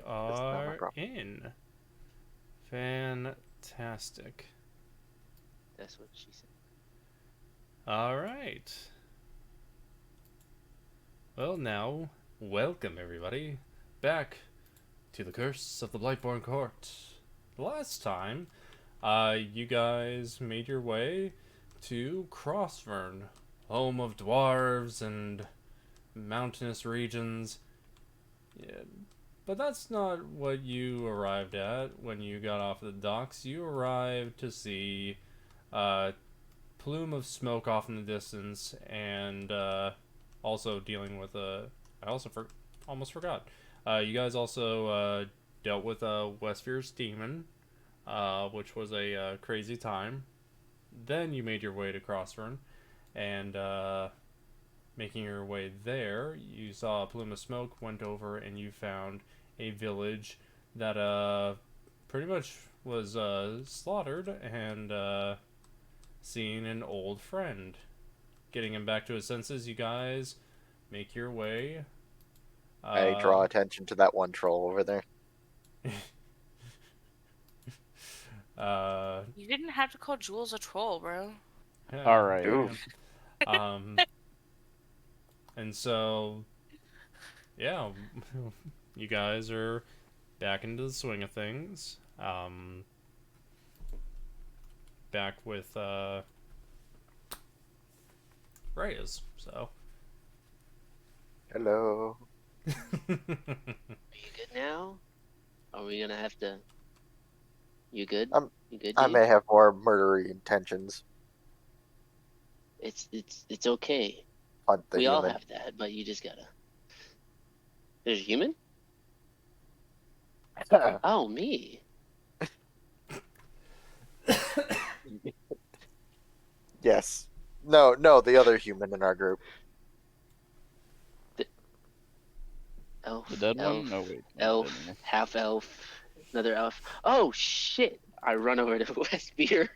are in. Fantastic. That's what she said. All right. Well, now, welcome everybody back to the Curse of the Blightborn Court. Last time, you guys made your way to Crausvurn, home of dwarves and mountainous regions. Yeah, but that's not what you arrived at when you got off the docks. You arrived to see a plume of smoke off in the distance, and also dealing with a. I also almost forgot. You guys also dealt with a Wesvyre's demon, which was a crazy time. Then you made your way to Crausvurn, and making your way there, you saw a plume of smoke, went over, and you found a village that pretty much was slaughtered, and seeing an old friend. Getting him back to his senses, you guys make your way. I draw attention to that one troll over there. You didn't have to call Jules a troll, bro. Yeah, All right. And so, yeah, you guys are back into the swing of things. Back with Rayas. So. Hello. Are you good now? Are we gonna have to? You good? You good? I may have more murdery intentions. It's okay. Hunt the We human. all have that, but you just gotta. There's a human? Oh, me. Yes. No, the other human in our group. Elf. The dead elf, one? No, wait. Elf. Half elf. Another elf. Oh shit! I run over to Wesvyre.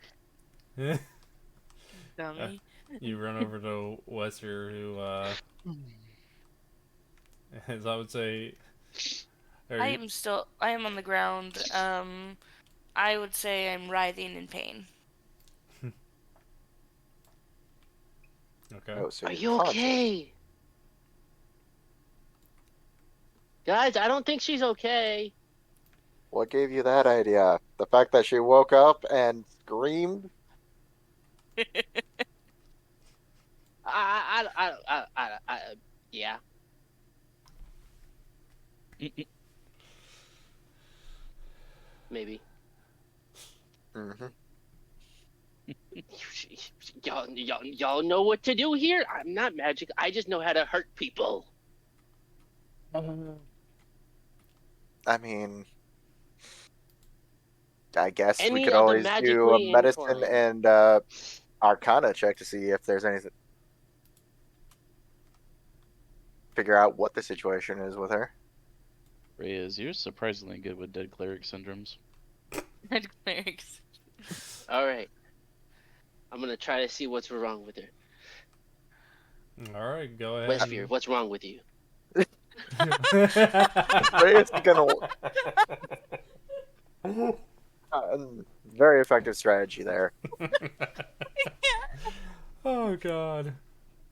Dummy. You run over to Wesvyre, who, as I would say, I am on the ground. I would say I'm writhing in pain. Okay. Oh, so Are you're you conscious. okay? Guys, I don't think she's okay. What gave you that idea? The fact that she woke up and screamed? Yeah. Maybe. Mm-hmm. Y'all know what to do here? I'm not magic. I just know how to hurt people. I mean, I guess we Any could of the always do a magically medicine inclined. and Arcana check to see if there's anything. Figure out what the situation is with her. Reyes, you're surprisingly good with dead cleric syndromes. Dead clerics. All right. I'm gonna try to see what's wrong with her. All right, go ahead. Wesvyre, what's wrong with you? Reyes is gonna. Very effective strategy there. Oh god.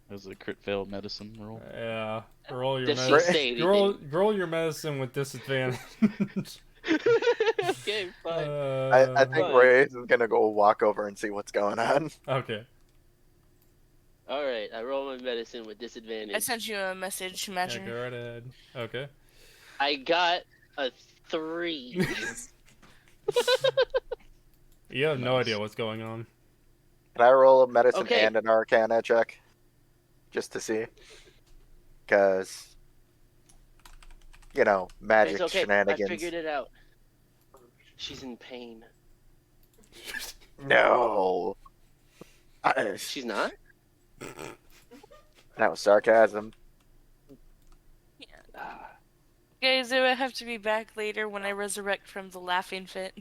That was a crit fail medicine roll. Yeah. Roll your Does she medicine. say anything? Roll your medicine with disadvantage. Okay, fine. I think Reyes is gonna go walk over and see what's going on. Okay. All right, I roll my medicine with disadvantage. I sent you a message, Yeah, Imagine. go right ahead. Okay. I got a 3. You have no idea what's going on. Can I roll a medicine Okay. and an Arcana check? Just to see? Because, you know, magic It's okay. shenanigans. I figured it out. She's in pain. No. She's not? That was sarcasm. Ah. Guys, I have to be back later when I resurrect from the laughing fit.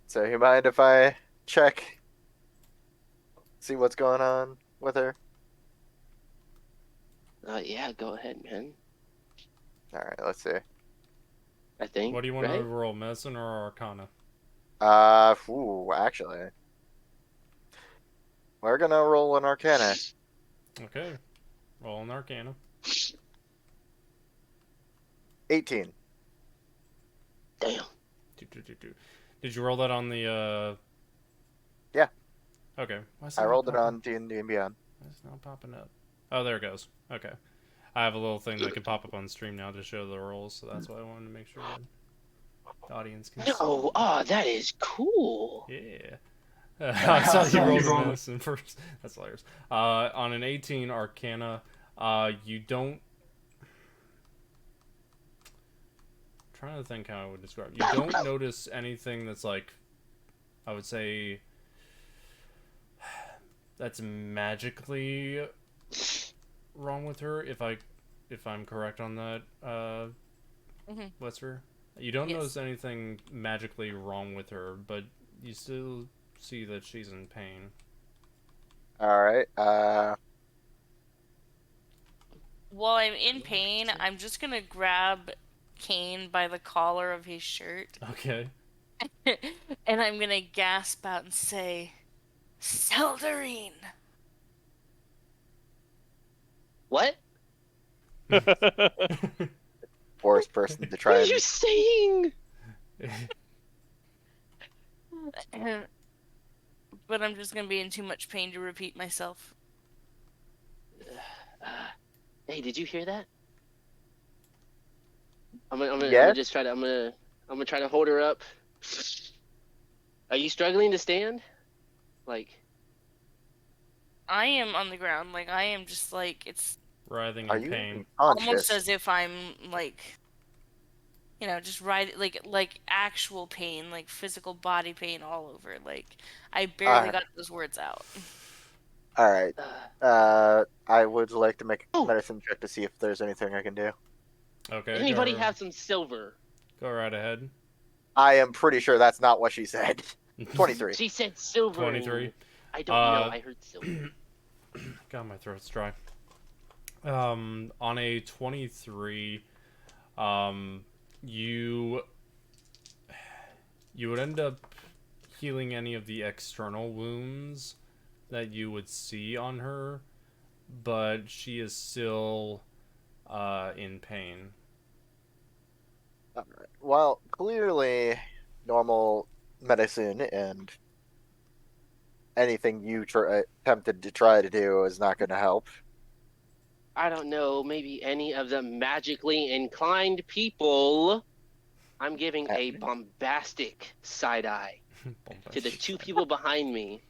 So you mind if I check? See what's going on with her? Yeah, go ahead, man. All right, let's see. I think. What do you want right? to roll, medicine or arcana? Actually, we're gonna roll an Arcana. Okay, roll an arcana. 18. Damn. Did you roll that on the? Yeah. Okay. Why is I not rolled it popping- on D&D and Beyond. Why is it not popping up? Oh, there it goes. Okay. I have a little thing that can pop up on stream now to show the rolls, so that's why I wanted to make sure that the audience can see. No, that is cool. Yeah. I saw you roll the medicine first. That's hilarious. On an 18 Arcana, you don't. I'm trying to think how I would describe. You don't notice anything that's like, I would say, that's magically wrong with her. If I'm correct on that, Wesvyre. You don't Yes. notice anything magically wrong with her, but you still see that she's in pain. All right. While I'm in pain, I'm just gonna grab Cain by the collar of his shirt, Okay. and I'm gonna gasp out and say, "Seldarine!" What? Worst person to try What are and. you saying? But I'm just gonna be in too much pain to repeat myself. Hey, did you hear that? I'm gonna Yes? just try to. I'm gonna try to hold her up. Are you struggling to stand? Like. I am on the ground, like I am just like it's Writhing Are in you pain. almost unconscious? as if I'm like, just like actual pain, like physical body pain all over. Like I barely got those words out. All right. Uh, I would like to make a Oh. medicine check to see if there's anything I can do. Okay. anybody go, have some silver? Go right ahead. I am pretty sure that's not what she said. 23. She said silver. 23. I don't know. I heard silver. God, my throat's dry. On a 23, you would end up healing any of the external wounds that you would see on her, but she is still in pain. Alright. Well, clearly, normal medicine and anything you attempted to try to do is not going to help. I don't know. Maybe any of the magically inclined people. I'm giving a bombastic side eye to the two people behind me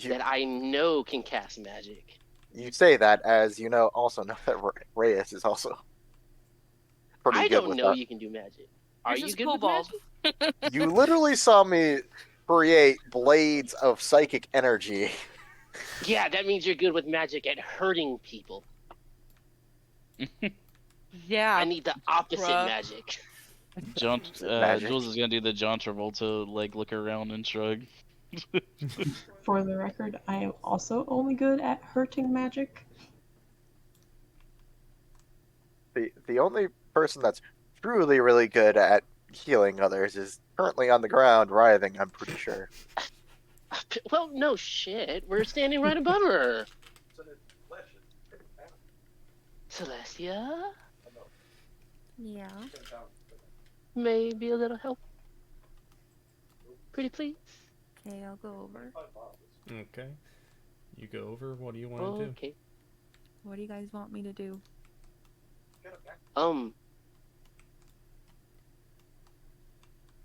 that I know can cast magic. You say that as you also know that Rayas is also pretty I good don't with know that. you can do magic. Are Yours you is good Kobold. with magic? You literally saw me create blades of psychic energy. Yeah, that means you're good with magic at hurting people. Yeah. I need the opposite Bruh. magic. Magic. Jules is gonna do the John Travolta, like, look around and shrug. For the record, I am also only good at hurting magic. The only person that's truly really good at healing others is currently on the ground writhing, I'm pretty sure. Well, no shit. We're standing right above her. Celestia? Yeah. Maybe a little help. Pretty please. Okay, I'll go over. Okay. You go over. What do you want to do? Okay. What do you guys want me to do?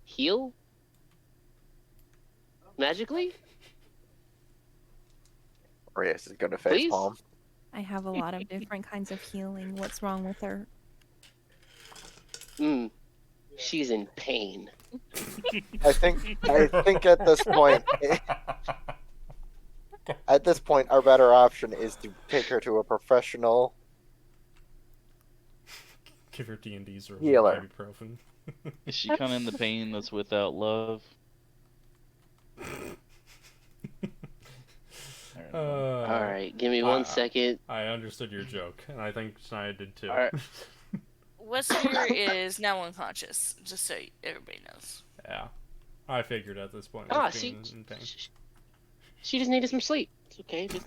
Heal? Magically? Reyes is going to Please? facepalm. I have a lot of different kinds of healing. What's wrong with her? She's in pain. I think at this point our better option is to take her to a professional. Give her D&D's or Healer. ibuprofen. Is she kind of in the pain that's without love? All right, give me 1 second. I understood your joke, and I think Shania did too. All right. Wesvyre is now unconscious, just so everybody knows. Yeah, I figured at this point. Ah, With being in pain. She just needed some sleep. It's okay, just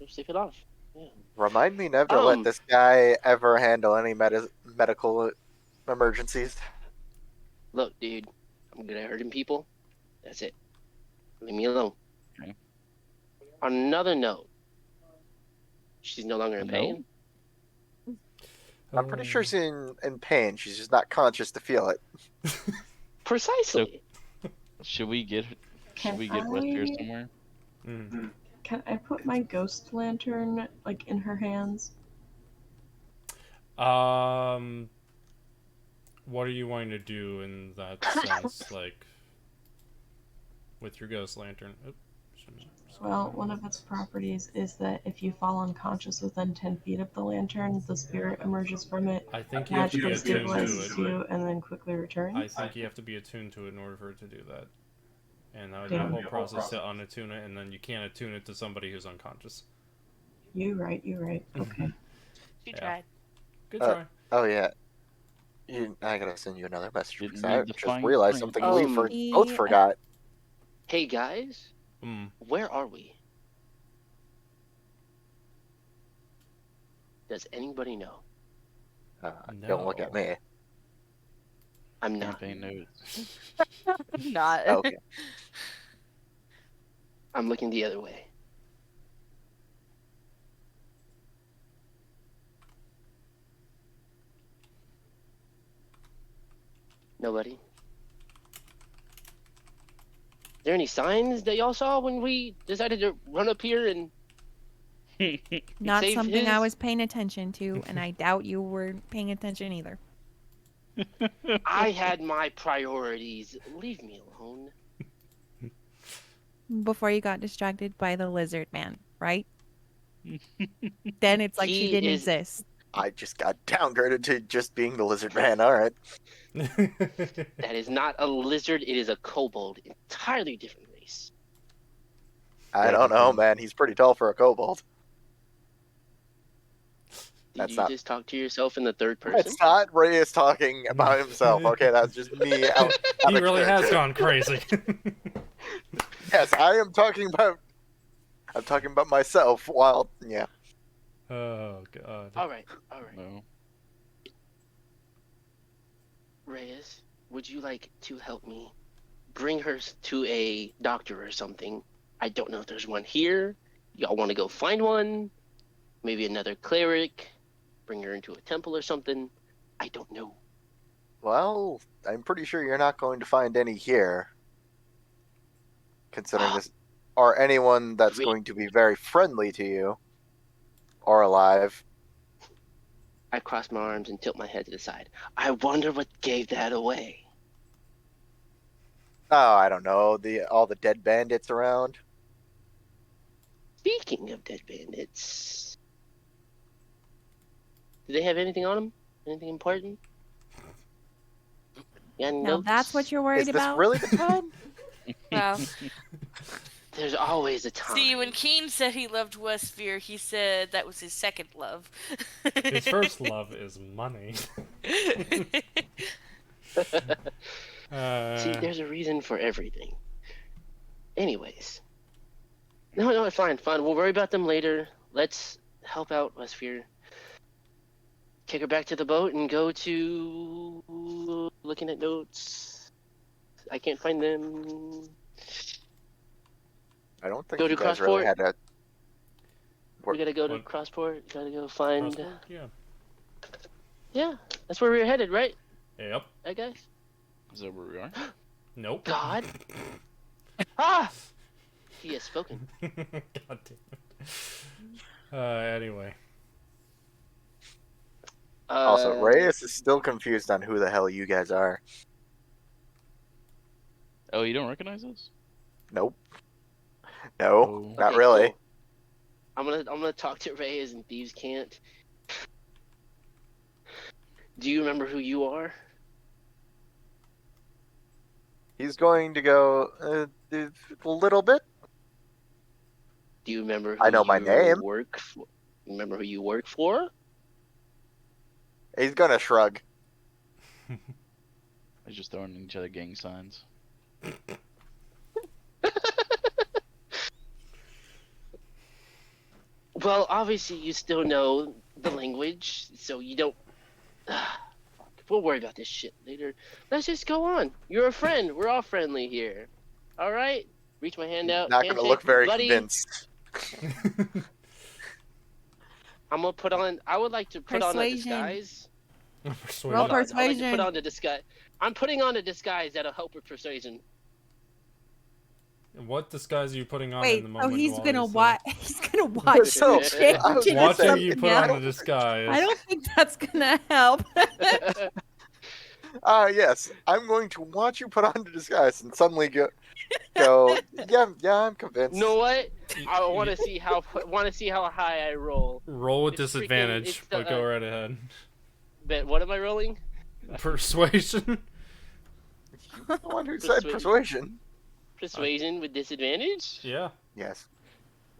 sleep it off. Yeah. Remind me never to let this guy ever handle any medical emergencies. Look, dude, I'm good at hurting people. That's it. Leave me alone. Okay. On another note, she's no longer in pain. I'm pretty sure she's in pain. She's just not conscious to feel it. Precisely. Should we get Wesvyre somewhere? Can I put my ghost lantern like in her hands? What are you wanting to do in that sense, like with your ghost lantern? Oops. Well, one of its properties is that if you fall unconscious within 10 feet of the lantern, the spirit emerges from it, I think you have to be magically attuned to stabilizes it. you, and then quickly returns. I think you have to be attuned to it in order for it to do that. And that would be a whole process to unattune it, and then you can't attune it to somebody who's unconscious. You're right. Okay. She tried. Good try. Oh yeah. I gotta send you another message Didn't because I need the just fine realized print. something we Yeah. both forgot. Hey guys, where are we? Does anybody know? Don't look at me. I'm not. Campaign notes. Not. Okay. I'm looking the other way. Nobody. Is there any signs that y'all saw when we decided to run up here and Not save something I his? was paying attention to, and I doubt you were paying attention either. I had my priorities. Leave me alone. Before you got distracted by the lizard man, right? Then it's like she He didn't is- exist. I just got downgraded to just being the lizard man. All right. That is not a lizard. It is a kobold. Entirely different race. I don't know, man. He's pretty tall for a kobold. Did That's you not- just talk to yourself in the third person? It's not Rayas talking about himself. Okay, that's just me. Out He of really has character. gone crazy. Yes, I am talking about. I'm talking about myself. While yeah. Oh god. All right. No. Reyes, would you like to help me bring her to a doctor or something? I don't know if there's one here. Y'all want to go find one? Maybe another cleric? Bring her into a temple or something? I don't know. Well, I'm pretty sure you're not going to find any here. Considering this, or anyone that's going to be very friendly to you, or alive. I cross my arms and tilt my head to the side. I wonder what gave that away. Oh, I don't know. All the dead bandits around. Speaking of dead bandits, do they have anything on them? Anything important? Yeah, Now notes? that's what you're worried Is this about? really the time? Well, There's always a time. see, when Cain said he loved Wesvyre, he said that was his second love. His first love is money. See, there's a reason for everything. Anyways. No, it's fine. We'll worry about them later. Let's help out Wesvyre. Take her back to the boat and go to... looking at notes. I can't find them. I don't think Go you to guys really Crausport. had a. We gotta go to What? Crausport. Gotta go find... Crausport? Yeah. Yeah, that's where we were headed, right? Yep. Right, guys? Is that where we are? Nope. God. Ah! He has spoken. God damn it. Anyway. Also, Reyes is still confused on who the hell you guys are. Oh, you don't recognize us? Nope. No, Oh. not Okay, really. cool. I'm gonna talk to Reyes and Thieves Can't. Do you remember who you are? He's going to go a little bit. Do you remember who I know my name. Remember who you work for? He's gonna shrug. I was just throwing each other gang signs. Well, obviously you still know the language, so you don't... We'll worry about this shit later. Let's just go on. You're a friend. We're all friendly here. All right? Reach my hand out. Not gonna handshake, look very buddy. convinced. I'm gonna put on... I would like to put on a Persuasion. disguise. Persuade Roll Hold on, I'd like to persuasion. put on a disguise. I'm putting on a disguise that'll help with persuasion. What disguise are you putting on in Wait, the so moment? he's while gonna he's, watch. He's gonna watch So, you change I was into gonna watching say, you something put on else. the disguise. I don't think that's gonna help. Yes, I'm going to watch you put on the disguise and suddenly go, yeah, I'm convinced. You know what? I want to see how high I roll. Roll with It's freaking- disadvantage, it's but go right ahead. But what am I rolling? Persuasion. The one who said persuasion. Persuasion with disadvantage? Yeah. Yes.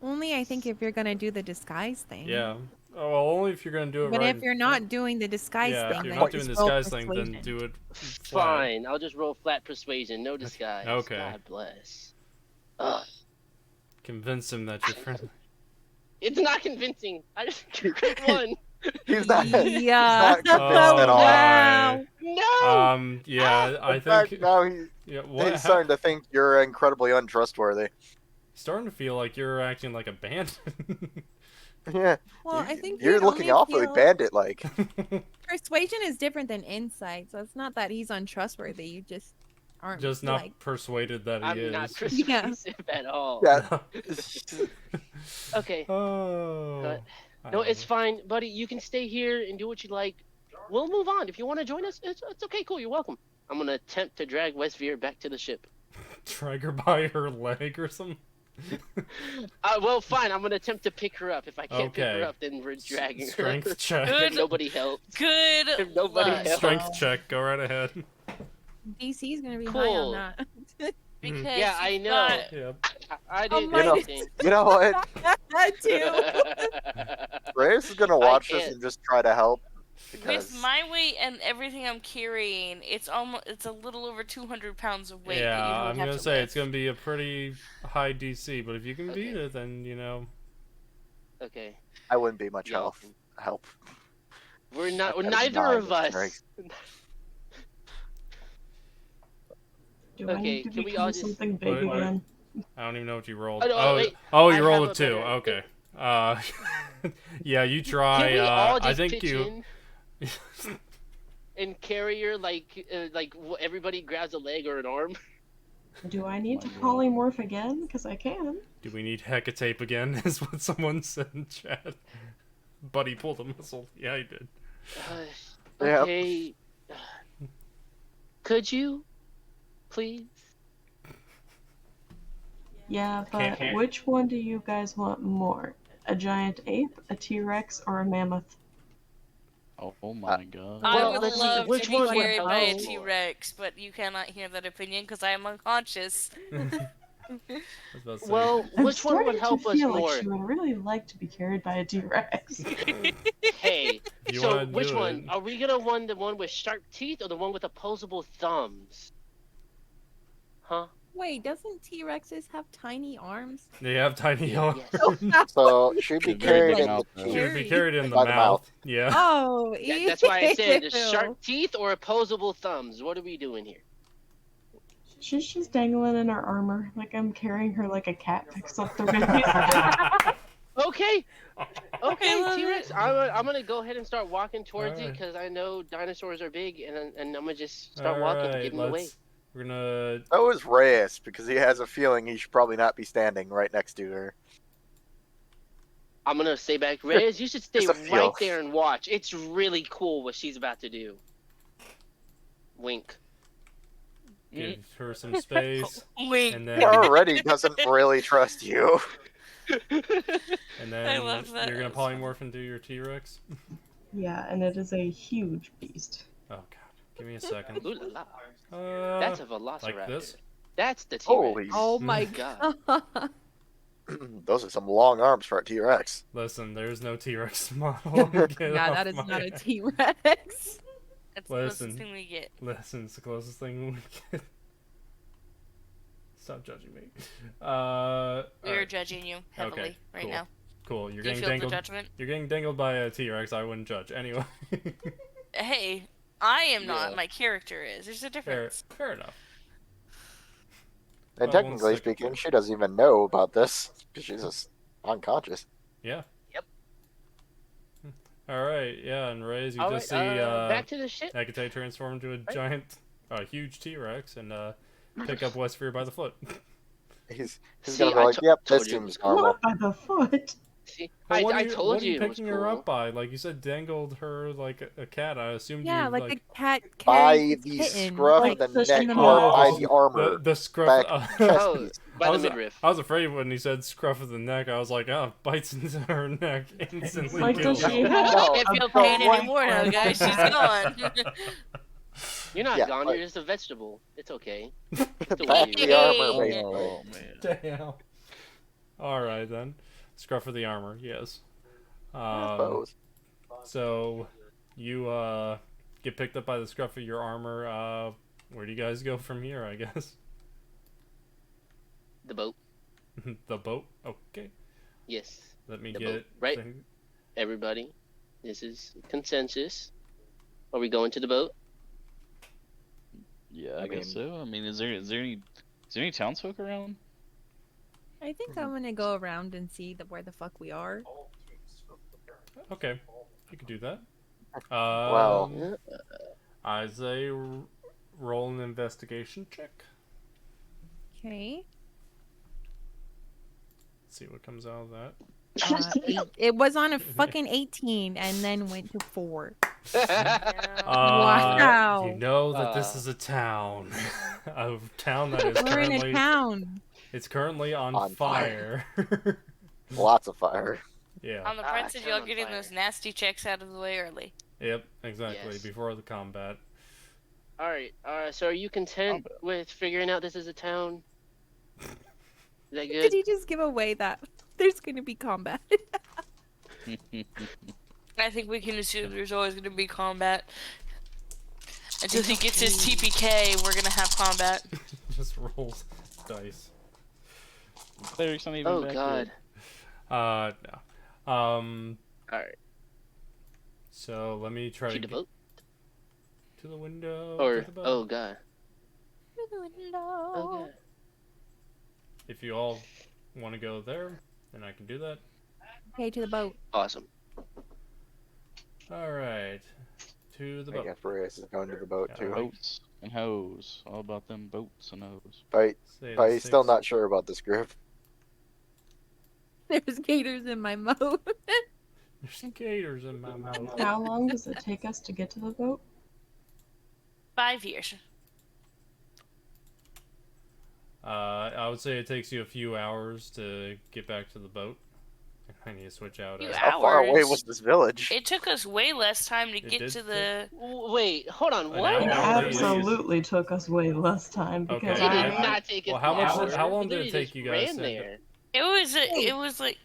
Only I think if you're gonna do the disguise thing. Yeah. Oh, well, only if you're gonna do it But right. if you're not doing the disguise yeah, thing, if you're then not doing the just roll disguise thing, then persuasion. do it. flat. Fine, I'll just roll flat persuasion, no disguise. Okay. God bless. Ugh. Convince him that you're friendly. It's not convincing. I just crit one. He's not. Yeah. He's not convinced at all. Wow. No. Yeah, I In fact, think. now Yeah, he's starting to think you're incredibly untrustworthy. Starting to feel like you're acting like a bandit. Yeah. Well, I think You're he'd looking only awfully feel- bandit-like. Persuasion is different than insight, so it's not that he's untrustworthy. You just aren't Just not like. persuaded that he I'm is. not persuasive at all. Yeah. Okay. Oh. No, it's fine, buddy. You can stay here and do what you like. We'll move on. If you want to join us, it's okay. Cool. You're welcome. I'm gonna attempt to drag Wesvyre back to the ship. Drag her by her leg or something. Well, fine. I'm gonna attempt to pick her up. If I can't pick Okay. her up, then we're dragging her. Strength check. If nobody helps. Good. If nobody luck. helps. Strength check. Go right ahead. DC's gonna be high Cool. on that. Because Yeah, I you've know. got- Yep. I didn't my do God. anything. You know what? I do. Reyes is gonna watch this can't. and just try to help. With Because my weight and everything I'm carrying, it's a little over 200 pounds of weight. Yeah, that you would I'm have gonna to say lift. it's gonna be a pretty high DC, but if you can beat it, then you know. Okay. I wouldn't be much Yo. help. We're not. That is Neither nine of us. strength. Do I Okay, need to can we become all just- something big Wait, wait. again? I don't even know what you rolled. Oh, no, wait. Oh, I you rolled have a a 2. better- Okay. Yeah, you Can try. we all I just think pitch you. in and carry her like everybody grabs a leg or an arm? Do I need to My God. polymorph again? Because I can. Do we need Hekatae again? Is what someone said in chat. Buddy pulled a muscle. Yeah, he did. Yep. Okay. Could you, please? Yeah, but Can't- which one do you guys want more? A giant ape, a T-Rex, or a mammoth? Oh my god. I Well, would let's see, love which to be one would carried by a help? T-Rex, but you cannot hear that opinion because I am unconscious. I was about to say. Well, I'm which one would starting help to us feel more? like she would really like to be carried by a T-Rex. Hey, You so wanna which do one? it. Are we gonna want the one with sharp teeth or the one with opposable thumbs? Huh? Wait, doesn't T-Rexes have tiny arms? They have tiny arms. Yes. So she'd be Could carried be in mouth, the though. She would be carried in the By the mouth. mouth. Yeah. Oh, That's why I said ew. sharp teeth or opposable thumbs. What are we doing here? She's just dangling in her armor, like I'm carrying her like a cat picks up the baby. Okay, okay, love T-Rex. I'm gonna go ahead and start walking towards it Alright. because I know dinosaurs are big, and I'm gonna just start walking, Alright, get in the way. We're gonna. So is Reyes, because he has a feeling he should probably not be standing right next to her. I'm gonna stay back. Reyes, you should stay Just a right feel. there and watch. It's really cool what she's about to do. Wink. Give her some space, Wink. and He then already doesn't really trust you. and then I love that. you're gonna polymorph into your T-Rex. Yeah, and it is a huge beast. Oh god, give me a second. Ooh la la. That's a velociraptor. like this. That's the T-Rex. Holy Oh my God. god. Those are some long arms for a T-Rex. Listen, there's no T-Rex model. Get Yeah, off that is my not a ass. T-Rex. That's the closest Listen. thing we get. Listen, it's the closest thing we get. Stop judging me. We are Alright. judging you heavily Okay, right cool. now. Cool. You're Do you getting feel the dangled. judgment? You're getting dangled by a T-Rex. I wouldn't judge. Anyway. Hey, I am not. Yeah. My character is. There's a difference. Fair enough. And Well, I won't technically stick- speaking, she doesn't even know about this because she's just unconscious. Yeah. Yep. All right. Yeah, and Rayas, you All just right, see back to the ship. Hekatae transform into a huge T-Rex and pick up Wesvyre by the foot. He's See, gonna be I like, to- "Yep, told this you. seems normal." Not by the foot. See, Well, I what told are you you it was picking her cool. up by? Like you said, dangled her like a cat. I assumed Yeah, you like a cat By carries its the kitten, scruff like, of the pushing neck them or off. by the armor. The scruff. Back chest Oh, piece. by I the was, midriff. I was afraid when he said scruff of the neck. I was like, oh, bites into her neck instantly. Like, kills does her. she have I can't feel a pain white anymore now, one? guys. She's gone. You're not Yeah, gone. but- You're just a vegetable. It's okay. Back It's the armor, Hey. basically. Oh man. Damn. All right then, scruff of the armor. Yes. I suppose. So, you get picked up by the scruff of your armor. Where do you guys go from here? I guess the boat. the boat. Okay. Yes, Let me The get boat, right? thing- everybody. This is consensus. Are we going to the boat? Yeah, I I guess mean- so. I mean, is there any townsfolk around? I think I'm gonna go around and see where the fuck we are. Okay, you can do that. Well- I say roll an investigation check. Okay. See what comes out of that. It was on a fucking 18 and then went to 4. Wow. You Wow. know that this is a town. A town that is We're in currently a town. it's currently on On fire. Lots of fire. Yeah. On the Ah, bright side, turn y'all on getting fire. those nasty checks out of the way early. Yep, exactly. Yes. Before the combat. All right. So are you content with figuring out this is a town? Is that Did good? he just give away that there's gonna be combat? I think we can assume there's always going to be combat. Until he gets his TPK, we're going to have combat. Just rolls dice. Cleric's not even Oh back God. yet. No. All right. So let me try To to the get boat. to the window. Or to the boat. oh God. Oh God. If you all want to go there, then I can do that. Okay, to the boat. Awesome. All right, to the I boat. guess Reyes is going to the boat Yeah, too. right. Boats and hoes. All about them boats and hoes. But Say but the he's still six. not sure about this group. There's gators in my moat. There's gators in my mouth. How long does it take us to get to the boat? 5 years. I would say it takes you a few hours to get back to the boat. I need to switch out. Few How far away Hours. was this village? It took us way less time to It get did to take- the... Wait, hold on. An What? It hour. absolutely took us way less time Okay, because It did I- not take us. well, how an much- hour. how long We did it literally take just you guys ran to- there? It was like...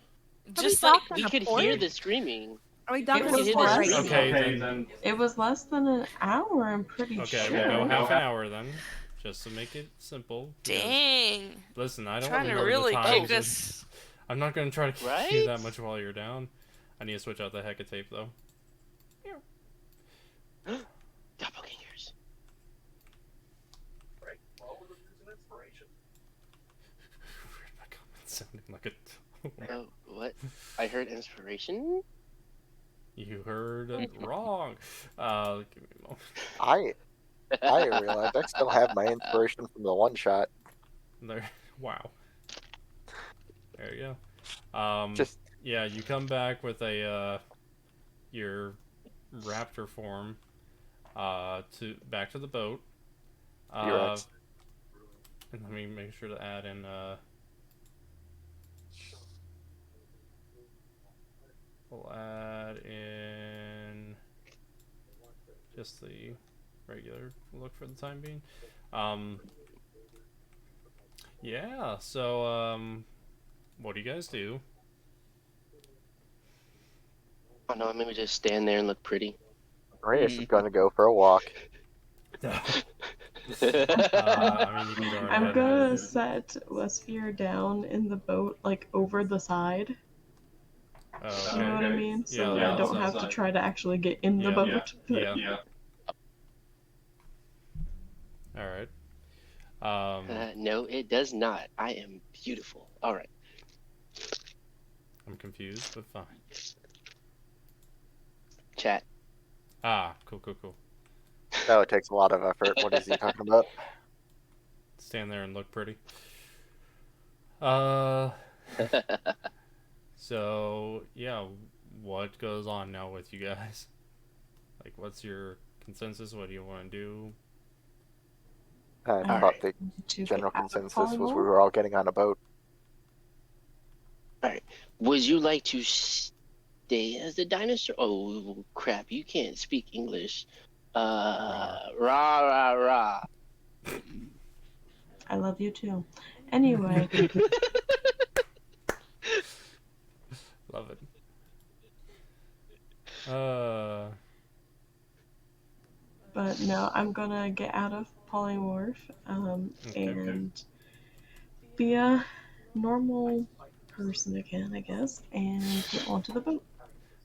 Just we like... talking We a could port? hear the screaming. Are we it docking was a hit port us right really now? Okay, then. it was less than an hour. I'm pretty Okay, sure. we'll go half an hour then, just to make it simple. because- Dang. Listen, I don't Trying want to to really the kick times. us... I'm not gonna try to keep Right? you that much while you're down. I need to switch out the Hekatae though. Doppelgangers. My comment sounded like a. Oh, what? I heard inspiration. You heard it wrong. Give me a moment. I didn't realize I still have my inspiration from the one shot. There. Wow. There you go. Just Yeah, you come back with a your raptor form back to the boat. T-Rex. And let me make sure to add in we'll add in just the regular look for the time being. Yeah, so what do you guys do? Oh no, maybe just stand there and look pretty. Rayas is gonna go for a walk. I mean, you can go right I'm ahead. gonna set Wesvyre down in the boat, like over the side. Oh, You know what okay. I mean? So Yeah, that I yeah. don't have to try to actually get in the Yeah, boat. But Yeah. All right. No, it does not. I am beautiful. All right. I'm confused, but fine. Chat. Cool. No, it takes a lot of effort. What is he talking about? Stand there and look pretty. So yeah, what goes on now with you guys? Like, what's your consensus? What do you want to do? I Alright. thought the to general get out of consensus was we polymorph. were all getting on a boat. All right. Would you like to stay as the dinosaur? Oh crap! You can't speak English. Rah. I love you too. Anyway, Love it. but no, I'm gonna get out of polymorph Okay. and be a normal person again, I guess, and get onto the boat.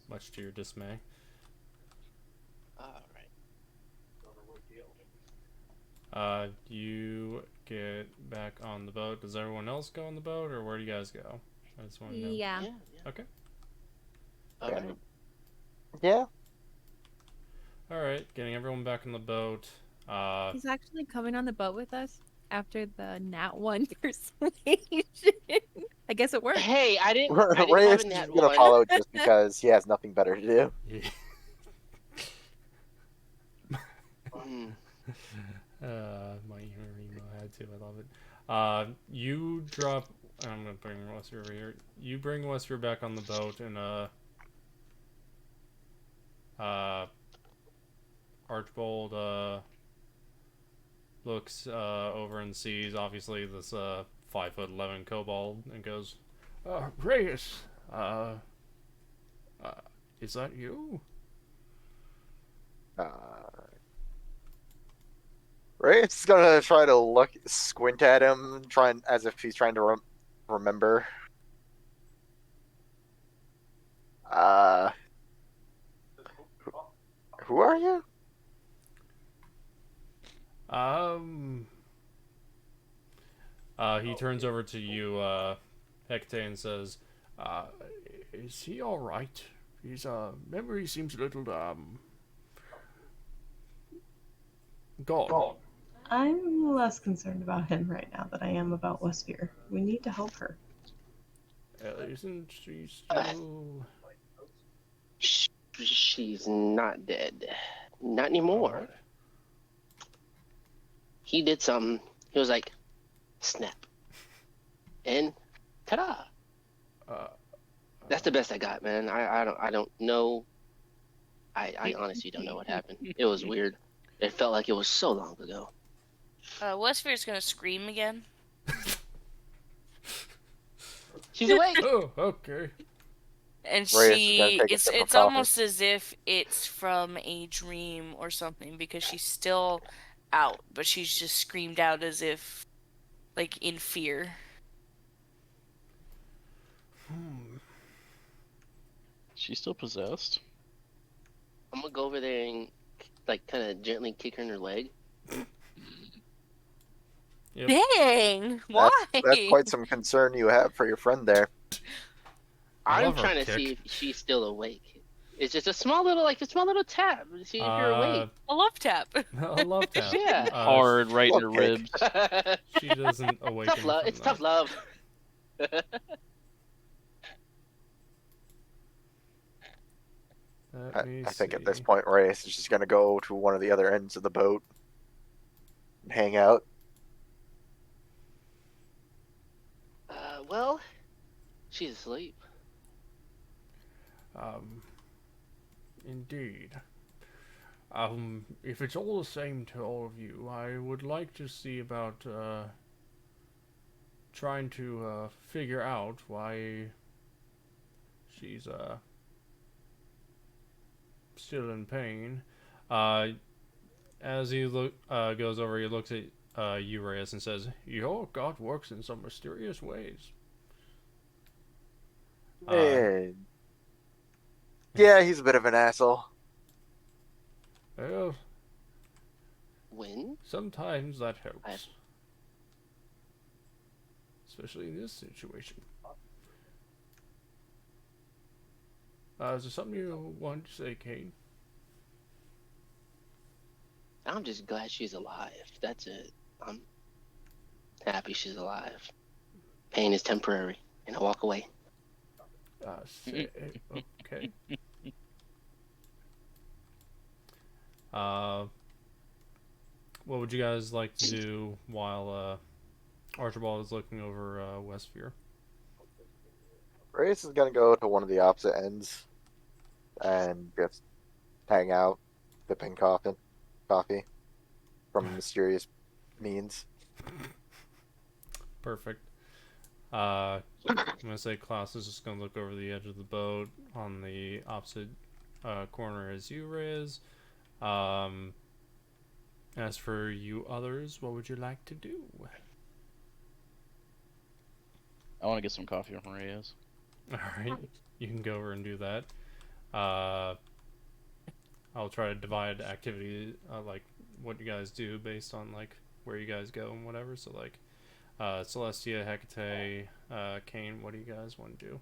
Much to your dismay. All right. You get back on the boat. Does everyone else go on the boat, or where do you guys go? I just want to know. Yeah. Yeah. Okay. All right. Yeah. All right. Getting everyone back on the boat. He's actually coming on the boat with us after the Nat 1 persuasion. I guess it worked. Hey, I didn't Rayas have is a just nat gonna one. follow just because he has nothing better to do. Mm. My emo had to. I love it. You drop. I'm gonna bring Wesvyre over here. You bring Wesvyre back on the boat, and Archbold looks over and sees obviously this 5'11" kobold and goes, Rayas, is that you? Rayas is gonna try to squint at him, as if he's trying to remember. Who are you? He turns over to you, Hekatae, and says, is he alright? His, memory seems a little, gone. I'm less concerned about him right now than I am about Wesvyre. We need to help her. Isn't she still... She's not dead. Not anymore. He did something. He was like, snap. And ta-da. That's the best I got, man. I don't know. I honestly don't know what happened. It was weird. It felt like it was so long ago. Wesvyre's gonna scream again. She's awake. Oh, okay. And Rayas is gonna take a sip of it's coffee. almost as if it's from a dream or something, because she's still out, but she's just screamed out as if, like, in fear. She's still possessed? I'm gonna go over there and like kind of gently kick her in her leg. Yep. Dang! Why? That's quite some concern you have for your friend there. I I'm love her trying to kick. see if she's still awake. It's just a small little tap to see if you're awake. A love tap. I love that. Yeah. Hard right in her okay. ribs. She doesn't awaken Tough love. from It's that. tough love. Let me I think at this see. point, Rayas is just gonna go to one of the other ends of the boat and hang out. Well, she's asleep. Indeed. If it's all the same to all of you, I would like to see about, trying to figure out why she's still in pain. As he goes over, he looks at you, Rayas, and says, "Your god works in some mysterious ways." Yeah, he's a bit of an asshole. Well, When? sometimes that helps. Especially in this situation. Is there something you want to say, Cain? I'm just glad she's alive. That's it. I'm happy she's alive. Pain is temporary, and I walk away. Okay. What would you guys like to do while Archibald is looking over Wesvyre? Rayas is gonna go to one of the opposite ends and just hang out, sipping coffee from mysterious means. Perfect. I'm gonna say Klaus is just gonna look over the edge of the boat on the opposite corner as you, Rayas. As for you others, what would you like to do? I want to get some coffee from Rayas. Alright, you can go over and do that. I'll try to divide activity, like, what you guys do based on, like, where you guys go and whatever. So, like, Celestia, Hekatae, Cain, what do you guys want to do?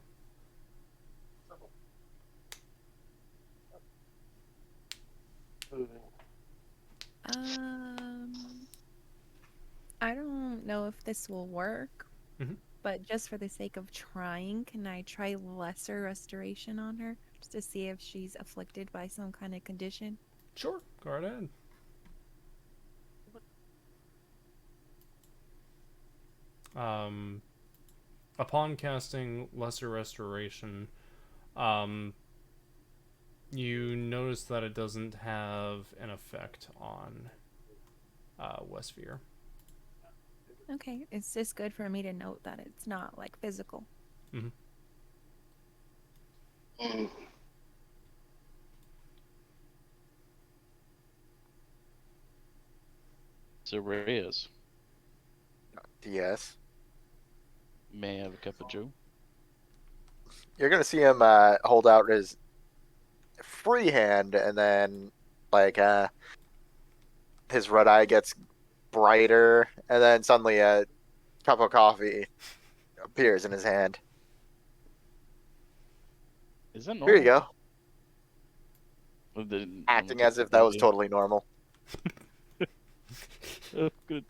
I don't know if this will work, Mhm. but just for the sake of trying, can I try lesser restoration on her just to see if she's afflicted by some kind of condition? Sure, go right ahead. Upon casting Lesser Restoration, you notice that it doesn't have an effect on Wesvyre. Okay, it's just good for me to note that it's not like physical. Mm-hmm. So Reyes, Yes. may I have a cup of Joe? You're gonna see him hold out his free hand, and then like his red eye gets brighter, and then suddenly a cup of coffee appears in his hand. Is that normal? Here you go. With the- Acting with as the if that was coffee? totally normal. Oh, good.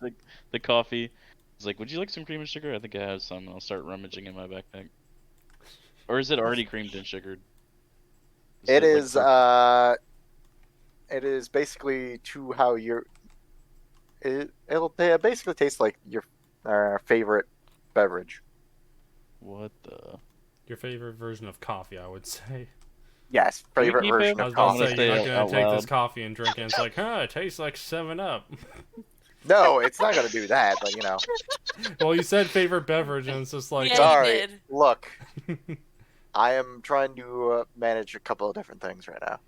The coffee. It's like, would you like some cream and sugar? I think I have some. I'll start rummaging in my backpack. Or is it already creamed and sugared? It like, is. It is basically to how you're. It'll basically taste like your favorite beverage. What the? Your favorite version of coffee, I would say. Yes, Can we favorite keep version it? I of was about I'm to gonna say, coffee. you're say not it going out to take this loud. coffee and drink it, and it's like, it tastes like 7-Up. No, it's not gonna do that. But you know, Well, you said favorite beverage, and it's just like, Yeah, sorry. you did. Look, I am trying to manage a couple of different things right now.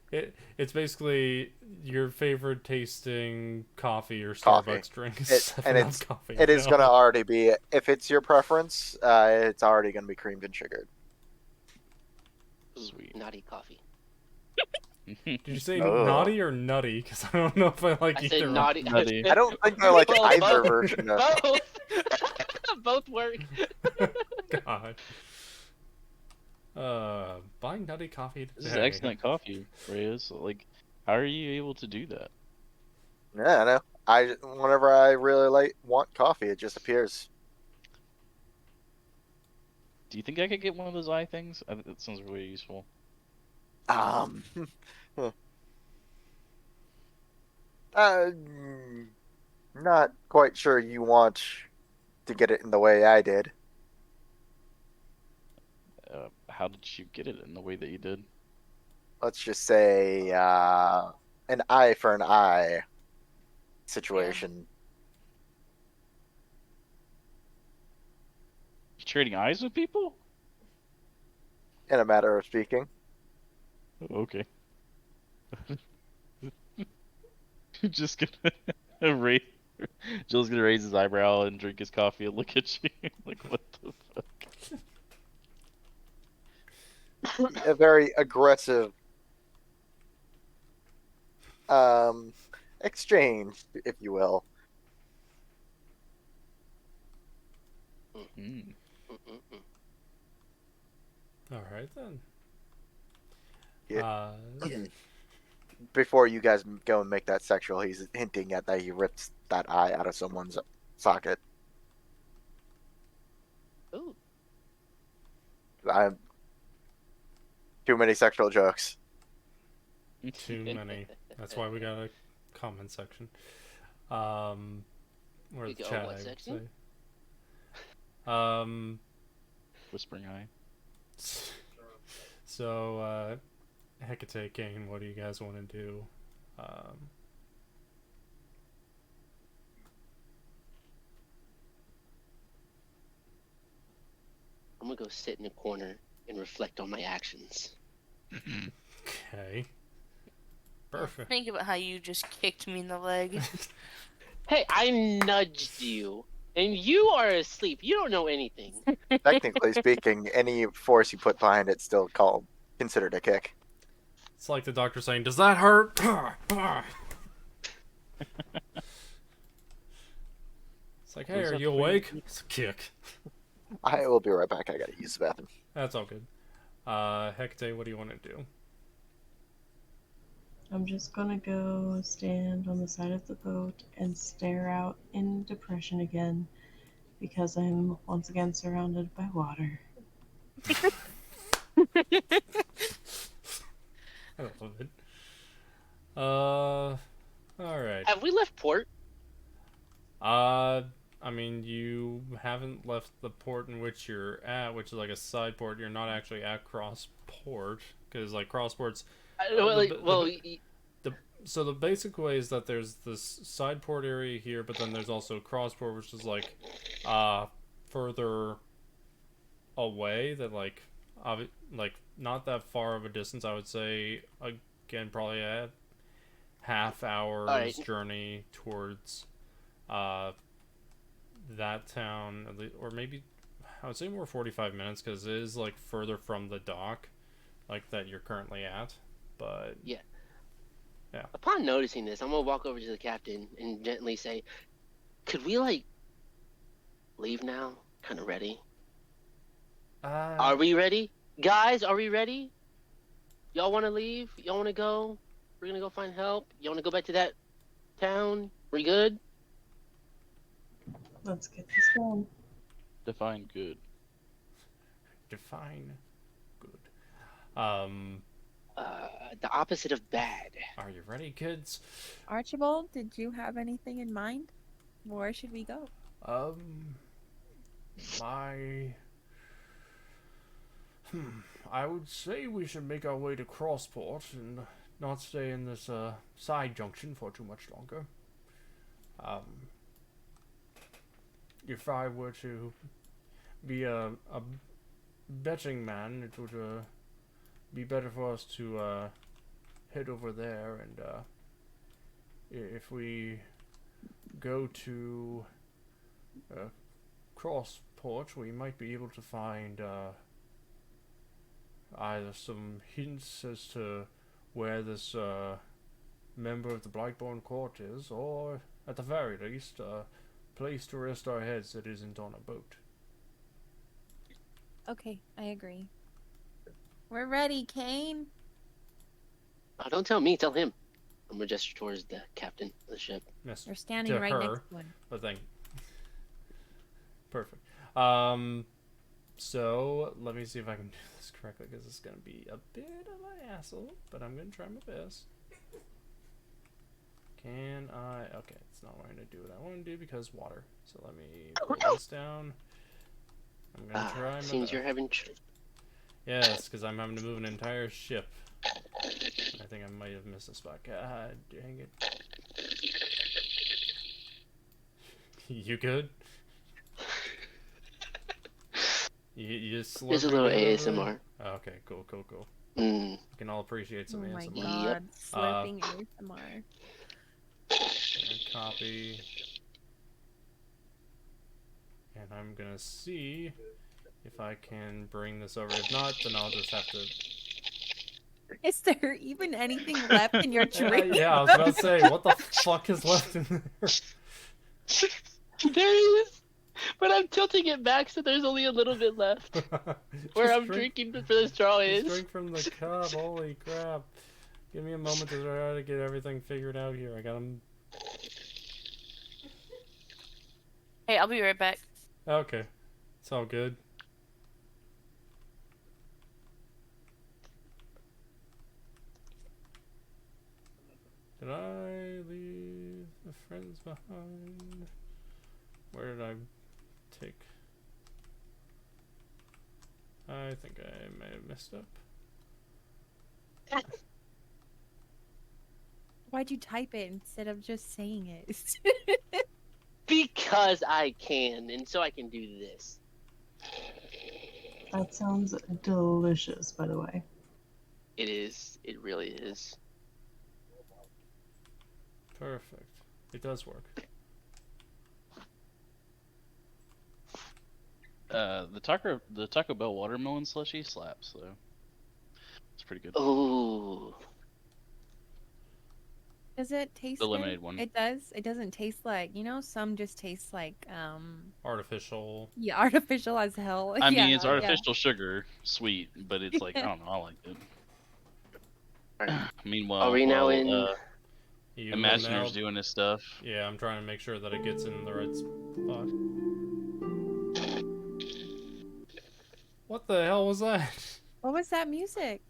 it's basically your favorite tasting coffee or Coffee. Starbucks drink. And 7-Up coffee. it is No. gonna already be. If it's your preference, it's already gonna be creamed and sugared. Sweet. Naughty coffee. Did you say Oh. naughty or nutty? Because I don't know if I like I either. said naughty. Nutty. I don't think they're like Well, either both. version of. Both. Both work. God. Buying nutty coffee today. This is excellent coffee, Reyes. Like, how are you able to do that? Yeah, I know. Whenever I really want coffee, it just appears. Do you think I could get one of those eye things? That sounds really useful. Not quite sure you want to get it in the way I did. How did you get it in the way that you did? Let's just say an eye for an eye situation. trading eyes with people? In a matter of speaking. Okay. Just gonna raise. Jules gonna raise his eyebrow and drink his coffee and look at you like, what the fuck? A very aggressive exchange, if you will. Mm. All right then. Yeah. Before you guys go and make that sexual, he's hinting at that he rips that eye out of someone's socket. Ooh. I'm too many sexual jokes. Too many. That's why we got a comment section. Or You the go, chat, what I would section? say. Whispering eye. So, Hekatae, Cain, what do you guys want to do? I'm gonna go sit in a corner and reflect on my actions. Okay. Perfect. Think about how you just kicked me in the leg. Hey, I nudged you, and you are asleep. You don't know anything. Technically speaking, any force you put behind it still considered a kick. It's like the doctor saying, "Does that hurt?" It's like, "Hey, Was are that you for you? awake?" It's a kick. I will be right back. I gotta use the bathroom. That's all good. Hekatae, what do you want to do? I'm just gonna go stand on the side of the boat and stare out in depression again because I'm once again surrounded by water. I love it. Alright. Have we left port? I mean, you haven't left the port in which you're at, which is like a side port. You're not actually at Crausport, because like Crausport's. So the basic way is that there's this side port area here, but then there's also Crausport, which is like, further away. That like not that far of a distance. I would say again probably a half hour's journey towards, that town, or maybe I would say more 45 minutes because it is like further from the dock, like that you're currently at. But Yeah. Yeah. Upon noticing this, I'm gonna walk over to the captain and gently say, "Could we leave now? Kind of ready? Are we ready, guys? Are we ready? Y'all want to leave? Y'all want to go? We're gonna go find help. Y'all want to go back to that town? We good? Let's get this going. Define good. Define good. The opposite of bad. Are you ready, kids? Archibald, did you have anything in mind? Where should we go? I would say we should make our way to Crausport and not stay in this side junction for too much longer. If I were to be a betting man, it would be better for us to head over there, and if we go to Crausport, we might be able to find either some hints as to where this member of the Blightborn court is, or at the very least, a place to rest our heads that isn't on a boat. Okay, I agree. We're ready, Cain. Oh, don't tell me, tell him. I'm gonna gesture towards the captain of the ship. Yes, We're standing to right her, next to him. but thank. Perfect. So let me see if I can do this correctly, because it's gonna be a bit of an asshole, but I'm gonna try my best. Can I? Okay, it's not wanting to do what I want to do because water. So let me pull this down. I'm gonna try my Seems best. you're having Yes, because I'm having to move an entire ship. I think I might have missed a spot. God dang it. You good? You just There's a little slurping it over ASMR. there? Okay, cool. Mm. We can all appreciate Oh some my ASMR. god, slurping ASMR. And copy. And I'm gonna see if I can bring this over. If not, then I'll just have to. Is there even anything left in your drink? Yeah, I was about to say, what the fuck is left in there? There is, but I'm tilting it back so there's only a little bit left. Where I'm drinking for the straw Just is. drink from the cup. Holy crap! Give me a moment to try to get everything figured out here. I got them. Hey, I'll be right back. Okay, it's all good. Did I leave the friends behind? Where did I take? I think I may have messed up. Why'd you type it instead of just saying it? Because I can, and so I can do this. That sounds delicious, by the way. It is. It really is. Perfect. It does work. The Taco Bell watermelon slushy slaps though. It's pretty good. Ooh. Does it taste The good? lemonade one. It does. It doesn't taste like, some just taste like Artificial. yeah, artificial as hell. I mean, Yeah, it's artificial sugar, sweet, but it's like I don't know, I like it. Meanwhile, Are we now in? You Imaginer's now- doing his stuff. Yeah, I'm trying to make sure that it gets in the right spot. What the hell was that? What was that music?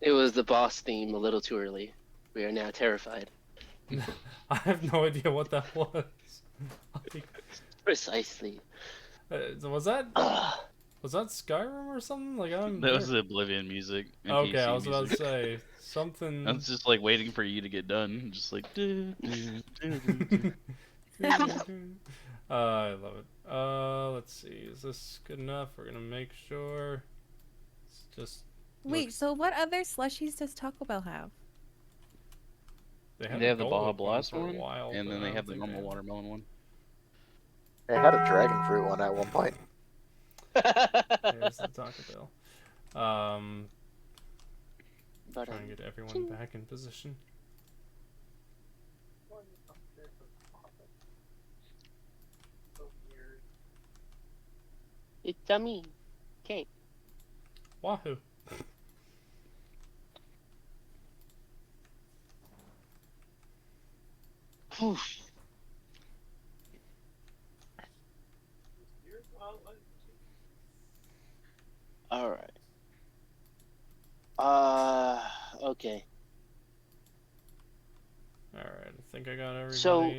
It was the boss theme a little too early. We are now terrified. I have no idea what that was. Precisely. Was that Ugh. Skyrim or something? Like That was the Oblivion music. Okay, NPC I was about to music. say something. I was just like waiting for you to get done, just like. I love it. Let's see. Is this good enough? We're gonna make sure. It's just. Wait, so what other slushies does Taco Bell have? They a have the gold Baja one Blast for a one, while, and but then I they don't have the think normal they- watermelon one. They had a dragon fruit one at one point. There's the Taco Bell. But, Trying to get everyone back in position. it's me. Cain. Wahoo! All right. Okay. All right, I think I got everybody. So,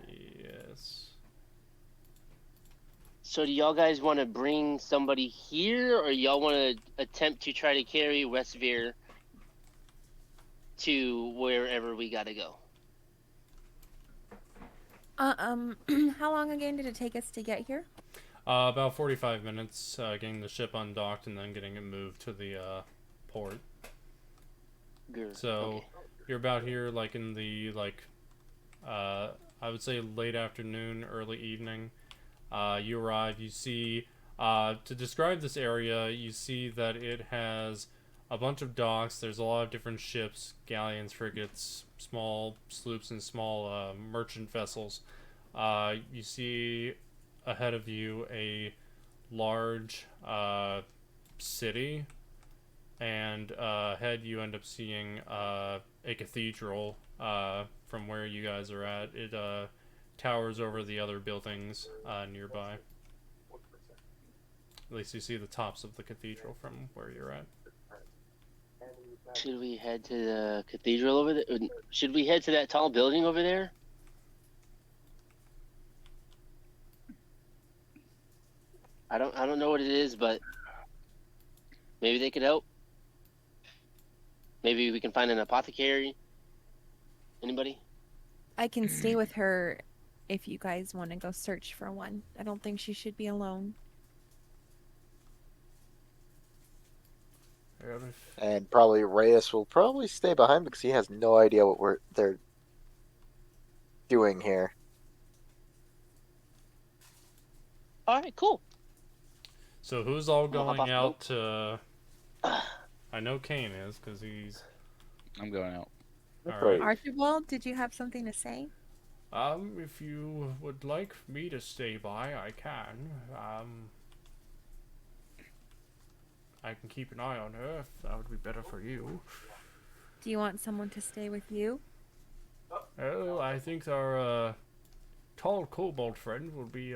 Yes. So do y'all guys want to bring somebody here, or y'all want to attempt to try to carry Wesvyre to wherever we gotta go? How long again did it take us to get here? About 45 minutes, getting the ship undocked and then getting it moved to the port. Good. So Okay. you're about here like in the I would say late afternoon, early evening. You arrive, you see, to describe this area, you see that it has a bunch of docks. There's a lot of different ships, galleons, frigates, small sloops, and small merchant vessels. You see ahead of you a large city, and ahead you end up seeing a cathedral from where you guys are at. It towers over the other buildings nearby. At least you see the tops of the cathedral from where you're at. Should we head to the cathedral over there? Should we head to that tall building over there? I don't know what it is, but maybe they could help. Maybe we can find an apothecary. Anybody? I can stay with her if you guys want to go search for one. I don't think she should be alone. And probably Rayas will probably stay behind because he has no idea what they're doing here. All right, cool. So who's all Well, how going about out to... I know Cain is, because he's... I'm going out. Alright. Archibald, did you have something to say? If you would like me to stay by, I can. I can keep an eye on her, if that would be better for you. Do you want someone to stay with you? Well, I think our, tall kobold friend will be,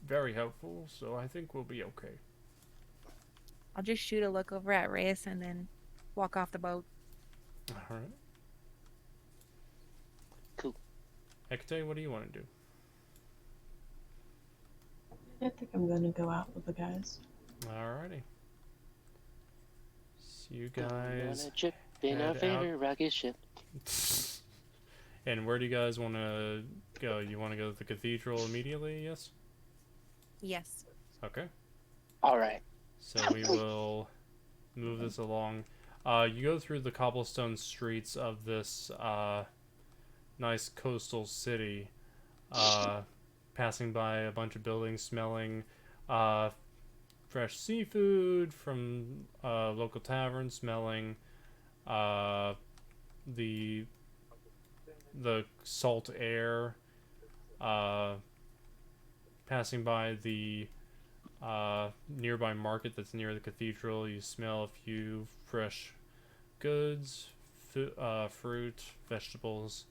very helpful, so I think we'll be okay. I'll just shoot a look over at Reyes and then walk off the boat. Alright. Cool. Hekatae, what do you want to do? I think I'm gonna go out with the guys. Alrighty. So you On guys... a trip in our head favorite rocket ship. And where do you guys want to go? You want to go to the cathedral immediately, yes? Yes. Okay. All right. So we will move this along. You go through the cobblestone streets of this nice coastal city, passing by a bunch of buildings, smelling fresh seafood from local taverns, smelling the salt air, passing by the nearby market that's near the cathedral. You smell a few fresh goods, fruit, vegetables,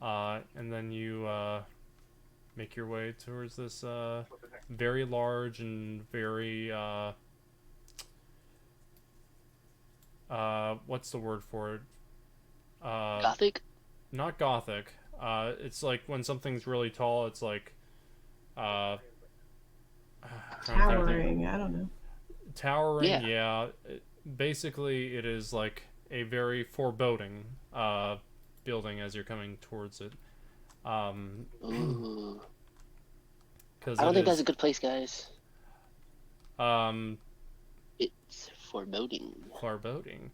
and then you make your way towards this very large and very what's the word for it? Gothic? Not gothic. It's like when something's really tall, it's like Towering, I don't know. towering, Yeah. Basically, it is like a very foreboding building as you're coming towards it. Ooh. Because I don't think that's a good place, guys. um It's foreboding. foreboding.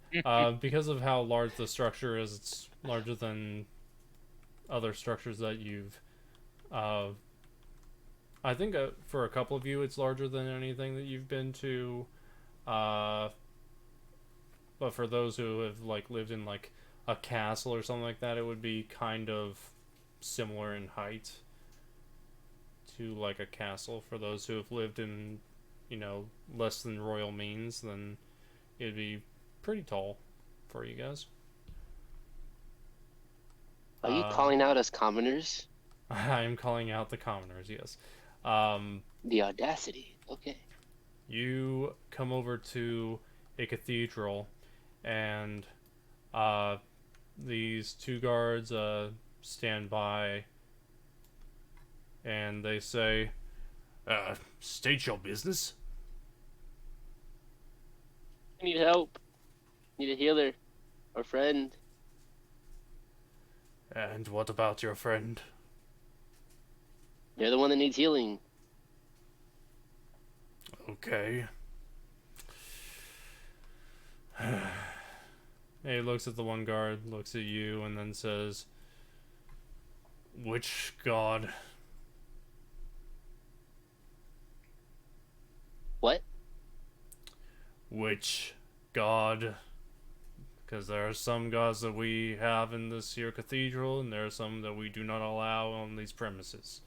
Because of how large the structure is, it's larger than other structures that you've. I think for a couple of you, it's larger than anything that you've been to. But for those who have like lived in like a castle or something like that, it would be kind of similar in height to like a castle. For those who have lived in, less than royal means, then it'd be pretty tall for you guys. Are you calling out us commoners? I am calling out the commoners, yes. The audacity. Okay. You come over to a cathedral, and these two guards stand by, and they say, state your business. I need help. Need a healer. Or friend. And what about your friend? They're the one that needs healing. Okay. He looks at the one guard, looks at you, and then says, which god? What? Which god? Because there are some gods that we have in this here cathedral, and there are some that we do not allow on these premises.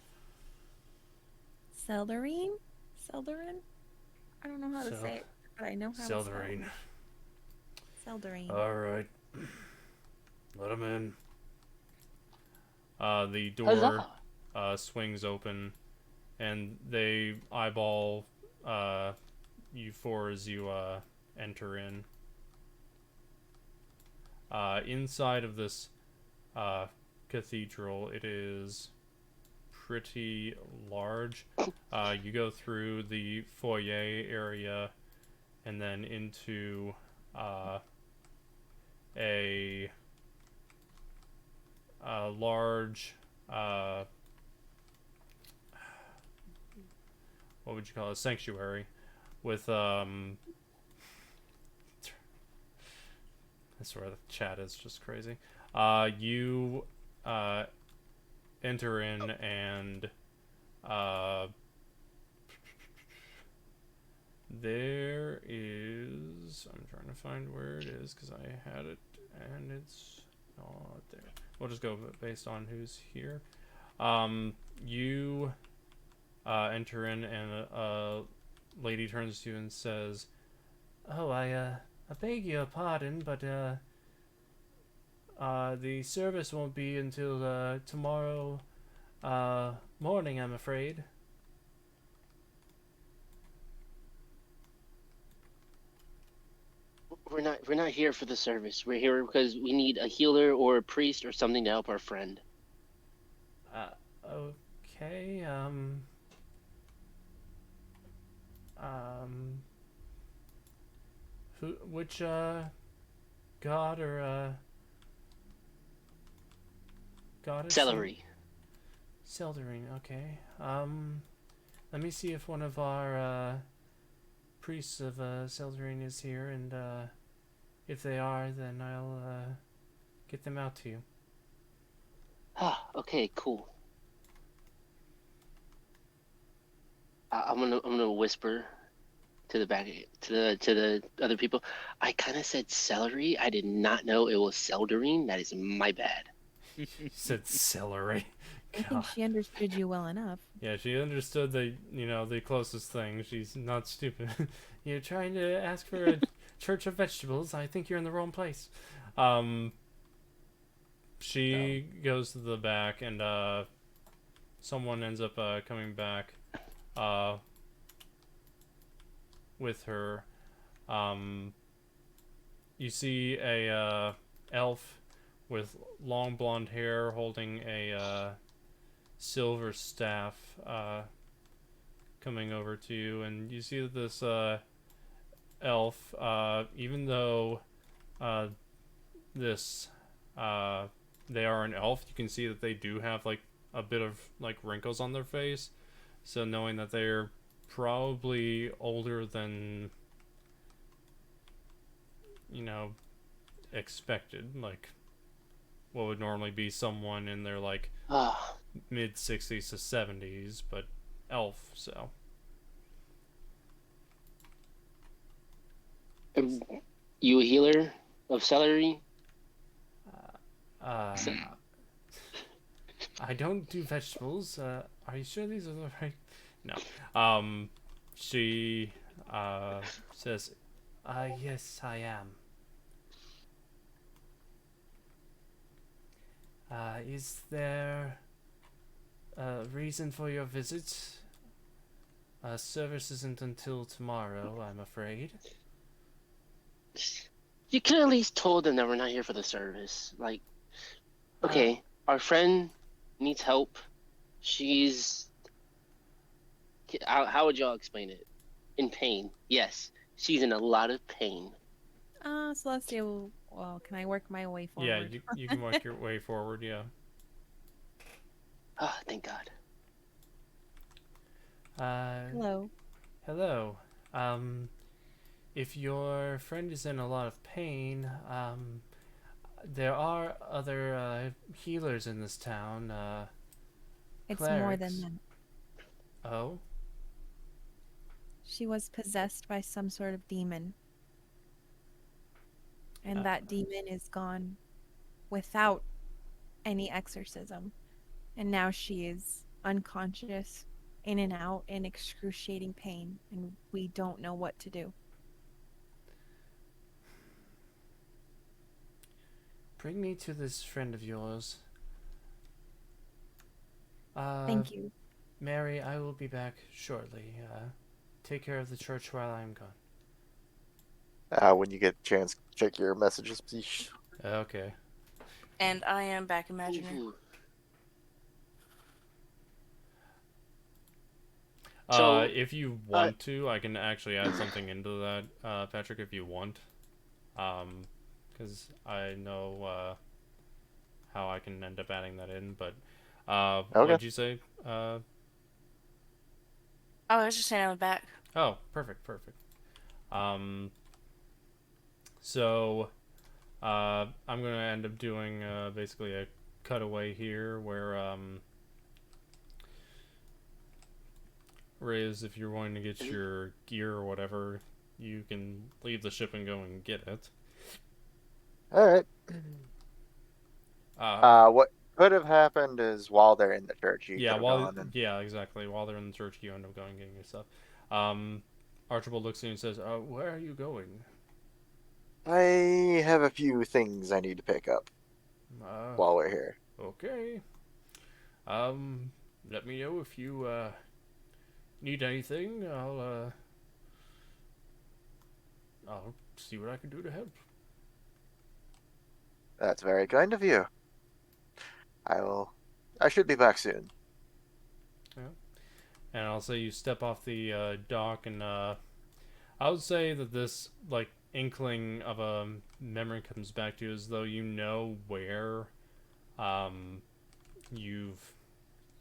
Seldarine? Seldarin? I don't know how to say it, but I know how to spell Seldarine. it. Seldarine. Alright. Let him in. The door Huzzah. swings open, and they eyeball you four as you enter in. Inside of this cathedral, it is pretty large. You go through the foyer area and then into a large what would you call it, sanctuary, with I swear the chat is just crazy. You enter in and there is, I'm trying to find where it is because I had it and it's not there. We'll just go based on who's here. You enter in and a lady turns to you and says, "Oh, I beg your pardon, but the service won't be until tomorrow morning, I'm afraid." We're not here for the service. We're here because we need a healer or a priest or something to help our friend. Okay, which god or goddess? Celery. Celdering, okay. Let me see if one of our priests of Celdering is here, and if they are, then I'll get them out to you. Ah, okay, cool. I'm gonna whisper to the back to the other people. I kind of said celery. I did not know it was celdering. That is my bad. You said celery. I think she understood you well enough. Yeah, she understood the closest thing. She's not stupid. You're trying to ask for a church of vegetables. I think you're in the wrong place. She goes to the back, and someone ends up coming back with her. You see a elf with long blonde hair holding a silver staff coming over to you, and you see that this elf, even though they are an elf, you can see that they do have like a bit of like wrinkles on their face, so knowing that they're probably older than expected, like what would normally be someone in their like mid 60s to 70s, but elf, so. You a healer of celery? I don't do vegetables. Are you sure these are the right? No. She says, yes, I am. Is there a reason for your visit? Service isn't until tomorrow, I'm afraid. You could at least told them that we're not here for the service. Like, okay, our friend needs help. She's... How would y'all explain it? In pain. Yes, she's in a lot of pain. Celestia, well, can I work my way forward? Yeah, you can work your way forward, yeah. Ah, thank God. Hello. Hello. If your friend is in a lot of pain, there are other healers in this town. It's clerics. more than that. Oh? She was possessed by some sort of demon. And that demon is gone without any exorcism. And now she is unconscious, in and out, in excruciating pain, and we don't know what to do. Bring me to this friend of yours. Thank you. Mary, I will be back shortly. Take care of the church while I'm gone. When you get a chance, check your messages, please. Okay. And I am back imaginary. Ooh. If you want to, I can actually add something into that, Patrick, if you want. Because I know how I can end up adding that in, but Okay. what'd you say? Oh, I was just saying I was back. Oh, perfect. So, I'm gonna end up doing basically a cutaway here where Rayas, if you're wanting to get your gear or whatever, you can leave the ship and go and get it. All right. What could have happened is while they're in the church, you could have gone and. Yeah, exactly. While they're in the church, you end up going and getting your stuff. Archibald looks at you and says, "Where are you going?" I have a few things I need to pick up Uh, while we're here. okay. Let me know if you need anything. I'll see what I can do to help. That's very kind of you. I should be back soon. Yeah. And I'll say you step off the dock, and I would say that this like inkling of a memory comes back to you, as though you know where you've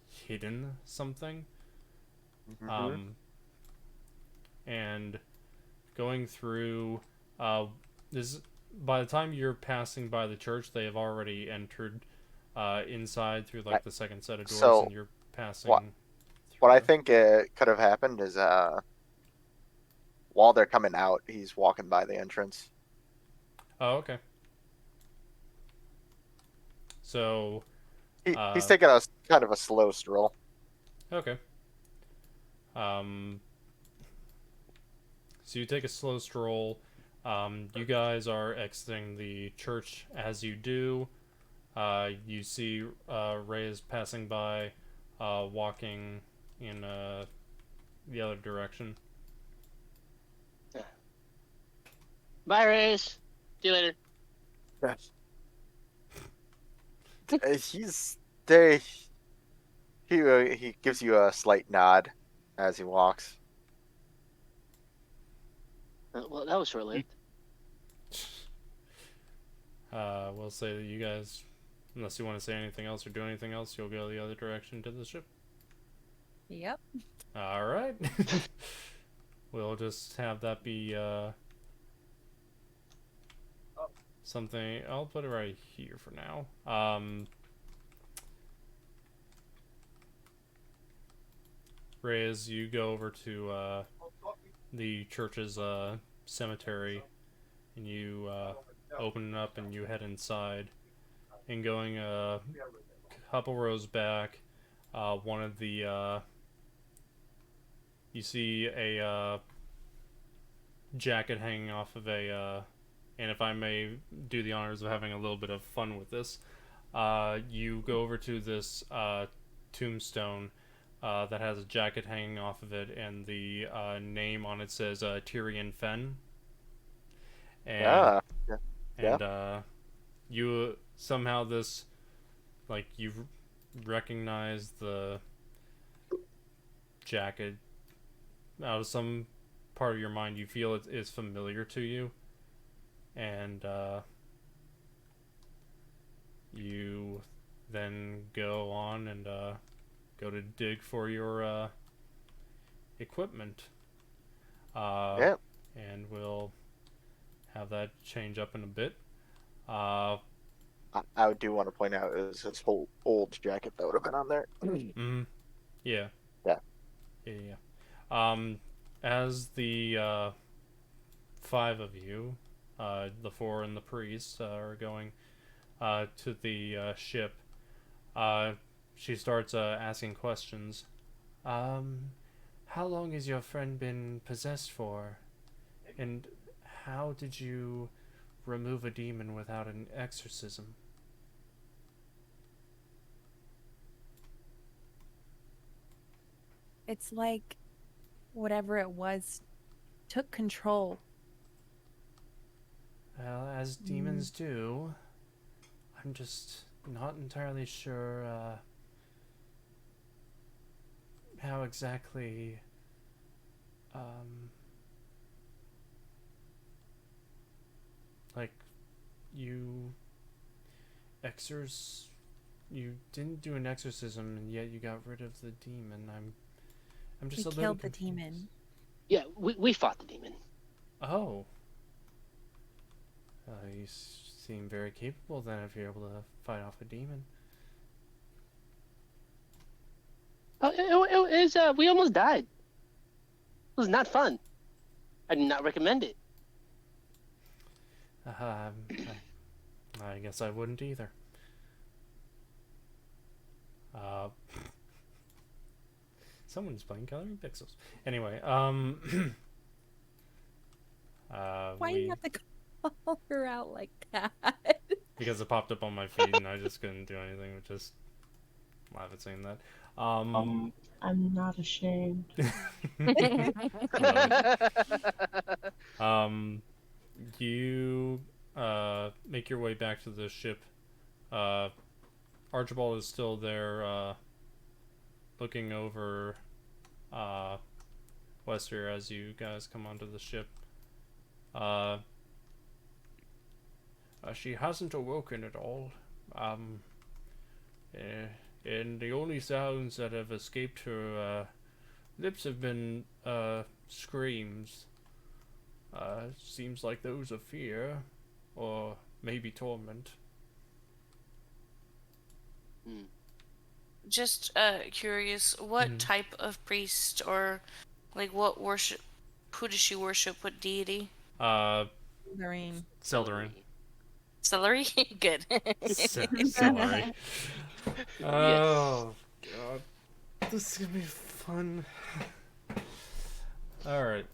hidden something. Mm-hmm. And going through this, by the time you're passing by the church, they have already entered inside through like the second set of doors, So, and you're passing what I through. think could have happened is while they're coming out, he's walking by the entrance. Oh, okay. So He's taking a kind of a slow stroll. okay. So you take a slow stroll. You guys are exiting the church. As you do, you see Rayas passing by, walking in the other direction. Bye, Rayas. See you later. He's there. He gives you a slight nod as he walks. Well, that was short-lived. We'll say that you guys, unless you want to say anything else or do anything else, you'll go the other direction to the ship. Yep. All right. We'll just have that be something. I'll put it right here for now. Reyes, you go over to the church's cemetery, and you open it up and you head inside. And going a couple rows back, one of the you see a jacket hanging off of a and if I may do the honors of having a little bit of fun with this, you go over to this tombstone that has a jacket hanging off of it, and the name on it says Tyrion Fen. And you somehow this, like, you've recognized the jacket out of some part of your mind. You feel it is familiar to you, and you then go on and go to dig for your equipment. Yep. And we'll have that change up in a bit. I do want to point out it was his whole old jacket that would have been on there. Yeah. Yeah. As the 5 of you, the 4 and the priest, are going to the ship, she starts asking questions. How long has your friend been possessed for? And how did you remove a demon without an exorcism? It's like whatever it was took control. Well, as demons do. I'm just not entirely sure how exactly like you you didn't do an exorcism and yet you got rid of the demon. I'm I'm We just a little killed the confused. demon. Yeah, we fought the demon. Oh. You seem very capable then if you're able to fight off a demon. We almost died. It was not fun. I do not recommend it. I guess I wouldn't either. Someone's playing Coloring Pixels. Anyway, Why do you have to call her out like that? because it popped up on my feed and I just couldn't do anything but just laugh at saying that. I'm not ashamed. You make your way back to the ship. Archibald is still there, looking over Wesvyre as you guys come onto the ship. She hasn't awoken at all. And the only sounds that have escaped her lips have been screams. Seems like those of fear, or maybe torment. Just curious, what type of priest or like what worship? Who does she worship? What deity? Lorraine. Seldarin. Celery? Good. Celery. Oh god, this is gonna be fun. All right.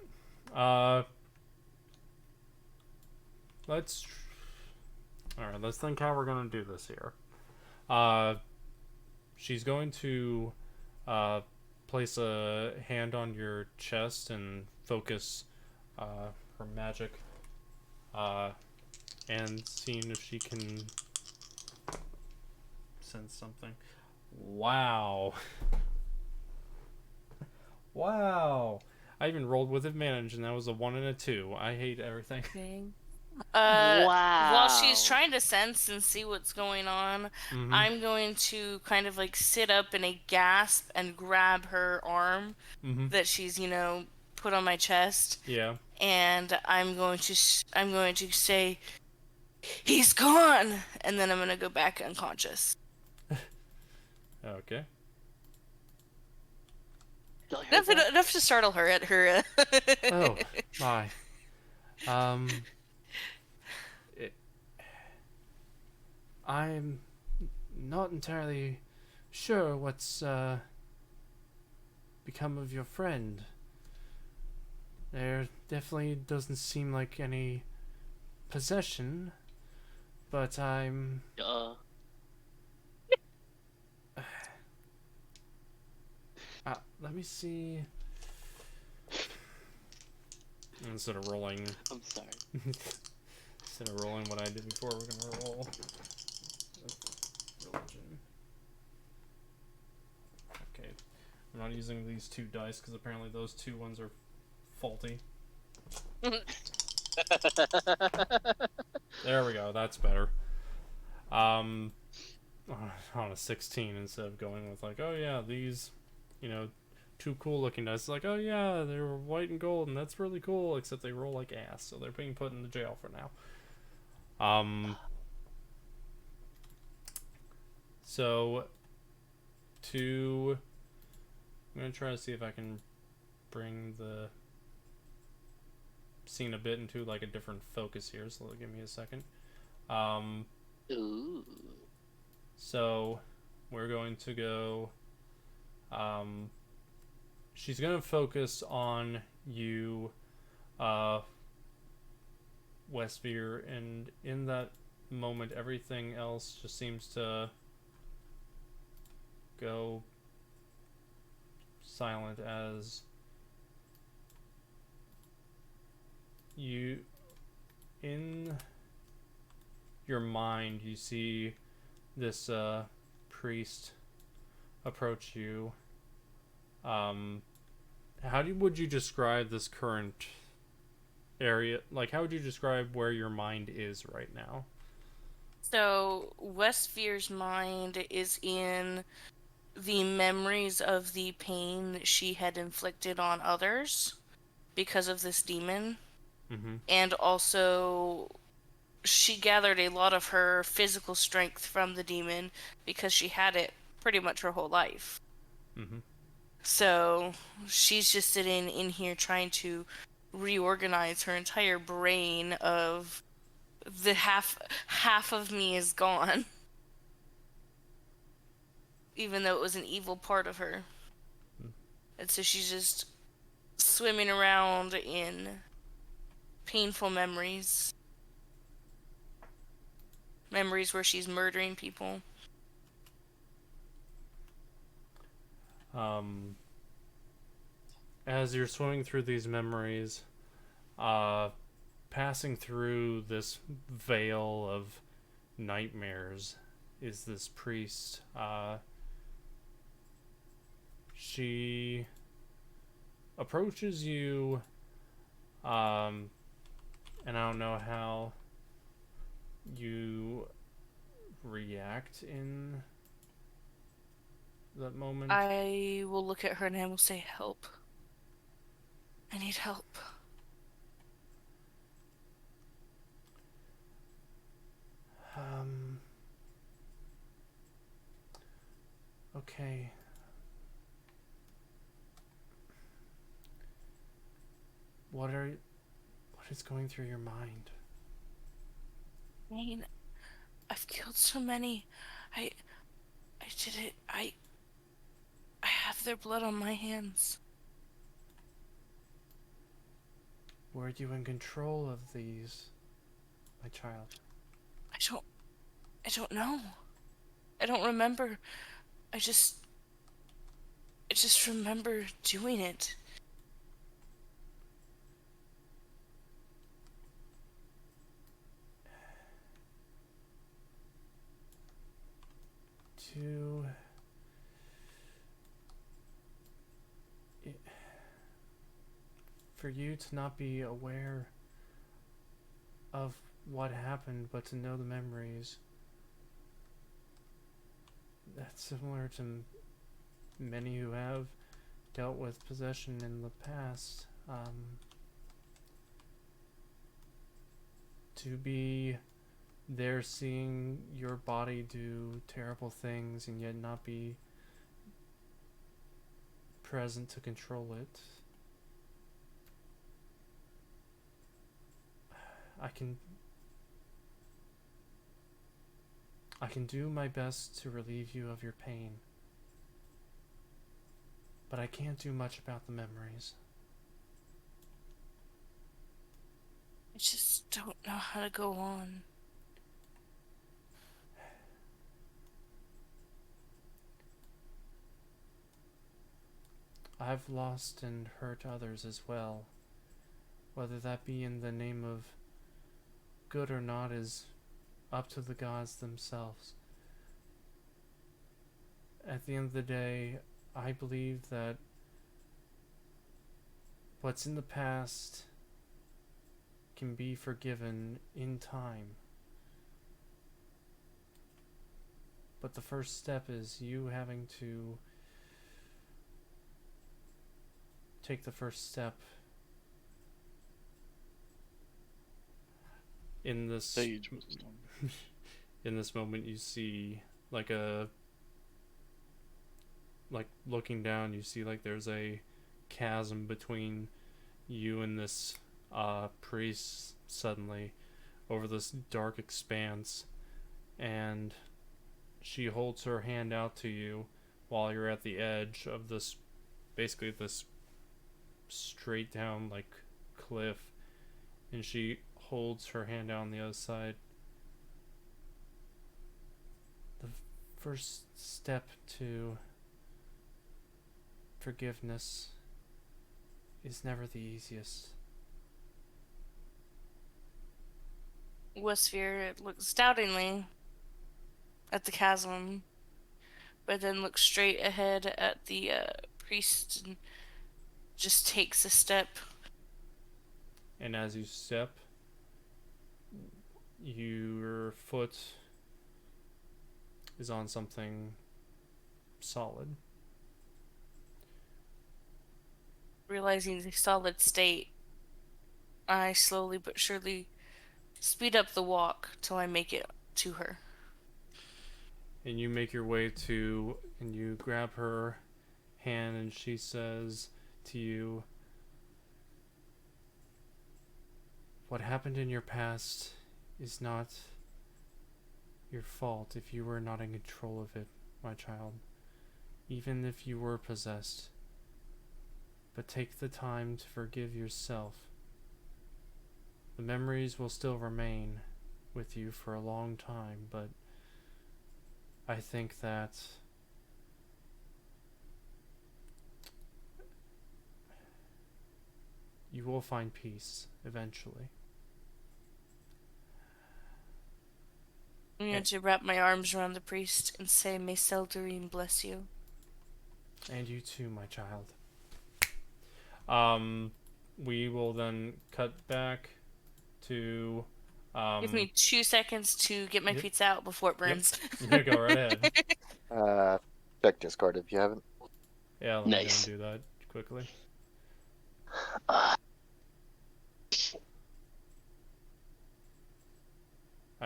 Let's think how we're gonna do this here. She's going to place a hand on your chest and focus her magic, and seeing if she can sense something. Wow. Wow. I even rolled with advantage and that was a 1 and a 2. I hate everything. Wow. While she's trying to sense and see what's going on, I'm going to kind of like sit up in a gasp and grab her arm that she's, put on my chest. Yeah. And I'm going to say, "He's gone," and then I'm going to go back unconscious. Okay. Enough to startle her at her. Oh my. I'm not entirely sure what's become of your friend. There definitely doesn't seem like any possession, but I'm... let me see... Instead of rolling... I'm sorry. Instead of rolling what I did before, we're gonna roll... religion. Okay. I'm not using these 2 dice because apparently those 2 ones are faulty. There we go, that's better. On a 16 instead of going with like, oh yeah, these, 2 cool looking dice. It's like, oh yeah, they were white and gold and that's really cool, except they roll like ass, so they're being put in the jail for now. So, I'm going to try to see if I can bring the scene a bit into like a different focus here, so give me a second. Ooh. So, we're going to go, she's going to focus on you, Wesvyre, and in that moment, everything else just seems to go silent as you, in your mind, you see this priest approach you. Would you describe this current area? Like, how would you describe where your mind is right now? So, Wesvyre's mind is in the memories of the pain that she had inflicted on others because of this demon. Mm-hmm. And also, she gathered a lot of her physical strength from the demon because she had it pretty much her whole life. Mm-hmm. So she's just sitting in here trying to reorganize her entire brain of the half of me is gone. Even though it was an evil part of her. And so she's just swimming around in painful memories. Memories where she's murdering people. As you're swimming through these memories, passing through this veil of nightmares is this priest. She approaches you, and I don't know how you react in that moment. I will look at her and I will say, help. I need help. Okay. What is going through your mind? Cain, I've killed so many. I did it. I have their blood on my hands. Were you in control of these, my child? I don't know. I don't remember. I just remember doing it. For you to not be aware of what happened, but to know the memories. That's similar to many who have dealt with possession in the past. To be there seeing your body do terrible things and yet not be present to control it. I can do my best to relieve you of your pain, but I can't do much about the memories. I just don't know how to go on. I've lost and hurt others as well. Whether that be in the name of good or not is up to the gods themselves. At the end of the day, I believe that what's in the past can be forgiven in time. But the first step is you having to take the first step in this Sage. in this moment. You see like looking down, you see like there's a chasm between you and this priest suddenly over this dark expanse, and she holds her hand out to you while you're at the edge of this, basically this straight down like cliff, and she holds her hand out on the other side. The first step to forgiveness is never the easiest. Wesvyre looks doubtingly at the chasm, but then looks straight ahead at the priest and just takes a step. And as you step, your foot is on something solid. Realizing the solid state, I slowly but surely speed up the walk till I make it to her. And you make your way to, and you grab her hand, and she says to you, "What happened in your past is not your fault if you were not in control of it, my child. Even if you were possessed. But take the time to forgive yourself. The memories will still remain with you for a long time, but I think that you will find peace eventually." I'm going to wrap my arms around the priest and say, "May Seldarine bless you." And you too, my child. We will then cut back to Give me 2 seconds to get my pizza out before it burns. Yeah, go right ahead. Check Discord if you haven't. Yeah, let me go and do that quickly. I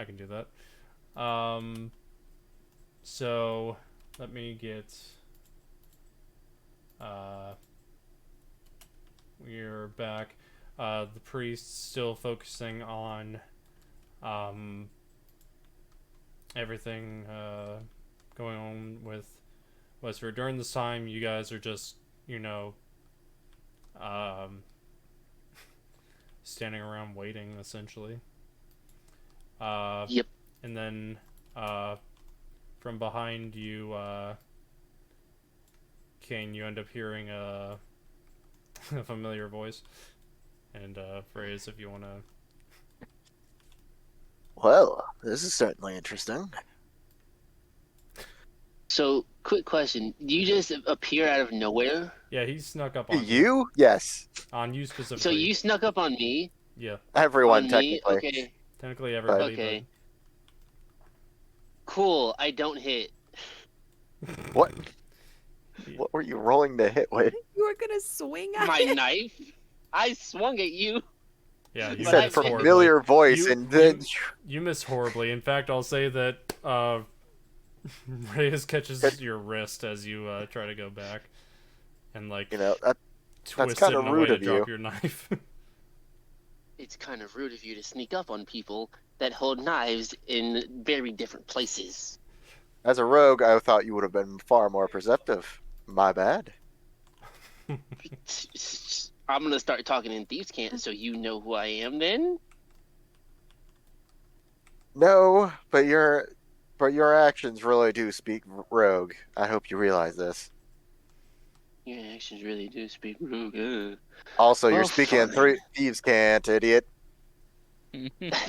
can do that. So let me get we're back. The priest still focusing on everything going on with Wesvyre. During this time, you guys are just, standing around waiting, essentially. Yep. And then from behind you, Cain, you end up hearing a familiar voice. And Rayas, if you want to... Well, this is certainly interesting. So, quick question. Do you just appear out of nowhere? Yeah, he snuck up on you. Yes. On you specifically. So you snuck up on me? Yeah. Everyone, on technically. Me? Okay. Technically everybody, okay. Cool, I don't hit. What? What were you rolling to hit with? You were gonna swing at my it. knife? I swung at you. Yeah, you said familiar voice, and then... You miss horribly. In fact, I'll say that Rayas catches your wrist as you try to go back. And, like, that's kind of rude of you. Drop your knife. It's kind of rude of you to sneak up on people that hold knives in very different places. As a rogue, I thought you would have been far more perceptive. My bad. I'm gonna start talking in Thieves' Cant, so you know who I am then? No, but your actions really do speak rogue. I hope you realize this. Your actions really do speak rogue. Also, you're speaking in Thieves' Cant, idiot.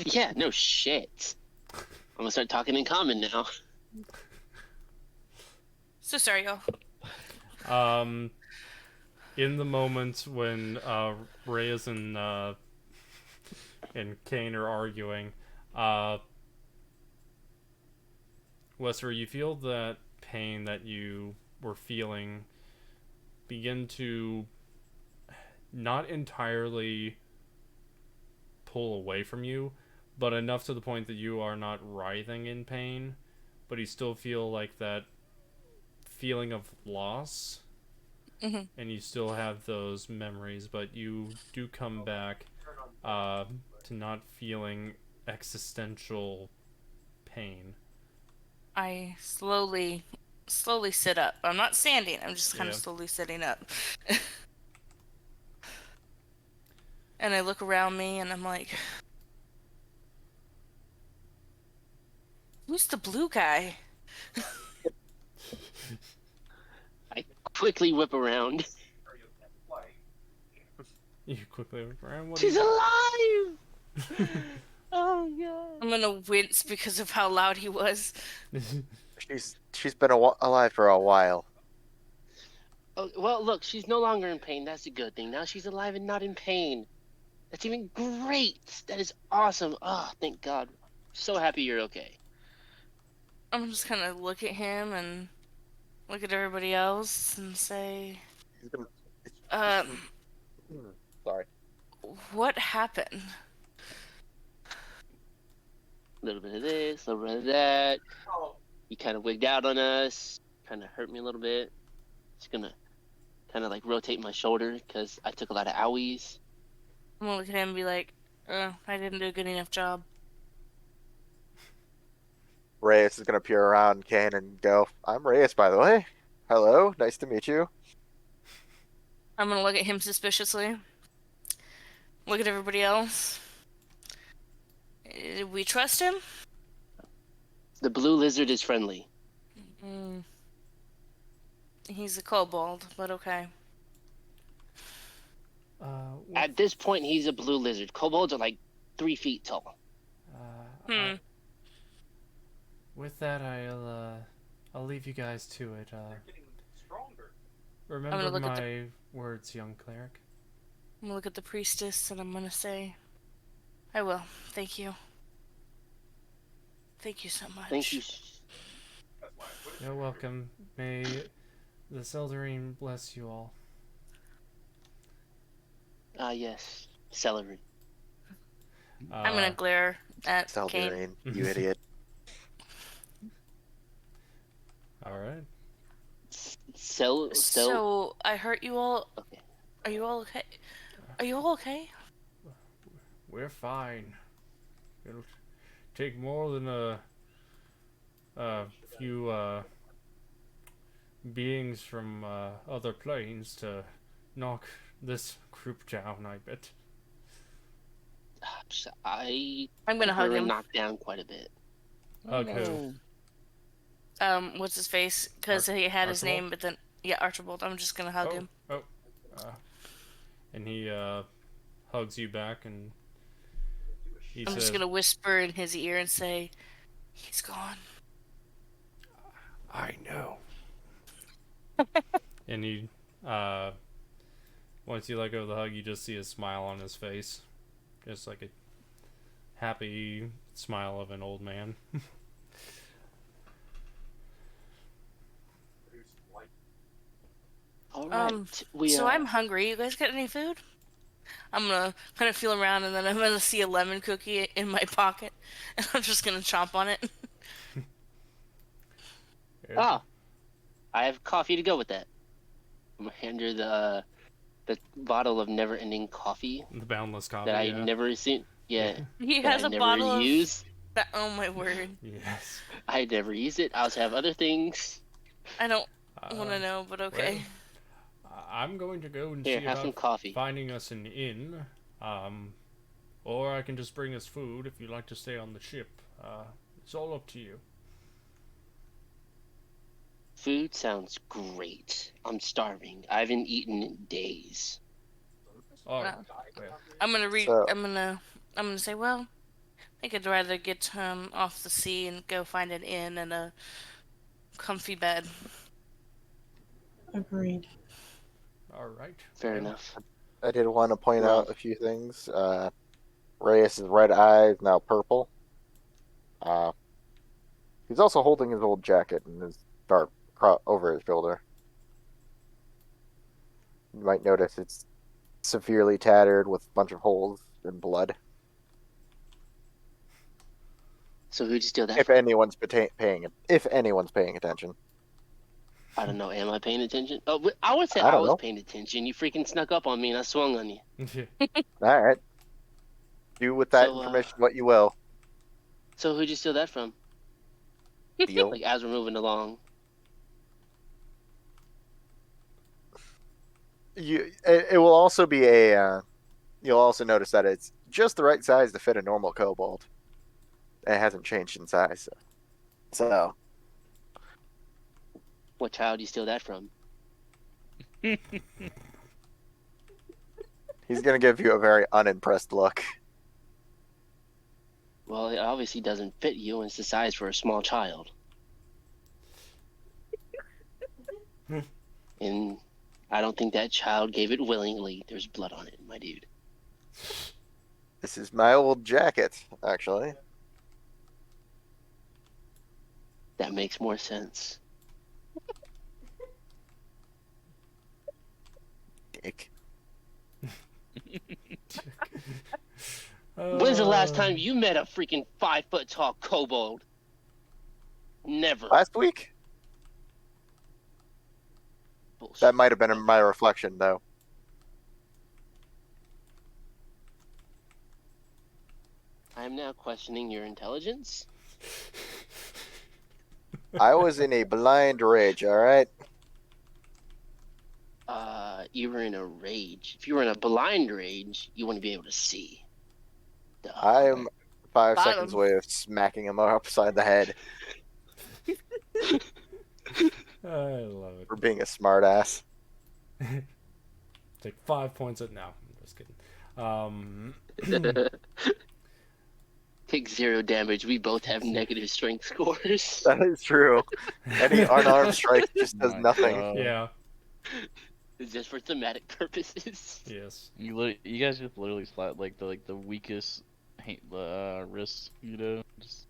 Yeah, no shit. I'm gonna start talking in common now. So sorry, y'all. In the moment when Rayas and Cain are arguing, Wesvyre, you feel that pain that you were feeling begin to not entirely pull away from you, but enough to the point that you are not writhing in pain, but you still feel like that feeling of loss. Mm-hmm. And you still have those memories, but you do come back to not feeling existential pain. I slowly sit up. I'm not standing. I'm just kind of slowly sitting up. And I look around me and I'm like, who's the blue guy? I quickly whip around. You quickly whip around? She's alive! Oh god. I'm gonna wince because of how loud he was. She's been alive for a while. Oh, well, look, she's no longer in pain. That's a good thing. Now she's alive and not in pain. That's even great. That is awesome. Oh, thank God. So happy you're okay. I'm just gonna look at him and look at everybody else and say, He's gonna... um, Sorry. what happened? A little bit of this, a little bit of that. You kind of wigged out on us. Kind of hurt me a little bit. Just gonna kind of like rotate my shoulder because I took a lot of owies. I'm gonna look at him and be like, I didn't do a good enough job. Rayas is gonna peer around Cain and go, "I'm Rayas, by the way. Hello, nice to meet you." I'm gonna look at him suspiciously. Look at everybody else. We trust him? The blue lizard is friendly. He's a kobold, but okay. At this point, he's a blue lizard. Kobolds are like 3 feet tall. With that, I'll leave you guys to it. Remember my words, young cleric. I'm gonna look at the priestess and I'm gonna say, I will. Thank you. Thank you so much. Thank you. You're welcome. May the Eladrin bless you all. Yes. Celery. I'm gonna glare at Cain. Eladrin, you idiot. Alright. So I hurt you all. Okay. Are you all okay? Are you all okay? We're fine. It'll take more than a few beings from other planes to knock this group down, I bet. I'm gonna hug him. Knocked down quite a bit. Hug who? What's his face? Because he had his name, but then Archibald. I'm just gonna hug him. And he hugs you back, and I'm just gonna whisper in his ear and say, "He's gone." I know. And he, once you let go of the hug, you just see a smile on his face, just like a happy smile of an old man. All right. So I'm hungry. You guys got any food? I'm gonna kind of feel around, and then I'm gonna see a lemon cookie in my pocket, and I'm just gonna chomp on it. I have coffee to go with that. I'm gonna hand her the bottle of never-ending coffee. The boundless coffee that I've never seen. Yeah. He has a bottle use. of. Oh my word. Yes. I never use it. I also have other things. I don't want to know, but okay. Well, I'm going to go and Here, see have some about coffee. finding us an inn, or I can just bring us food if you'd like to stay on the ship. It's all up to you. Food sounds great. I'm starving. I haven't eaten in days. All right. I'm gonna say, well, I think I'd rather get off the sea and go find an inn and a comfy bed. Agreed. All right. Fair enough. I did want to point out a few things. Rayas' red eye is now purple. He's also holding his old jacket and his dart over his shoulder. You might notice it's severely tattered with a bunch of holes and blood. So who'd you steal that If from? anyone's paying attention. I don't know. Am I paying attention? Oh, I would say I was paying attention. You freaking snuck up on me and I swung on you. All right. Do with that information what you will. So who'd you steal that from? Deal. Like as we're moving along. It will also be you'll also notice that it's just the right size to fit a normal kobold. It hasn't changed in size. So. What child do you steal that from? He's going to give you a very unimpressed look. Well, it obviously doesn't fit you, and it's the size for a small child. And I don't think that child gave it willingly. There's blood on it, my dude. This is my old jacket, actually. That makes more sense. week. When's the last time you met a freaking 5-foot tall kobold? Never. Last week? Bullshit. That might have been in my reflection, though. I am now questioning your intelligence. I was in a blind rage, alright? You were in a rage. If you were in a blind rage, you wouldn't be able to see. Duh. I am 5 Bottom. seconds away of smacking him upside the head I love it. for being a smartass. Take 5 points at now. I'm just kidding. Take 0 damage. We both have negative strength scores. That is true. Any unarmed strike just does My nothing. God. Yeah. It's just for thematic purposes. Yes. You guys just literally slap like the weakest wrists, you know, just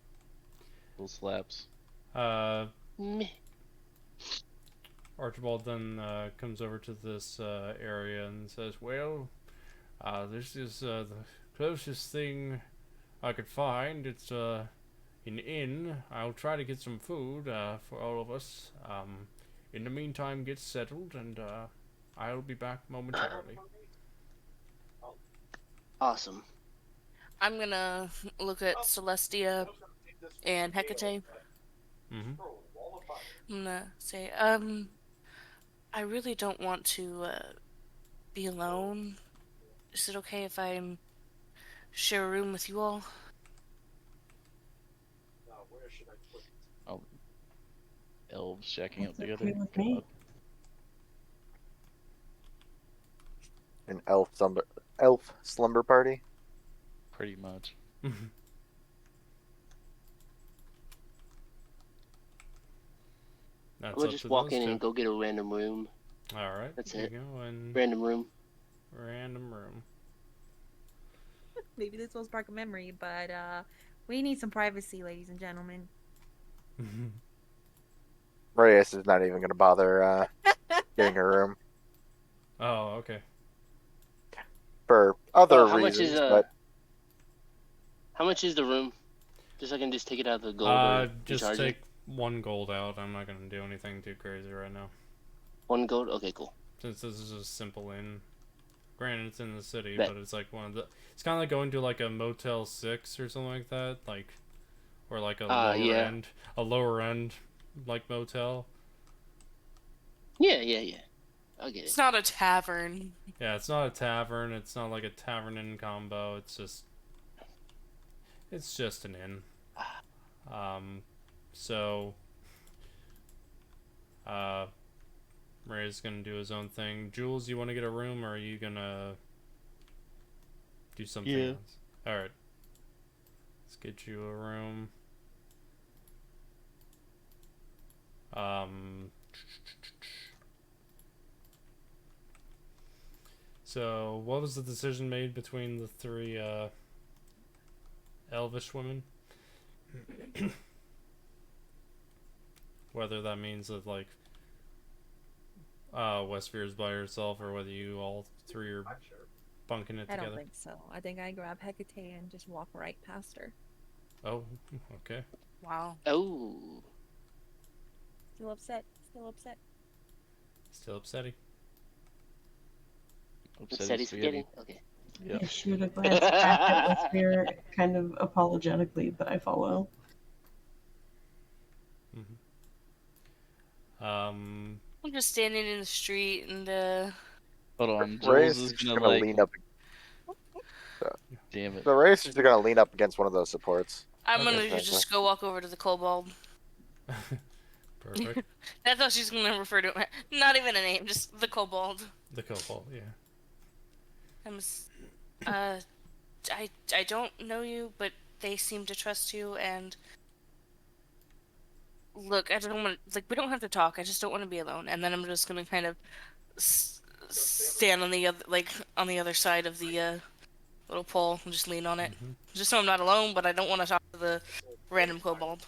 little slaps. Meh. Archibald then comes over to this area and says, "Well, this is the closest thing I could find. It's an inn. I'll try to get some food for all of us. In the meantime, get settled, and I'll be back momentarily." Awesome. I'm gonna look at Celestia and Hekatae. Mm-hmm. I'm gonna say, I really don't want to be alone. Is it okay if I share a room with you all? Elves shacking up That's together. okay with me. God. An elf slumber party. Pretty much. That's We'll up just to walk those in two. and go get a random room. All right. That's here it. you go. And Random room. random room. Maybe this will spark a memory, but we need some privacy, ladies and gentlemen. Reyes is not even going to bother getting a room Oh, okay. for other How reasons, much is but How much is the room? Just so I can just take it out of the gold. or Just recharge take it. 1 gold out. I'm not gonna do anything too crazy right now. 1 gold. Okay, cool. Since this is a simple inn. Granted, it's in the city, Bet. but it's like one of the. It's kind of like going to like a Motel 6 or something like that, like, or like a yeah. lower end, like motel. Yeah. I'll get it. It's not a tavern. Yeah, it's not a tavern. It's not like a tavern inn combo. It's just an inn. So, Ray's gonna do his own thing. Jules, you want to get a room, or are you gonna do something Yeah. else? All right. Let's get you a room. So, what was the decision made between the 3 elvish women? Whether that means that, like, Wesvyre's by herself, or whether you all 3 are bunking it I together. don't think so. I think I grab Hekatae and just walk right past her. Oh, okay. Wow. Oh. Still upset. Still upset. Still upsetting. Upsetty spaghetti. Okay. Yeah. I shoot a glance back at Wesvyre kind of apologetically, but I follow. I'm just standing in the street and Hold on. Reyes Jules is is just gonna going to like. lean up. Damn it. The Reyes is just going to lean up against one of those supports. I'm Okay. gonna just go walk over to the kobold. Perfect. That's how she's gonna refer to it. Not even a name, just the kobold. The Kobold, yeah. I don't know you, but they seem to trust you, and look, I don't want we don't have to talk. I just don't want to be alone. And then I'm just gonna kind of stand on the other side of the little pole and just lean on it, just so I'm not alone. But I don't want to talk to the random kobold.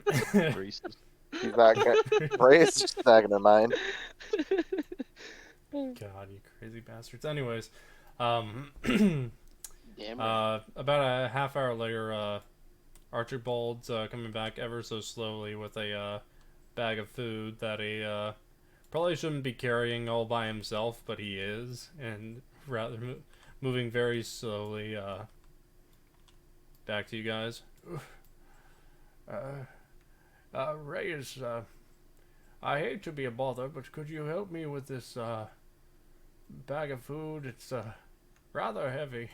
Racist. He's not gonna. Rayas just not gonna mind. God, you crazy bastards. Anyways, Damn right. about a half hour later, Archibald's coming back ever so slowly with a bag of food that he probably shouldn't be carrying all by himself, but he is, and rather moving very slowly back to you guys. Rayas, I hate to be a bother, but could you help me with this bag of food? It's rather heavy.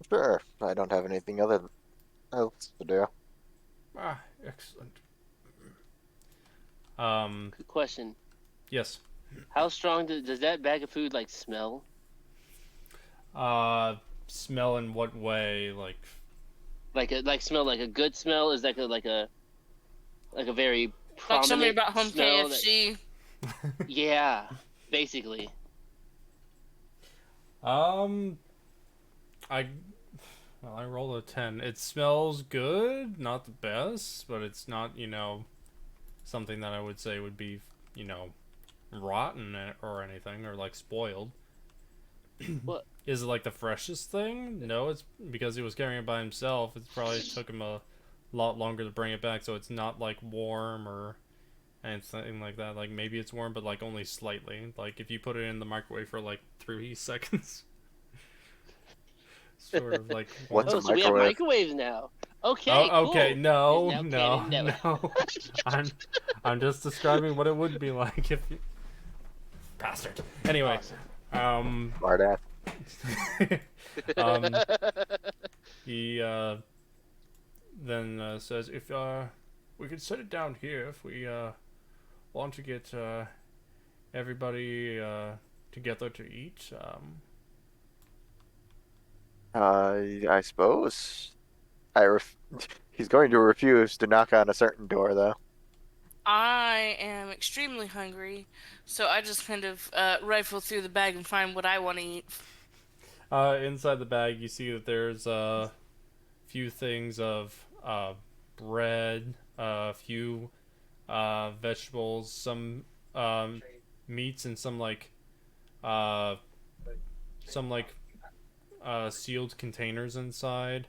Sure, I don't have anything else to do. Ah, excellent. Good question. Yes. How strong does that bag of food like smell? Smell in what way? Like smell like a good smell? Is that like a very Talk to me prominent about home smell KFC. Yeah, basically. I rolled a 10. It smells good, not the best, but it's not, something that I would say would be, rotten or anything, or like spoiled. What? Is it like the freshest thing? No, it's because he was carrying it by himself. It probably took him a lot longer to bring it back, so it's not like warm or anything like that. Like maybe it's warm, but like only slightly. Like if you put it in the microwave for like 3 seconds. Sort of like warm. What's a So we have microwave? microwaves now. Okay. Oh, okay, cool. no, Is now no, canon? no. I'm just describing what it would be like if you... Bastard. Anyway, Smart ass. he then says, if we could set it down here if we want to get everybody together to eat. I suppose. He's going to refuse to knock on a certain door, though. I am extremely hungry, so I just kind of rifle through the bag and find what I want to eat. Inside the bag, you see that there's a few things of bread, a few vegetables, some meats, and some sealed containers inside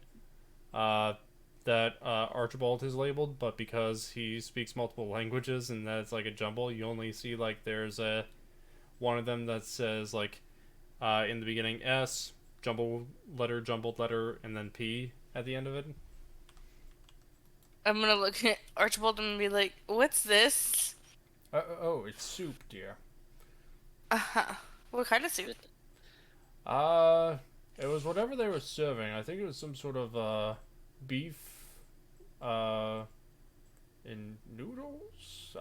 that Archibald has labeled, but because he speaks multiple languages and that's like a jumble, you only see like there's one of them that says like in the beginning S, jumbled letter, and then P at the end of it. I'm gonna look at Archibald and be like, "What's this?" Oh, it's soup, dear. What kind of soup? It was whatever they were serving. I think it was some sort of beef in noodles.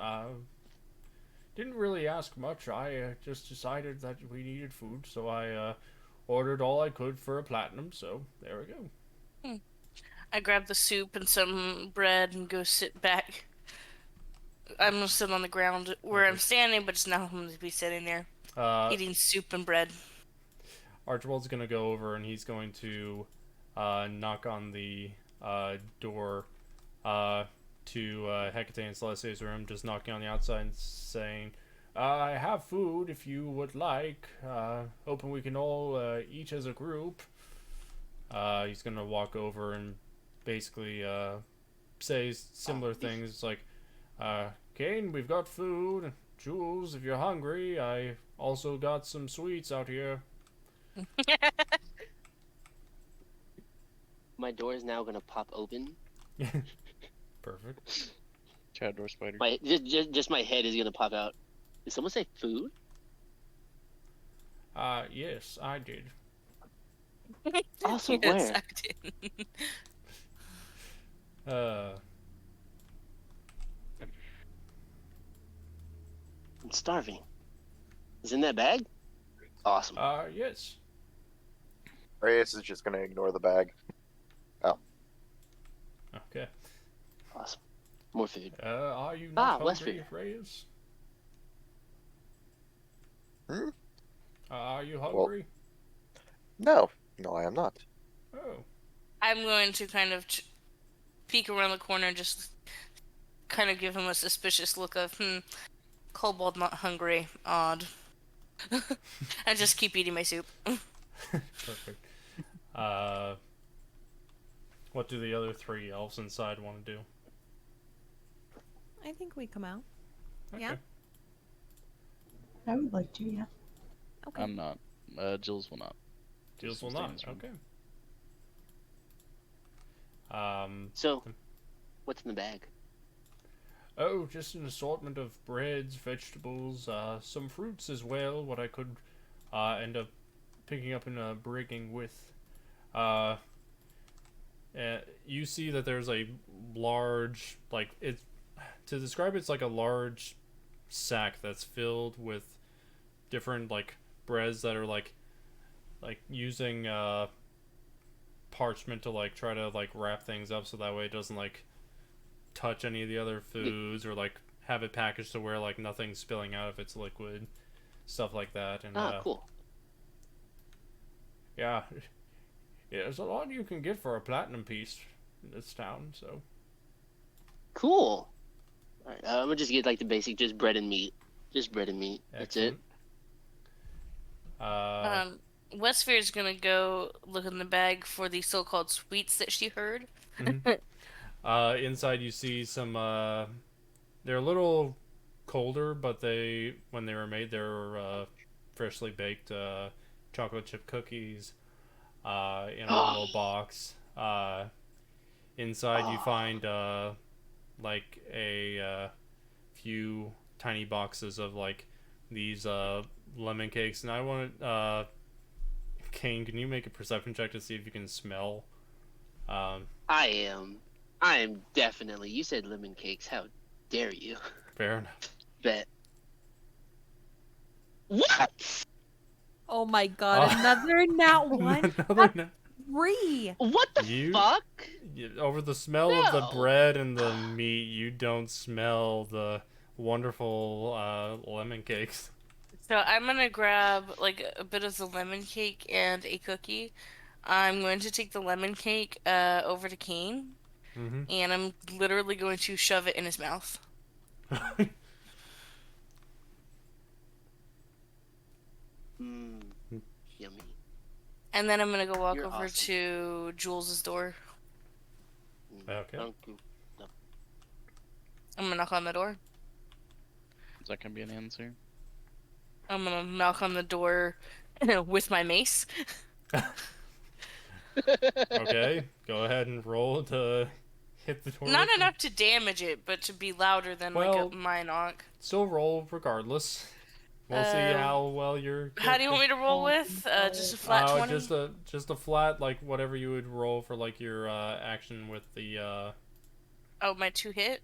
Didn't really ask much. I just decided that we needed food, so I ordered all I could for a platinum. So there we go. I grab the soup and some bread and go sit back. I'm gonna sit on the ground where I'm standing, but just now I'm gonna be sitting there eating soup and bread. Archibald's gonna go over and he's going to knock on the door to Hekatae and Celestia's room, just knocking on the outside and saying, I have food if you would like. Hoping we can all eat as a group. He's gonna walk over and basically say similar things like, Cain, we've got food. Jules, if you're hungry, I also got some sweets out here. My door is now gonna pop open. Perfect. Chad door spider. Just my head is gonna pop out. Did someone say food? Yes, I did. Awesome. Yes, Where? I did. I'm starving. Is it in that bag? Awesome. Yes. Rayas is just gonna ignore the bag. Okay. Awesome. More food. Are you not hungry, Wesvyre. Rayas? Hmm? Are you hungry? No, I am not. Oh. I'm going to kind of peek around the corner, just kind of give him a suspicious look of, Kobold not hungry, odd. And just keep eating my soup. Perfect. What do the other 3 elves inside want to do? I think we come out. Okay. Yeah. I would like to, yeah. Okay. I'm not. Jules will not. Jules will stay in not. this room. Okay. So, what's in the bag? Oh, just an assortment of breads, vegetables, some fruits as well, what I could end up picking up and breaking with. You see that there's a large, to describe it's like a large sack that's filled with different, breads that are, using, parchment to, try to, wrap things up so that way it doesn't, touch any of the other foods or have it packaged to where nothing's spilling out if it's liquid, stuff like that. And Cool. yeah, there's a lot you can get for a platinum piece in this town. So Cool. All right, I'm gonna just get the basic, just bread and meat. Just bread and meat. That's it. Wesvyre's gonna go look in the bag for the so-called sweets that she heard. Mm-hmm. Inside you see some, they're a little colder, but when they were made, they were, freshly baked, chocolate chip cookies, in a little box. Inside you find, a few tiny boxes of, these, lemon cakes. And I want, Cain, can you make a perception check to see if you can smell, I am definitely. You said lemon cakes. How dare you? Fair enough. Bet. What? Oh my god, another nat 1? Another 3! What the fuck? Over the smell of the bread and the meat, you don't smell the wonderful lemon cakes. So I'm gonna grab a bit of the lemon cake and a cookie. I'm going to take the lemon cake over to Cain. Mm-hmm. And I'm literally going to shove it in his mouth. Yummy. And then I'm gonna go walk You're over awesome. to Jules's door. Okay. I'm gonna knock on the door. Is that gonna be an answer? I'm gonna knock on the door with my mace. Okay, go ahead and roll to hit the door. Not enough to damage it, but to be louder than my knock. Still roll regardless. We'll see how well you're. How do you want me to roll with? Just a flat 20? Just a flat, whatever you would roll for your action with the Oh, my 2 hit?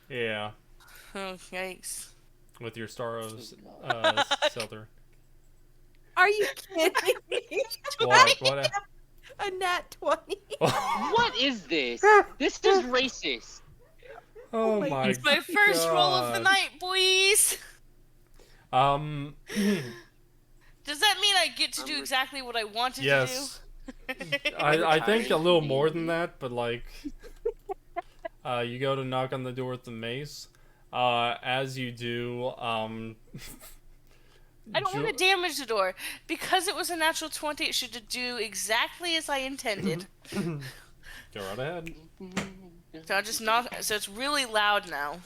Yeah. Oh, yikes. With your Staros Selther. Are you kidding me? What? A nat 20. What is this? This is racist. Oh my god. It's my first roll of the night, boys! Does that mean I get to do exactly what I wanted to do? I think a little more than that, but you go to knock on the door with the mace. As you do, I don't want to damage the door. Because it was a natural 20, it should do exactly as I intended. Go right ahead. So I just knock. So it's really loud now,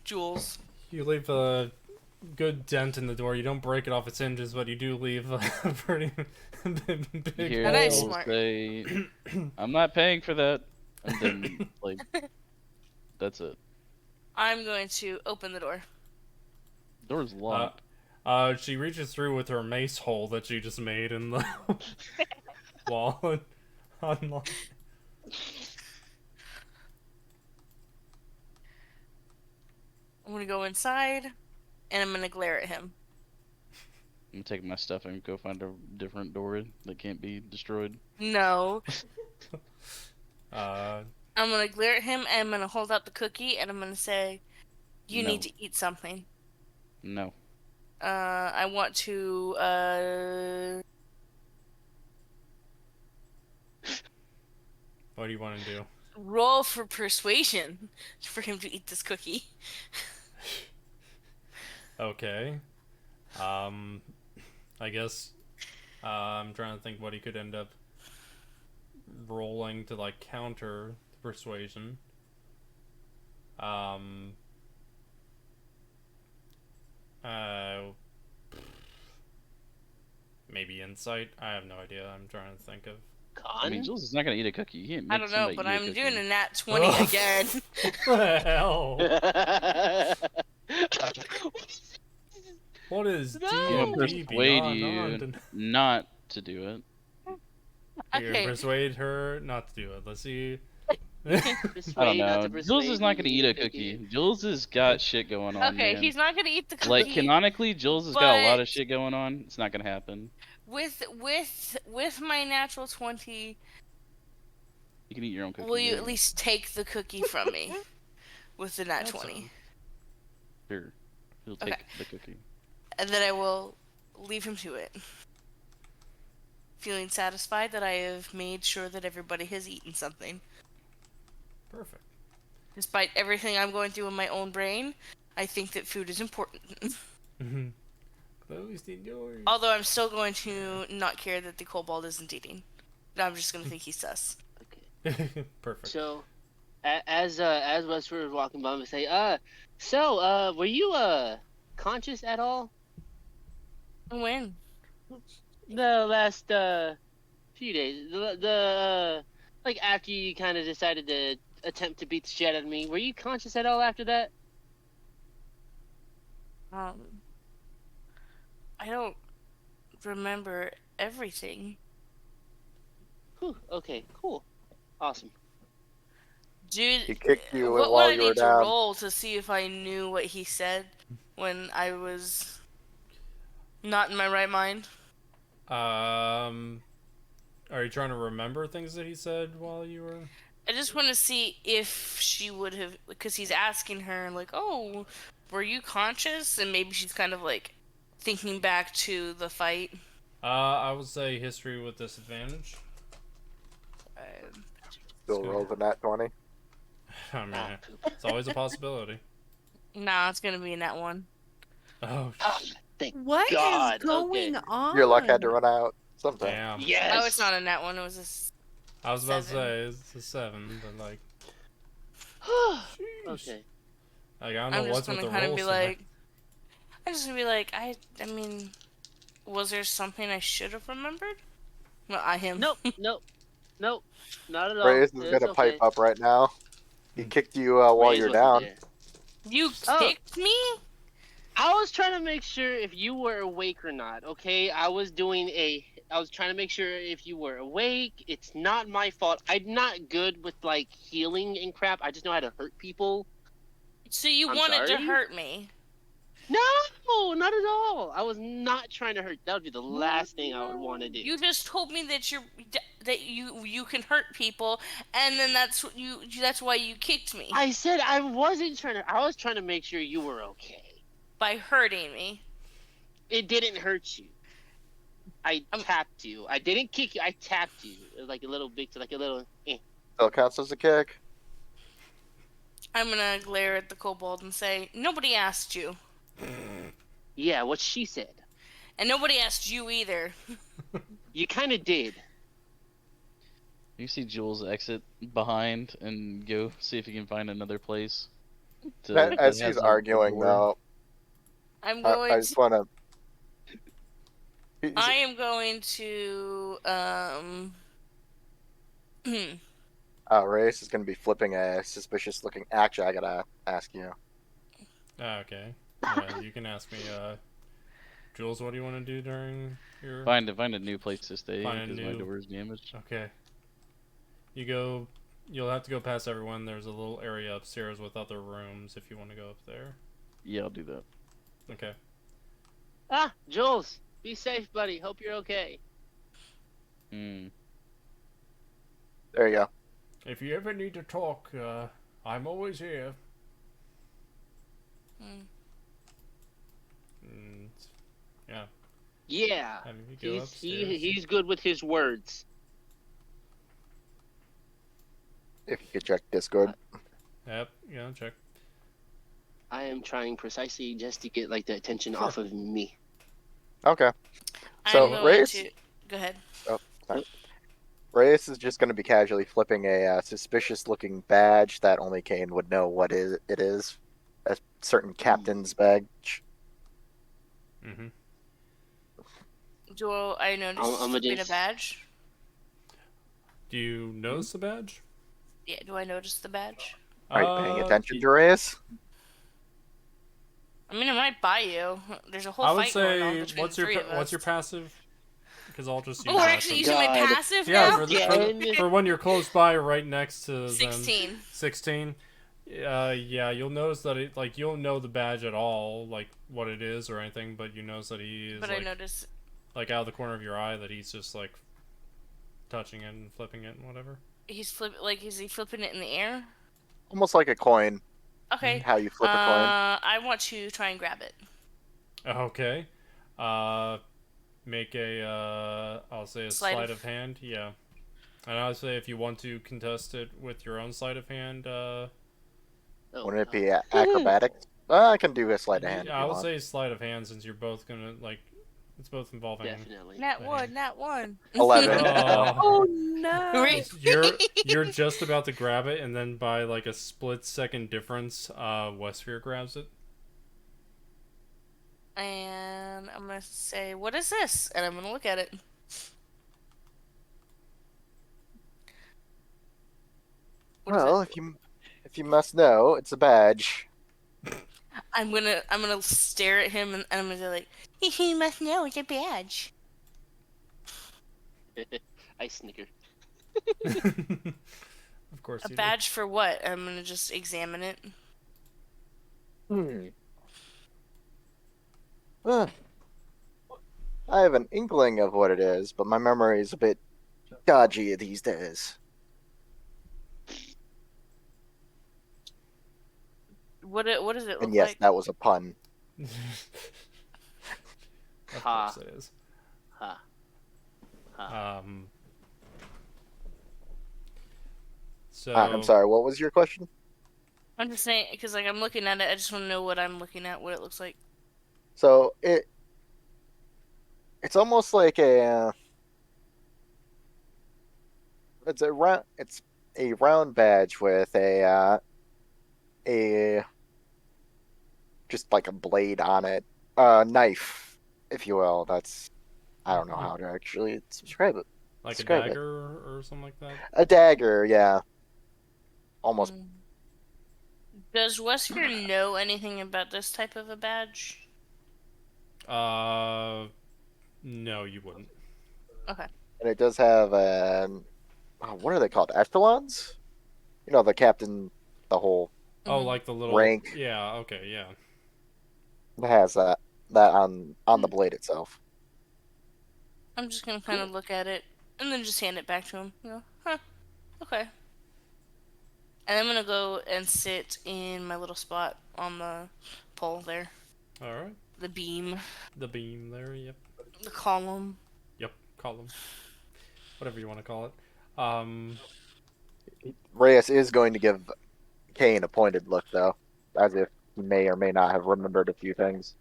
Jules. You leave a good dent in the door. You don't break it off its hinges, but you do leave a pretty big Here, And I'm Jules smart. say, I'm not paying for that. And then, that's it. I'm going to open the door. Door's locked. She reaches through with her mace hole that she just made in the wall and unlocks. I'm gonna go inside, and I'm gonna glare at him. I'm gonna take my stuff and go find a different door that can't be destroyed. No. Uh, I'm gonna glare at him, and I'm gonna hold out the cookie, and I'm gonna say, "You No. need to eat something." No. I want to, what do you want to do? roll for persuasion for him to eat this cookie. Okay. I guess I'm trying to think what he could end up rolling to like counter the persuasion. Maybe insight. I have no idea. I'm trying to think of. I mean, Con? Jules is not gonna eat a cookie. You can't make I don't know, somebody but eat a I'm cookie. doing a nat 20 Oh, again. What the hell? What is No! I'm gonna D&D persuade beyond you not to do it. You're Okay. persuade her not to do it. Let's see. I don't know. Jules is not gonna eat a cookie. Jules has got shit going on, Okay, man. he's not gonna eat the cookie. Like, canonically, Jules has got a lot but of shit going on. It's not gonna happen. with my natural 20, You can eat your own cookie. will you yeah. at least take the cookie from me? With the nat That's 20. Sure. He'll take Okay. the cookie. And then I will leave him to it. Feeling satisfied that I have made sure that everybody has eaten something. Perfect. Despite everything I'm going through in my own brain, I think that food is important. Closed the door. Although I'm still going to not care that the kobold isn't eating. I'm just going to think he's sus. Okay. Perfect. So, as Wesvyre was walking by, I'm gonna say, so, were you conscious at all When? the last few days? The like after you kind of decided to attempt to beat the shit out of me, were you conscious at all after that? I don't remember everything. Whew, okay, cool, awesome. He Dude, kicked you what would while I you were need to down. roll to see if I knew what he said when I was not in my right mind? Are you trying to remember things that he said while you were? I just want to see if she would have, because he's asking her, like, oh, were you conscious? And maybe she's kind of, like, thinking back to the fight. I would say history with disadvantage. Still roll the nat 20. I mean, it's always a possibility. Nah, it's gonna be in that one. Oh, Thank What is God, going okay. on? Your luck had to run out sometime. damn. Yes. Oh, it's not in that one. It was I was about to 7. say it's a 7, but like, Okay. like I don't I'm know just what's with gonna the kind of rolls be tonight. like, I'm just gonna be like, I mean, was there something I should have remembered? Well, him. Nope, not at all. Rayas is It's gonna pipe okay. up right now. He kicked you while Rayas you're wasn't down. there. You Oh. kicked me? I was trying to make sure if you were awake or not, okay? I was trying to make sure if you were awake. It's not my fault. I'm not good with, like, healing and crap. I just know how to hurt people. So you I'm wanted to sorry? hurt me? No, not at all. I was not trying to hurt. That would be the last thing I would want to do. You just told me that you can hurt people, and then that's why you kicked me I said I wasn't trying to. I was trying to make sure you were okay. by hurting me. It didn't hurt you. I tapped you. I didn't kick you. I tapped you. It was like a little big, like a little. Still counts as a kick. I'm gonna glare at the kobold and say, nobody asked you, Yeah, what she said. and nobody asked you either. You kind of did. You see Jules exit behind and go see if he can find another place. As that he's has a arguing, door. though, I'm I going just want to. I am going to Reyes is going to be flipping a suspicious-looking. Actually, I gotta ask you. Okay. Yeah, you can ask me. Jules, what do you want to do during your? Find a new place to stay Find a because my new- door is damaged. Okay. You'll have to go past everyone. There's a little area upstairs with other rooms if you want to go up there. Yeah, I'll do that. Okay. Jules, be safe, buddy. Hope you're okay. Hmm. There you go. If you ever need to talk, I'm always here. And, yeah. Yeah, Have you go upstairs. he's good with his words. If you could check Discord. Yep, yeah, check. I am trying precisely just to get like the attention Sure. off of me. Okay. So I'm going Rayas, to go ahead. oh, sorry. Rayas is just going to be casually flipping a suspicious-looking badge that only Cain would know what it is. A certain captain's badge. Mm-hmm. Do I notice I'ma flipping a just- badge? Do you notice the badge? Yeah, do I notice the badge? Are you paying Uh, attention to Rayas? I mean, it might buy you. There's a whole I would fight going on say, between what's the three your of us. what's your passive? Because I'll just use Oh, we're that actually for- using my God. passive Yeah, now? for when you're close by, right next to them. 16. 16. Yeah, you'll notice that it, like, you don't know the badge at all, like, what it is or anything, but you notice that he is, But like, I notice. like, out of the corner of your eye, that he's just, like, touching it and flipping it and whatever. He's is he flipping it in the air? Almost like a coin. Okay. How you flip a coin. I want to try and grab it. Okay. Make a, I'll say a sleight of hand, yeah. And I'll say if you want to contest it with your own sleight of hand, Wouldn't it be acrobatics? I can do a sleight of hand. I would say sleight of hand since you're both gonna, like, it's both involving. Definitely. Nat the one, hand. nat one. 11. Oh no! You're just about to grab it, and then by like a split-second difference, Wesvyre grabs it. And I'm gonna say, "What is this?" And I'm gonna look at it. What is Well, if you must know, it's a badge. I'm gonna stare at him and I'm gonna be like, "You must know it's a badge." I snicker. Of course. A you badge for what? I'm gonna just examine it. I have an inkling of what it is, but my memory is a bit dodgy these days. What does it look And yes, like? that was a pun. do. Of Ha. course it is. Ha. Ha. So I'm sorry, what was your question? I'm just saying because like I'm looking at it. I just want to know what I'm looking at, what it looks like. So it's almost like it's a round badge with a just like a blade on it, knife, if you will. I don't know how to actually describe it. like a describe it. dagger or something like that. A dagger, yeah. Almost. Does Wesvyre know anything about this type of a badge? No, you wouldn't. Okay. And it does have what are they called? Echelons? You know, the captain, the whole Oh, Mhm. like the little rank. Yeah. Okay. Yeah. has that on the blade itself. I'm just gonna kind of look at it and then just hand it back to him. You know, okay. And I'm gonna go and sit in my little spot on the pole there. All right. The beam. The beam there. Yep. The column. Yep. Column. Whatever you want to call it. Reyes is going to give Cain a pointed look, though, as if he may or may not have remembered a few things.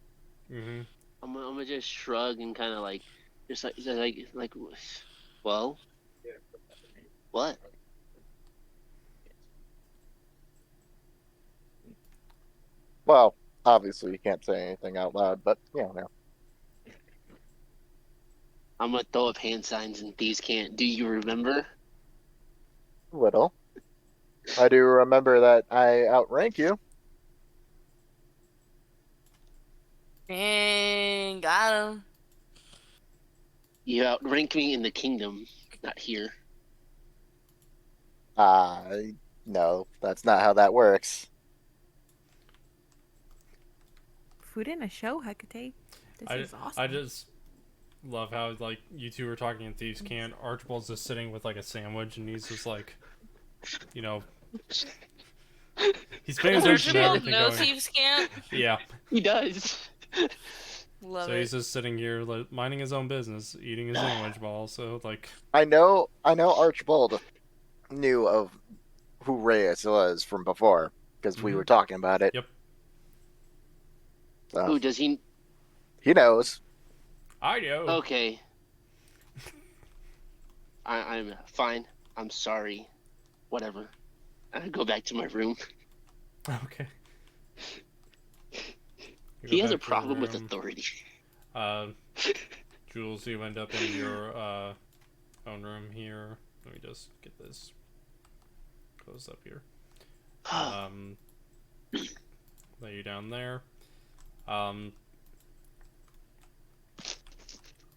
Mm-hmm. I'm gonna just shrug and kind of like, just like, well, what? Well, obviously you can't say anything out loud, but yeah, no. I'm gonna throw up hand signs and thieves can't. Do you remember? Little. I do remember that I outrank you. Dang, got him. You outrank me in the kingdom, not here. No, that's not how that works. Food in a show, Hekatae. This is awesome. I just love how like you two are talking in Thieves Can't. Archibald's just sitting with like a sandwich and he's just like, you know, he's paying attention to Archibald everything no going. thieves can't. Yeah. He does. Love So it. he's just sitting here like, minding his own business, eating his sandwich, but also like. I know Archibald knew of who Rayas was from before because we were talking about it. Yep. So Who does he? he knows. I know. Okay. I'm fine. I'm sorry. Whatever. I go back to my room. Okay. He has a problem with authority. Jules, you end up in your own room here. Let me just get this closed up here. Lay you down there.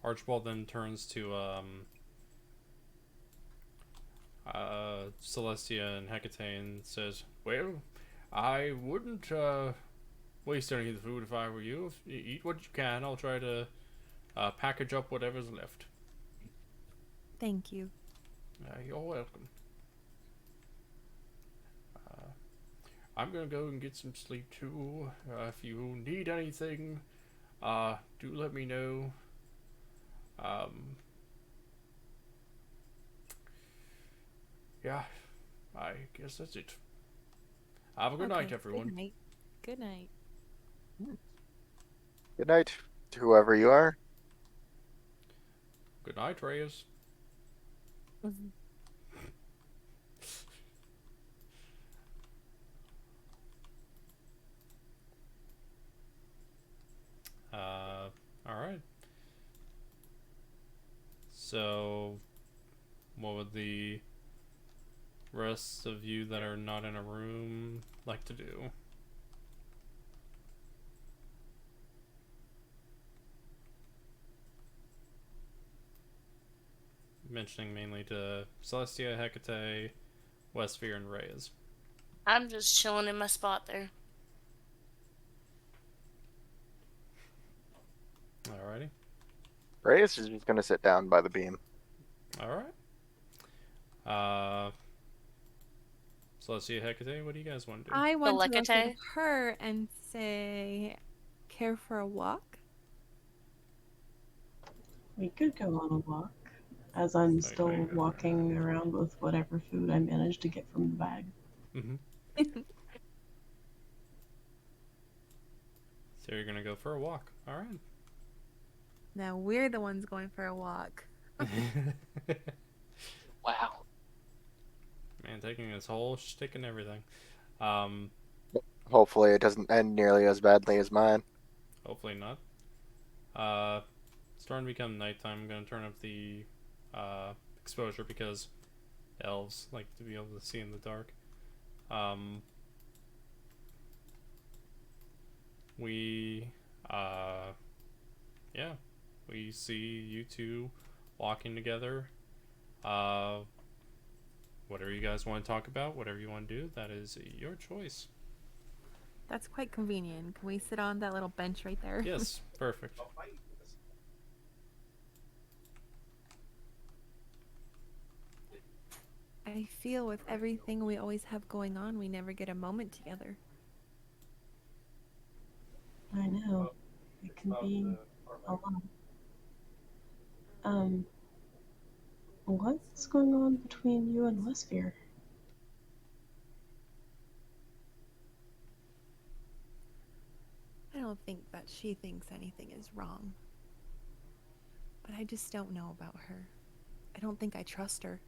Archibald then turns to Celestia and Hekatae and says, "Well, I wouldn't waste any of the food if I were you. If you eat what you can, I'll try to package up whatever's left." Thank you. You're welcome. I'm gonna go and get some sleep too. If you need anything, do let me know. Yeah, I guess that's it. Have a good night, everyone. Good night. Good night. Good night to whoever you are. Good night, Rayas. Alright. So, what would the rest of you that are not in a room like to do? Mentioning mainly to Celestia, Hekatae, Wesvyre, and Rayas. I'm just chilling in my spot there. Alrighty. Rayas is just gonna sit down by the beam. Alright. Celestia, Hekatae, what do you guys want to do? I want to go to Hekatae? her and say, care for a walk? We could go on a walk, as I'm still walking around with whatever food I managed to get from the bag. So you're gonna go for a walk. Alright. Now we're the ones going for a walk. Wow. Man, taking this whole shtick and everything. Hopefully it doesn't end nearly as badly as mine. Hopefully not. Starting to become nighttime. I'm gonna turn up the exposure because elves like to be able to see in the dark. We see you two walking together. Whatever you guys want to talk about, whatever you want to do, that is your choice. That's quite convenient. Can we sit on that little bench right there? Yes, perfect. I feel with everything we always have going on, we never get a moment together. I know. It can be a lot. What's going on between you and Wesvyre? I don't think that she thinks anything is wrong. But I just don't know about her. I don't think I trust her.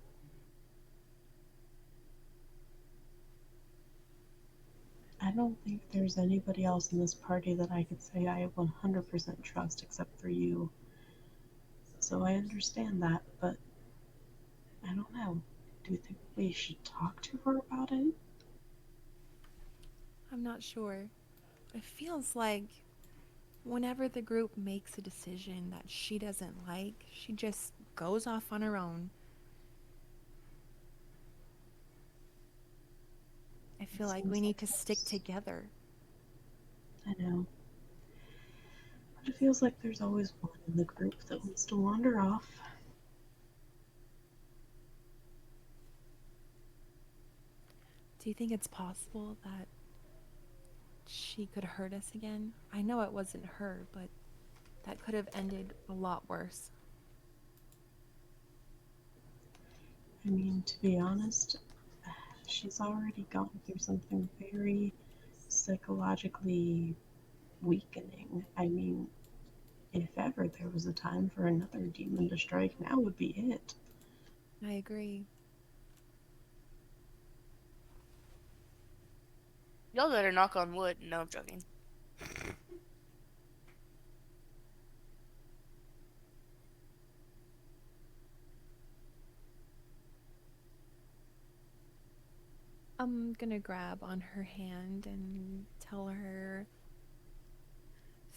I don't think there's anybody else in this party that I could say I 100% trust except for you. So I understand that, but I don't know. Do you think we should talk to her about it? I'm not sure. It feels like whenever the group makes a decision that she doesn't like, she just goes off on her own. I feel like we need to stick together. I know. But it feels like there's always one in the group that wants to wander off. Do you think it's possible that she could hurt us again? I know it wasn't her, but that could have ended a lot worse. I mean, to be honest, She's already gone through something very psychologically weakening. I mean, if ever there was a time for another demon to strike, now would be it. I agree. Y'all better knock on wood. No, I'm joking. I'm gonna grab on her hand and tell her,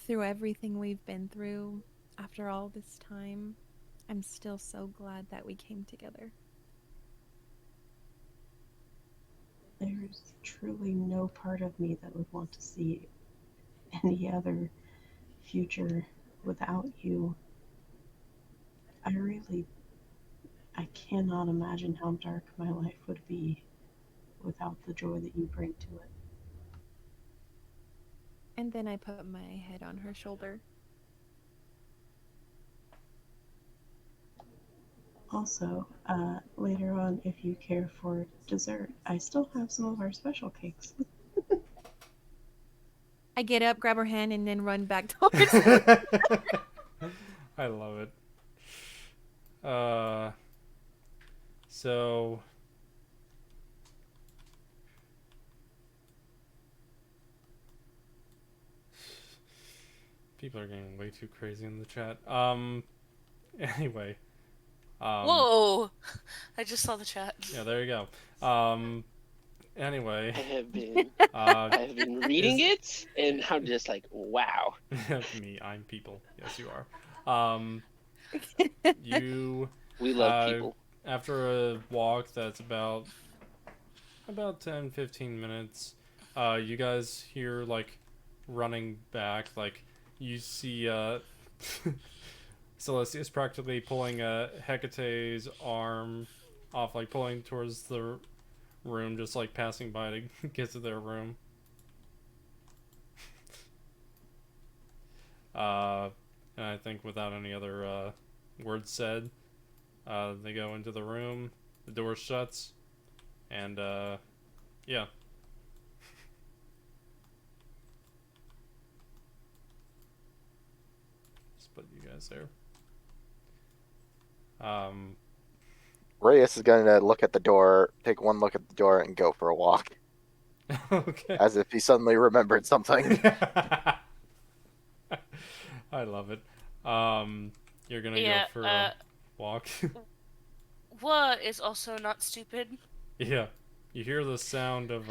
through everything we've been through, after all this time, I'm still so glad that we came together. There's truly no part of me that would want to see any other future without you. I cannot imagine how dark my life would be without the joy that you bring to it. And then I put my head on her shoulder. Also, later on, if you care for dessert, I still have some of our special cakes. I get up, grab her hand, and then run back towards I love it. So people are getting way too crazy in the chat. Anyway. Whoa! I just saw the chat. Yeah, there you go. Anyway. I have been reading it, and I'm just like, wow. Me, I'm people. Yes, you are. We love people. After a walk that's about 10-15 minutes, you guys hear like running back, like you see Celestia is practically pulling Hekatae's arm off, like pulling towards the room, just like passing by to get to their room. And I think without any other words said, they go into the room, the door shuts, and yeah. Just put you guys there. Rayas is going to look at the door, take one look at the door, and go for a walk. Okay. As if he suddenly remembered something. I love it. You're gonna go for a walk. What is also not stupid? Yeah. You hear the sound of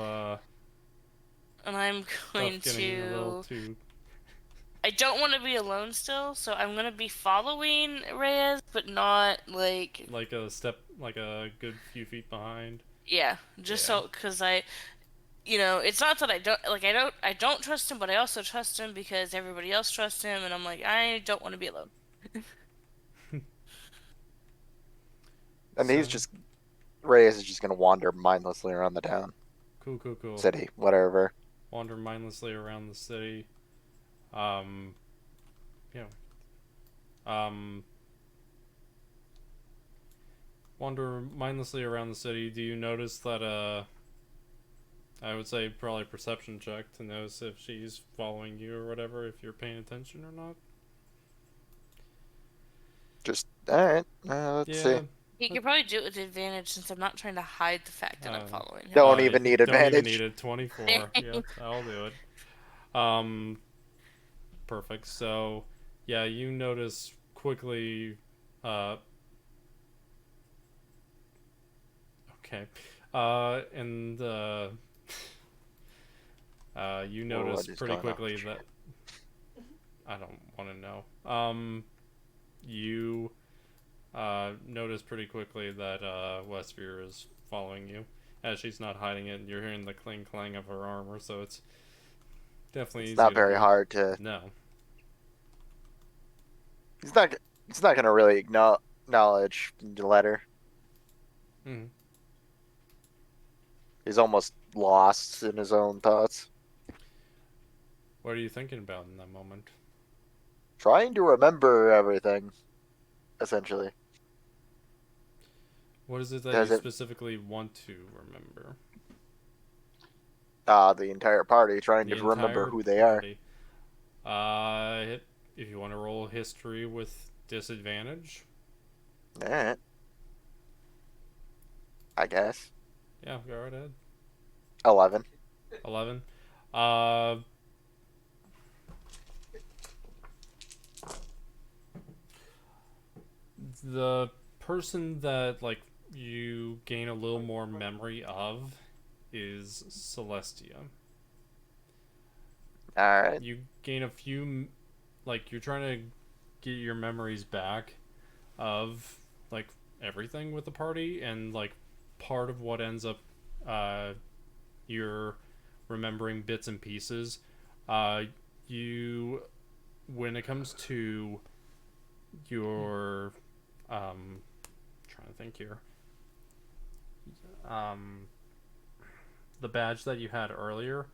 And I'm going stuff getting a little to... too... I don't want to be alone still, so I'm going to be following Reyes, but not like... Like a good few feet behind. Yeah, just so, because you know, it's not that I don't trust him, but I also trust him because everybody else trusts him, and I'm like, I don't want to be alone. And Reyes is just going to wander mindlessly around the town. Cool. City, whatever. Wander mindlessly around the city. Wander mindlessly around the city. Do you notice that, I would say probably perception check to notice if she's following you or whatever, if you're paying attention or not? Just, alright, let's see. He could probably do it with advantage since I'm not trying to hide the fact that I'm following him. Don't even need advantage. Don't even need it. 24. Yep, I'll do it. Perfect. So, yeah, you notice quickly. Okay. And you notice pretty quickly that. I don't want to know. You notice pretty quickly that Wesvyre is following you, as she's not hiding it, and you're hearing the clang of her armor, so it's definitely it's not very hard to... No. He's not going to really acknowledge the letter. Mm-hmm. He's almost lost in his own thoughts. What are you thinking about in that moment? Trying to remember everything, essentially. What is it that you specifically want to remember? The entire party, trying The to remember entire who they are. party. If you want to roll history with disadvantage. Alright. I guess. Yeah, go right ahead. 11. 11. The person that, like, you gain a little more memory of is Celestia. Alright. You gain a few, like, you're trying to get your memories back of, like, everything with the party, and, like, part of what ends up, you're remembering bits and pieces. You, when it comes to your, trying to think here, the badge that you had earlier,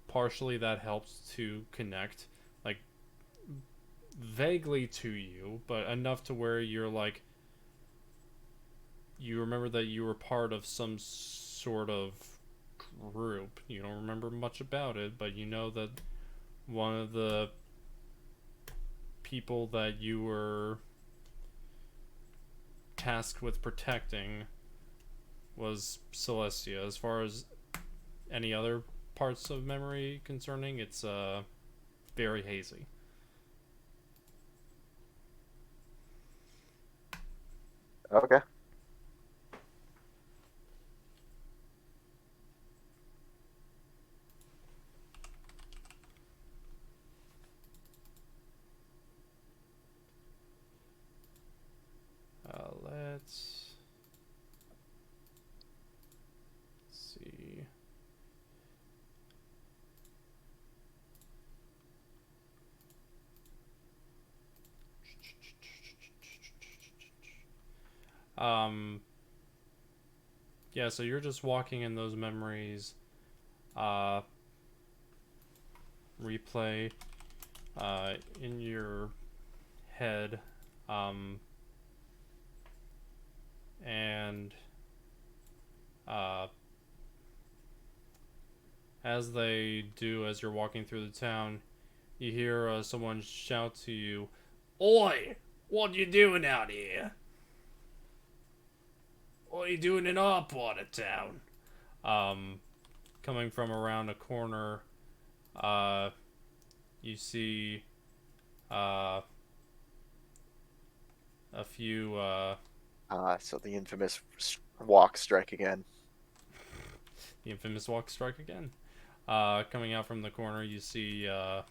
partially that helps to connect, like, vaguely to you, but enough to where you're like, you remember that you were part of some sort of group. You don't remember much about it, but you know that one of the people that you were tasked with protecting was Celestia. As far as any other parts of memory concerning, it's very hazy. Okay. Let's see. Yeah, so you're just walking in those memories, replay, in your head, and, as they do, as you're walking through the town, you hear, someone shout to you, "Oi! What you doing out here? What are you doing in our part of town?" Coming from around a corner, you see, a few, So the infamous walk strike again. the infamous walk strike again. Coming out from the corner, you see, a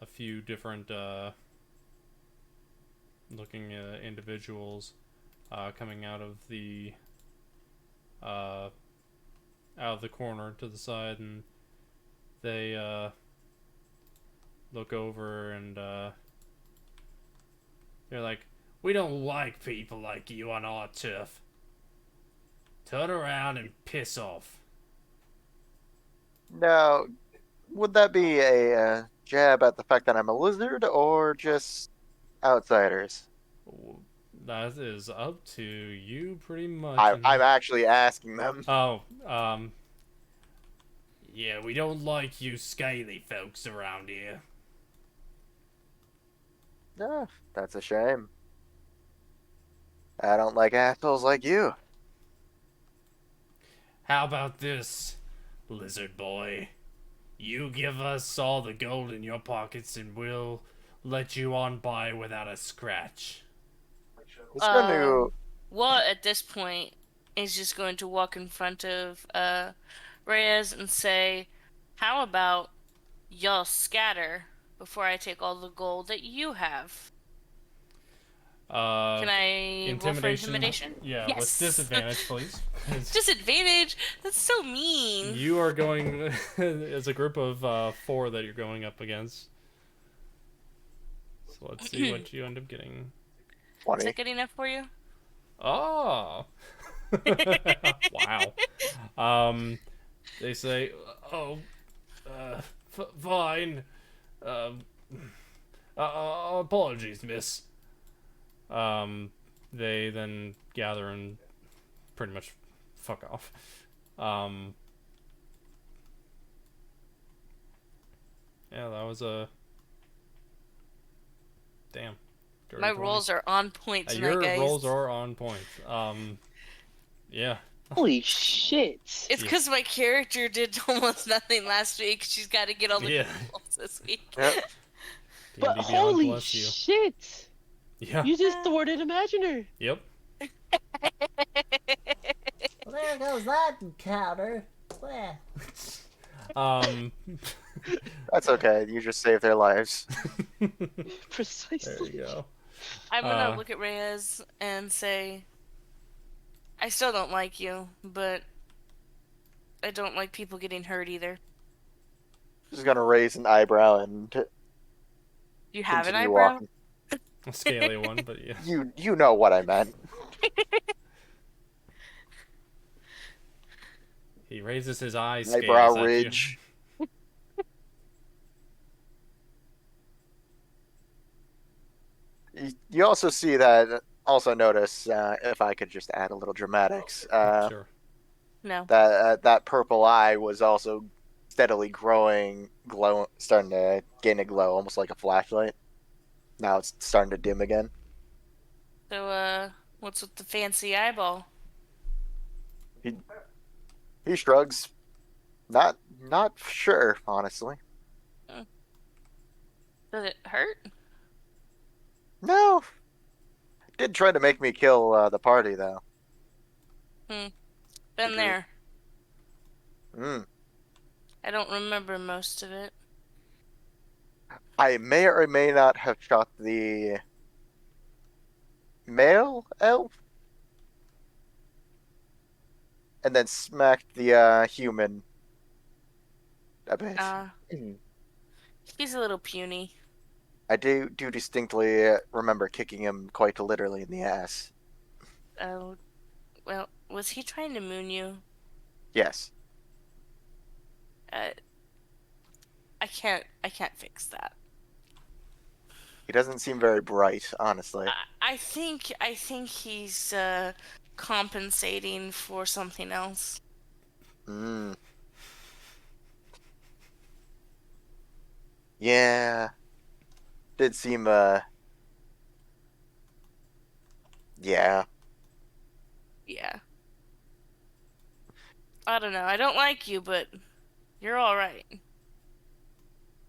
few different, looking, individuals, coming out of the corner to the side, and they look over, and they're like, "We don't like people like you on our turf. Turn around and piss off." Now, would that be a jab at the fact that I'm a lizard, or just outsiders? That is up to you, pretty much. I'm actually asking them. Oh, yeah, we don't like you scaly folks around here. Ah, that's a shame. I don't like assholes like you. How about this, lizard boy? You give us all the gold in your pockets and we'll let you on by without a scratch. It's going to... Well, at this point, is just going to walk in front of Reyes and say, "How about y'all scatter before I take all the gold that you have?" Can I roll for intimidation? Yeah, yes. with disadvantage, please. Disadvantage? That's so mean. You are going as a group of 4 that you're going up against. So let's see what you end up getting. 20. Is that good enough for you? Oh. Wow. They say, "Oh, fine. Apologies, miss." They then gather and pretty much fuck off. Yeah, that was a... Damn. My rolls are on point tonight, your guys. rolls are on point. Yeah. Holy shit! It's because my character did almost nothing last week. She's got to get all the good rolls this week. Yep. But D&D Beyond, holy bless you. shit! Yeah. You just thwarted Imaginer. Yep. Well, there goes that encounter. Well. That's okay. You just saved their lives. Precisely. There you go. I'm gonna look at Rayas and say, I still don't like you, but I don't like people getting hurt either. Just gonna raise an eyebrow and You have an continue eyebrow? walking. A scaly one, but yeah. You know what I meant. He raises his eyes. Eyebrow ridge. You also see that. Also notice, if I could just add a little dramatics, Sure. No. that purple eye was also steadily growing, starting to gain a glow, almost like a flashlight. Now it's starting to dim again. So, what's with the fancy eyeball? He shrugs. Not sure, honestly. Does it hurt? No. Did try to make me kill the party, though. Been Agreed. there. Mm. I don't remember most of it. I may or may not have shot the male elf, and then smacked the human a bit. He's a little puny. I do distinctly remember kicking him quite literally in the ass. Oh, well, was he trying to moon you? Yes. I can't fix that. He doesn't seem very bright, honestly. I think he's compensating for something else. Yeah. Did seem yeah. Yeah. I don't know. I don't like you, but you're all right.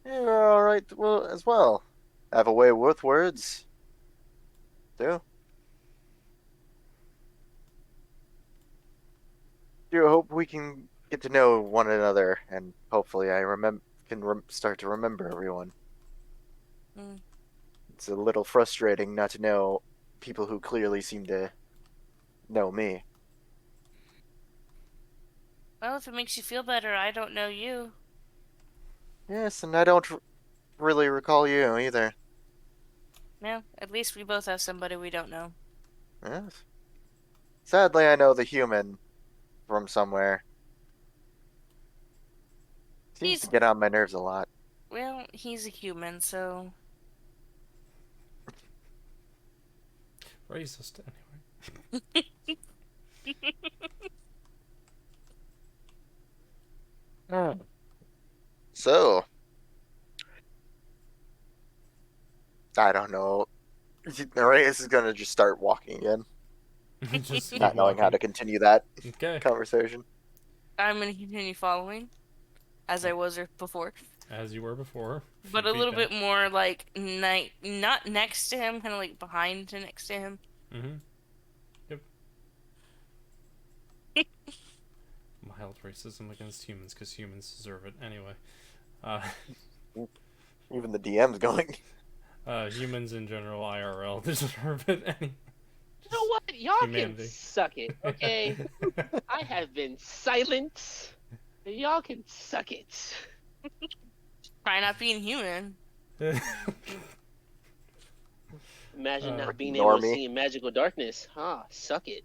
You're all right. Well, as well. Have a way with words. Do. Do hope we can get to know one another, and hopefully I can start to remember everyone. It's a little frustrating not to know people who clearly seem to know me. Well, if it makes you feel better, I don't know you. Yes, and I don't really recall you either. Yeah, at least we both have somebody we don't know. Yes. Sadly, I know the human from somewhere. Seems to get on my nerves a lot. Well, he's a human, so... Racist, anyway. So, I don't know. Rayas is gonna just start walking again. Just Not knowing how to continue that conversation. I'm gonna continue following, as I was before. As you were before. But a little bit more like not next to him, kind of like behind to next to him. Yep. Mild racism against humans, because humans deserve it anyway. Even the DM's going. Humans in general, IRL, deserve it anyway. You know what? Y'all humanity. can suck it, okay? I have been silent. Y'all can suck it. Try not being human. Imagine not being able to see in magical darkness. Suck it.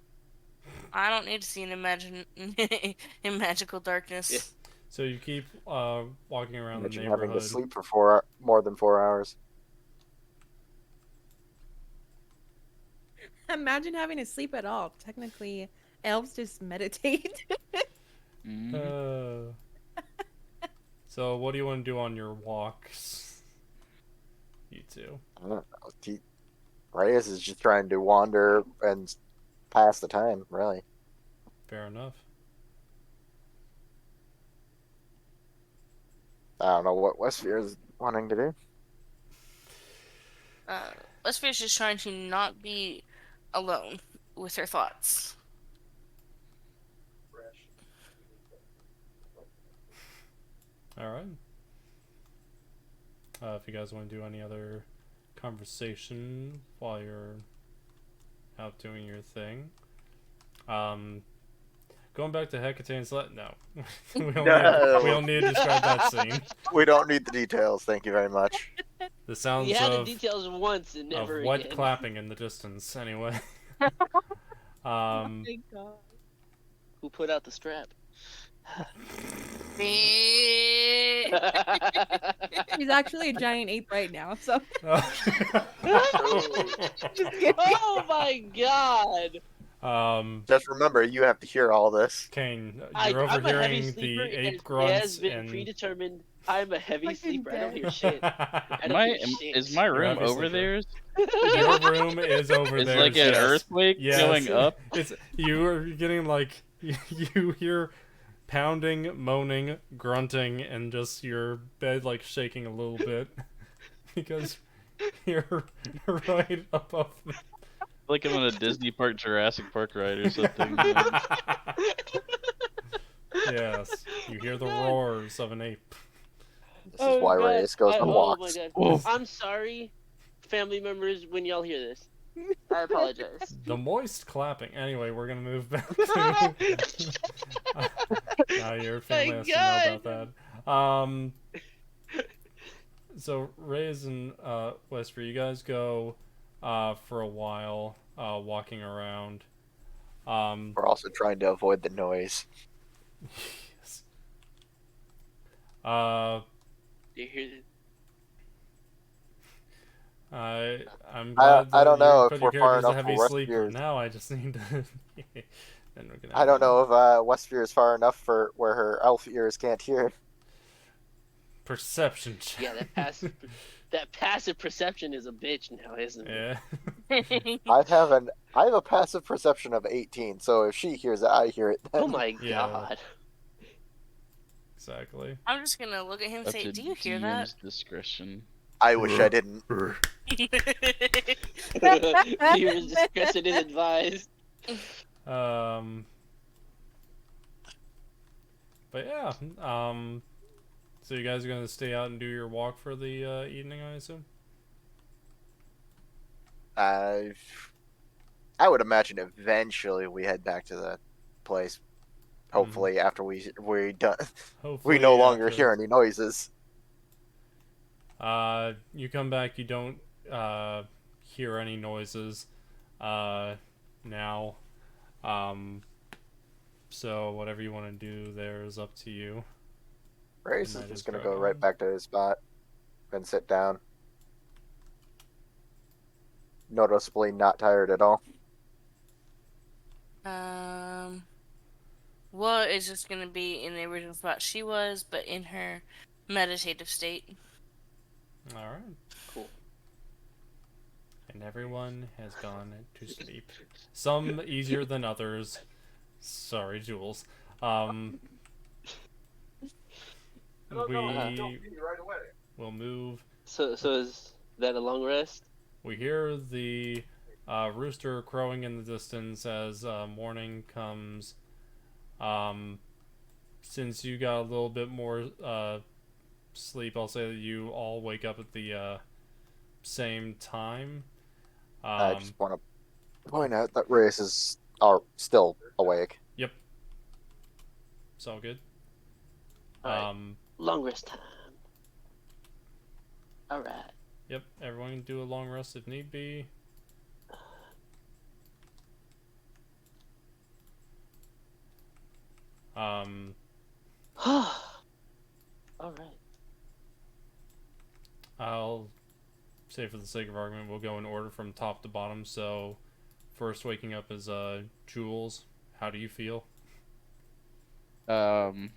I don't need to see in magical darkness. Yeah. So you keep walking around the neighborhood. Having to sleep for more than 4 hours. Imagine having to sleep at all. Technically, elves just meditate. So, what do you want to do on your walks? You two. I don't know. Reyes is just trying to wander and pass the time, really. Fair enough. I don't know what Wesvyre is wanting to do. Wesvyre's just trying to not be alone with her thoughts. Alright. If you guys want to do any other conversation while you're out doing your thing. Going back to Hekatae and no. we don't need to describe that scene. We don't need the details, thank you very much. The sounds We had the of details once and never wet again. clapping in the distance, anyway. Oh my god. Who put out the strap? She's He's actually a giant ape right now, so. Oh my god! Just remember, you have to hear all this. Cain, I'm you're a heavy overhearing the sleeper, and ape it grunts has been and predetermined. I'm a heavy Fucking sleeper. I don't dead. hear shit. Is my room You're over obviously theirs? Your room is over Is there. like an yes. earthquake Yes. going up? It's you are getting like you hear pounding, moaning, grunting, and just your bed like shaking a little bit because you're right above them. Like I'm on a Disney Park, Jurassic Park ride or something. Yes, you hear the roars of an ape. This is why Reyes goes on walks. Oh my god. I'm sorry, family members, when y'all hear this. I apologize. The moist clapping. Anyway, we're gonna move back to. Now your family has to know about that. So Reyes and Wesvyre, you guys go for a while, walking around. We're also trying to avoid the noise. Yes. Do you hear this? I'm glad I don't that know you if put we're your far characters a enough heavy for sleeper. Wesvyre's. Now I just need to. Then we're gonna I don't know if Wesvyre is far enough for where her elf ears can't hear. Perception check. Yeah, that passive perception is a bitch now, isn't it? Yeah. I have a passive perception of 18, so if she hears it, I hear it. Then. Oh my Yeah. god. Exactly. I'm just gonna look at him and Up say, to "Do you hear DM's that?" discretion. I wish I didn't. Viewer's discretion is advised. But yeah. So you guys are gonna stay out and do your walk for the evening, I assume. I would imagine eventually we head back to the place. Hopefully, after we done, Hopefully we no longer after- hear any noises. You come back, you don't hear any noises now. So whatever you want to do there is up to you. Reyes And is that just is gonna right go on. right back to his spot and sit down. Noticeably not tired at all. Well, it's just gonna be in the original spot she was, but in her meditative state. Alright. Cool. And everyone has gone to sleep. Some easier than others. Sorry, Jules. We'll move. So is that a long rest? We hear the rooster crowing in the distance as morning comes. Since you got a little bit more sleep, I'll say that you all wake up at the same time. I just want to point out that Reyes are still awake. Yep. It's all good. Alright. Long rest time. Alright. Yep, everyone can do a long rest if need be. Alright. I'll say for the sake of argument, we'll go in order from top to bottom. So, first waking up is Jules. How do you feel? I'm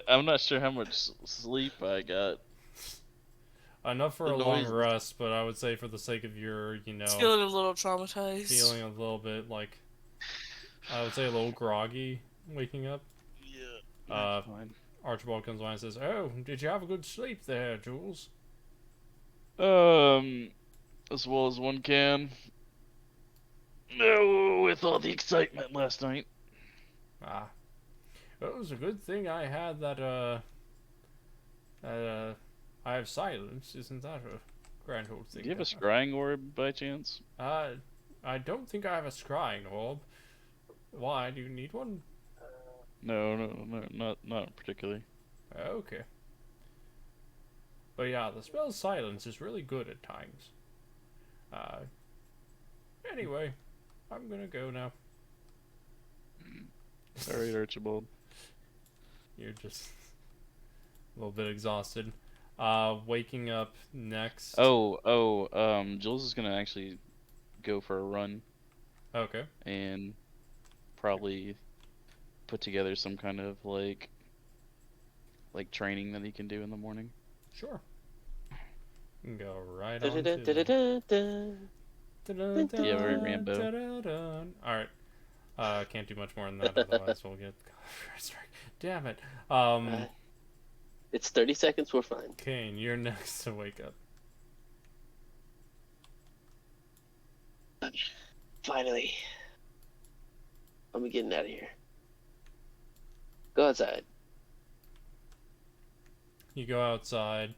not sure how much sleep I got. Enough for The a long noises. rest, but I would say for the sake of your, Feeling a little traumatized. feeling a little bit like, I would say a little groggy waking up. Yeah. Fine. Archibald comes by and says, "Oh, did you have a good sleep there, Jules?" As well as one can. No, with all the excitement last night. Ah. Well, it was a good thing I had that, I have silence. Isn't that a grand old thing? Do you have a scrying orb by chance? I don't think I have a scrying orb. Why? Do you need one? No, not particularly. Okay. But yeah, the spell silence is really good at times. Anyway, I'm gonna go now. Alright, Archibald. You're just a little bit exhausted. Waking up next. Jules is gonna actually go for a run. Okay. And probably put together some kind of like training that he can do in the morning. Sure. You can go right on to Yeah, very Rambo. Alright. Can't do much more than that, otherwise we'll get strike. Damn it. It's 30 seconds, we're fine. Cain, you're next to wake up. Finally. I'm getting out of here. Go outside. You go outside.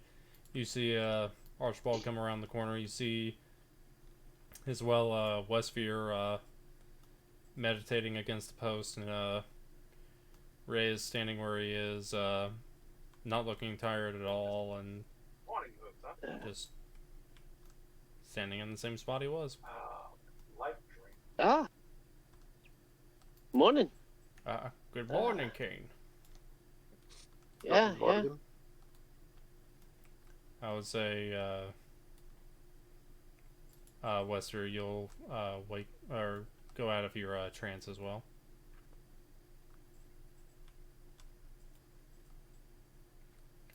You see Archibald come around the corner. You see as well Wesvyre meditating against the post, and Rayas standing where he is, not looking tired at all, and just standing in the same spot he was. Ah. Morning. Good morning, Cain. Yeah. I would say, Wesvyre, you'll wake or go out of your trance as well.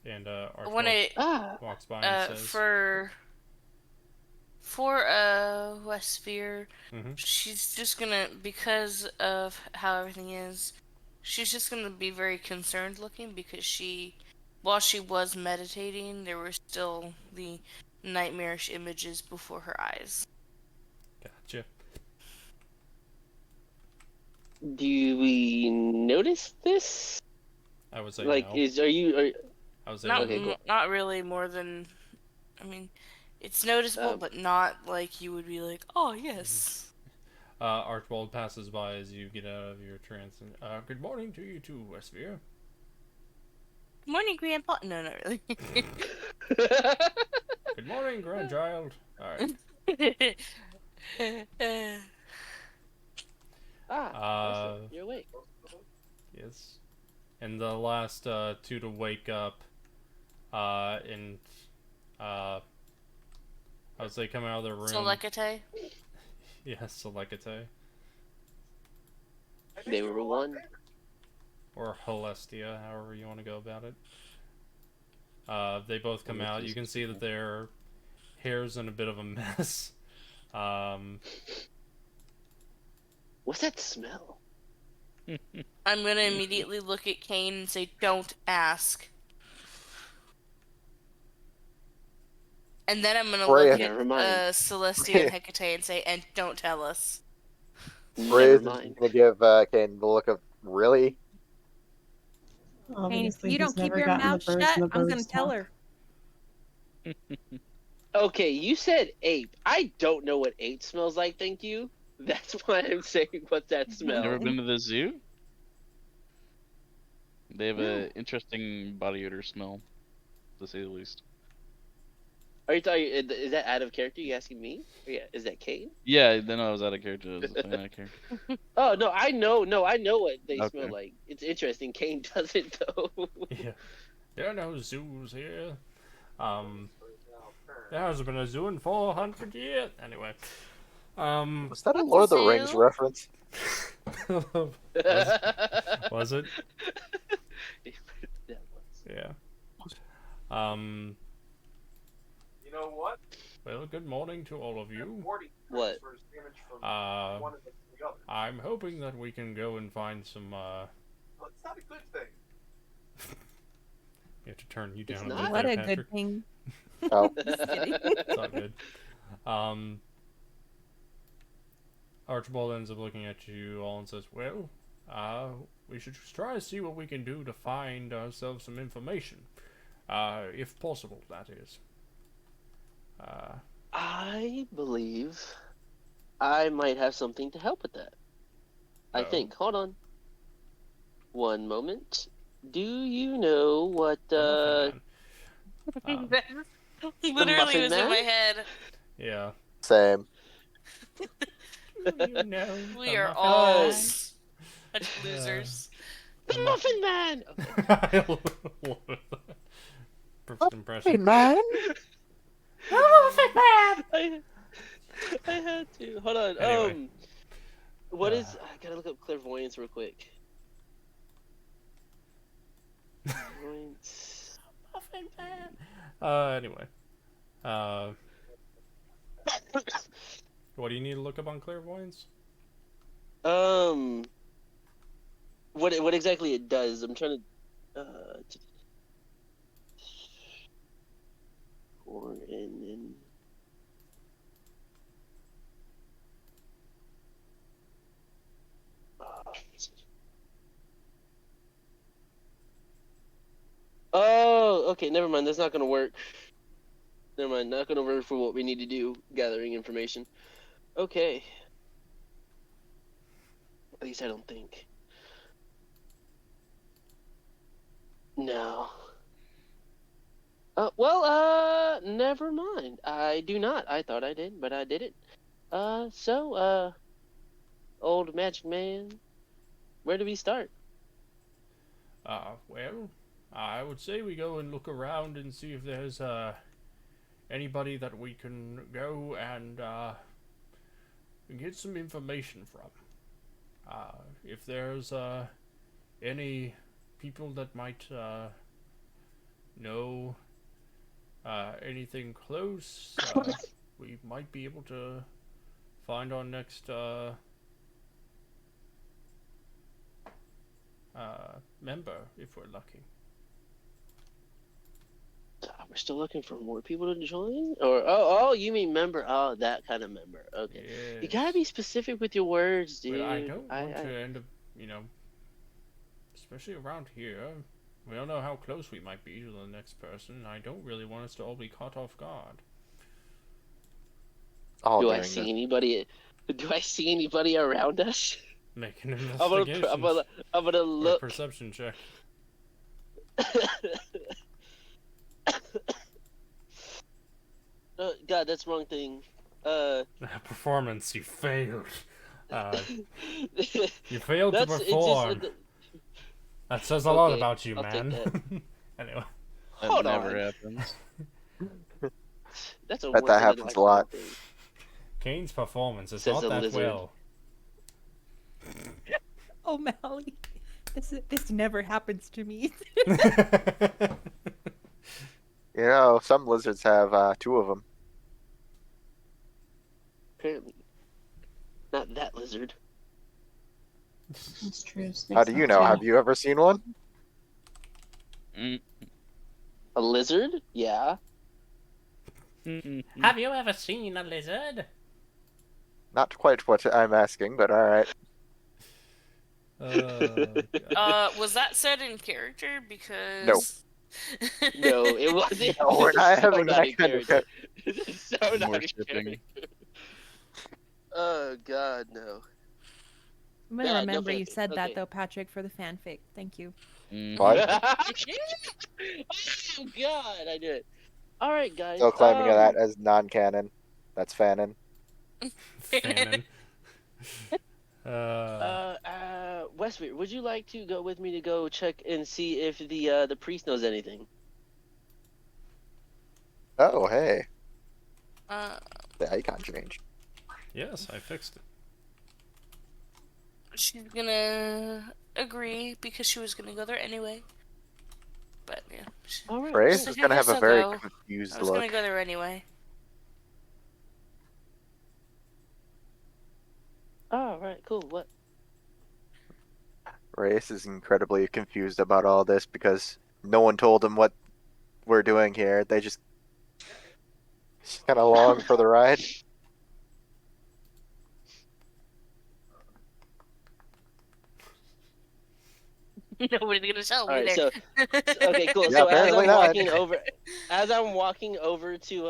And Archibald walks by and says, For Wesvyre, she's just gonna, because of how everything is, she's just gonna be very concerned looking, because while she was meditating, there were still the nightmarish images before her eyes. Gotcha. Do we notice this? I would say like, no. I would say not really, more than, I mean, it's noticeable, but not like you would be like, oh, yes. Archibald passes by as you get out of your trance. And, good morning to you too, Wesvyre. Good morning, Grandpa. No, not really. Good morning, grandchild. Alright. You're awake. Yes. And the last two to wake up, and I would say come out of their room. Hekatae? Yes, Hekatae. They were one. Or Celestia, however you want to go about it. They both come out. You can see that their hair's in a bit of a mess. What's that smell? I'm gonna immediately look at Cain and say, don't ask. And then I'm gonna look at Celestia and Hekatae and say, and don't tell us. Rayas is gonna give Cain the look of, really? Cain, if you don't keep your mouth shut, I'm gonna tell her. Okay, you said ape. I don't know what ape smells like, thank you. That's why I'm saying what's that smell. Never been to the zoo? They have an interesting body odor smell, to say the least. Are you talking? Is that out of character? You asking me? Or yeah, is that Cain? Yeah, then I was out of character. I was playing out of character. Oh no, I know. No, I know what they smell like. It's interesting. Cain doesn't though. Yeah, there are no zoos here. There hasn't been a zoo in 400 years. Anyway, Was that a Lord of the Rings reference? Was it? That was. Yeah. You know what? Well, good morning to all of you. What? I'm hoping that we can go and find some, Well, it's not a good thing. You have to turn you down It's a not? bit What there, a Patrick. good thing. Oh. Just kidding. It's all good. Archibald ends up looking at you all and says, well, we should try to see what we can do to find ourselves some information. If possible, that is. I believe I might have something to help with that. I think. Hold on. One moment. Do you know what, Muffin Man. Literally Muffin was in Man? my head. Yeah. Same. You know, We the are Muffin all Man. such losers. The Muffin Man! Okay. I love it. Perfect impression. man. I had to. Hold on. Anyway. What is... I gotta look up clairvoyance real quick. Clairvoyance... Muffin Man. Anyway. What do you need to look up on clairvoyance? What exactly it does? I'm trying to... Oh, okay, never mind. That's not gonna work. Never mind. Not gonna work for what we need to do, gathering information. Okay. At least I don't think. No. Never mind. I do not. I thought I did, but I didn't. Old magic man, where do we start? Well, I would say we go and look around and see if there's, anybody that we can go and, get some information from. If there's, any people that might, know, anything close, we might be able to find our next, member, if we're lucky. We're still looking for more people to join? Or, oh, you mean member? Oh, that kind of member. Okay. Yes. You gotta be specific with your words, dude. But I don't want to end up, you know, especially around here. We don't know how close we might be to the next person. I don't really want us to all be caught off guard. Do I see anybody? Do I see anybody around us? Make an investigation. I'm gonna look. Or perception check. God, that's the wrong thing. Performance, you failed. You failed to perform. That says a lot about you, man. Anyway. That never happens. That's a Bet that happens a lot. Cain's performance is not that well. OMalley. This never happens to me. You know, some lizards have 2 of them. Apparently. Not that lizard. That's true. How do you know? Have you ever seen one? A lizard? Yeah. Have you ever seen a lizard? Not quite what I'm asking, but alright. Was that said in character? Because... No. No, it wasn't. No, we're not having that kind of character. So not in character. Oh, God, no. I'm gonna remember you said that though, Patrick, for the fanfic. Thank you. What? Oh, God, I did it. Alright, guys. Still claiming that as non-canon. That's fanon. Fanon. Wesvyre, would you like to go with me to go check and see if the priest knows anything? Oh, hey. Uh, The icon changed. Yes, I fixed it. She's gonna agree because she was gonna go there anyway. But yeah. All right. Reyes She's is like, gonna I have guess a I'll very go. confused I was look. gonna go there anyway. All right. Cool. What? Reyes is incredibly confused about all this because no one told him what we're doing here. They just kind of along for the ride. Nobody's gonna tell All me right. there. So okay. Cool. Yeah, So apparently not. as I'm walking over to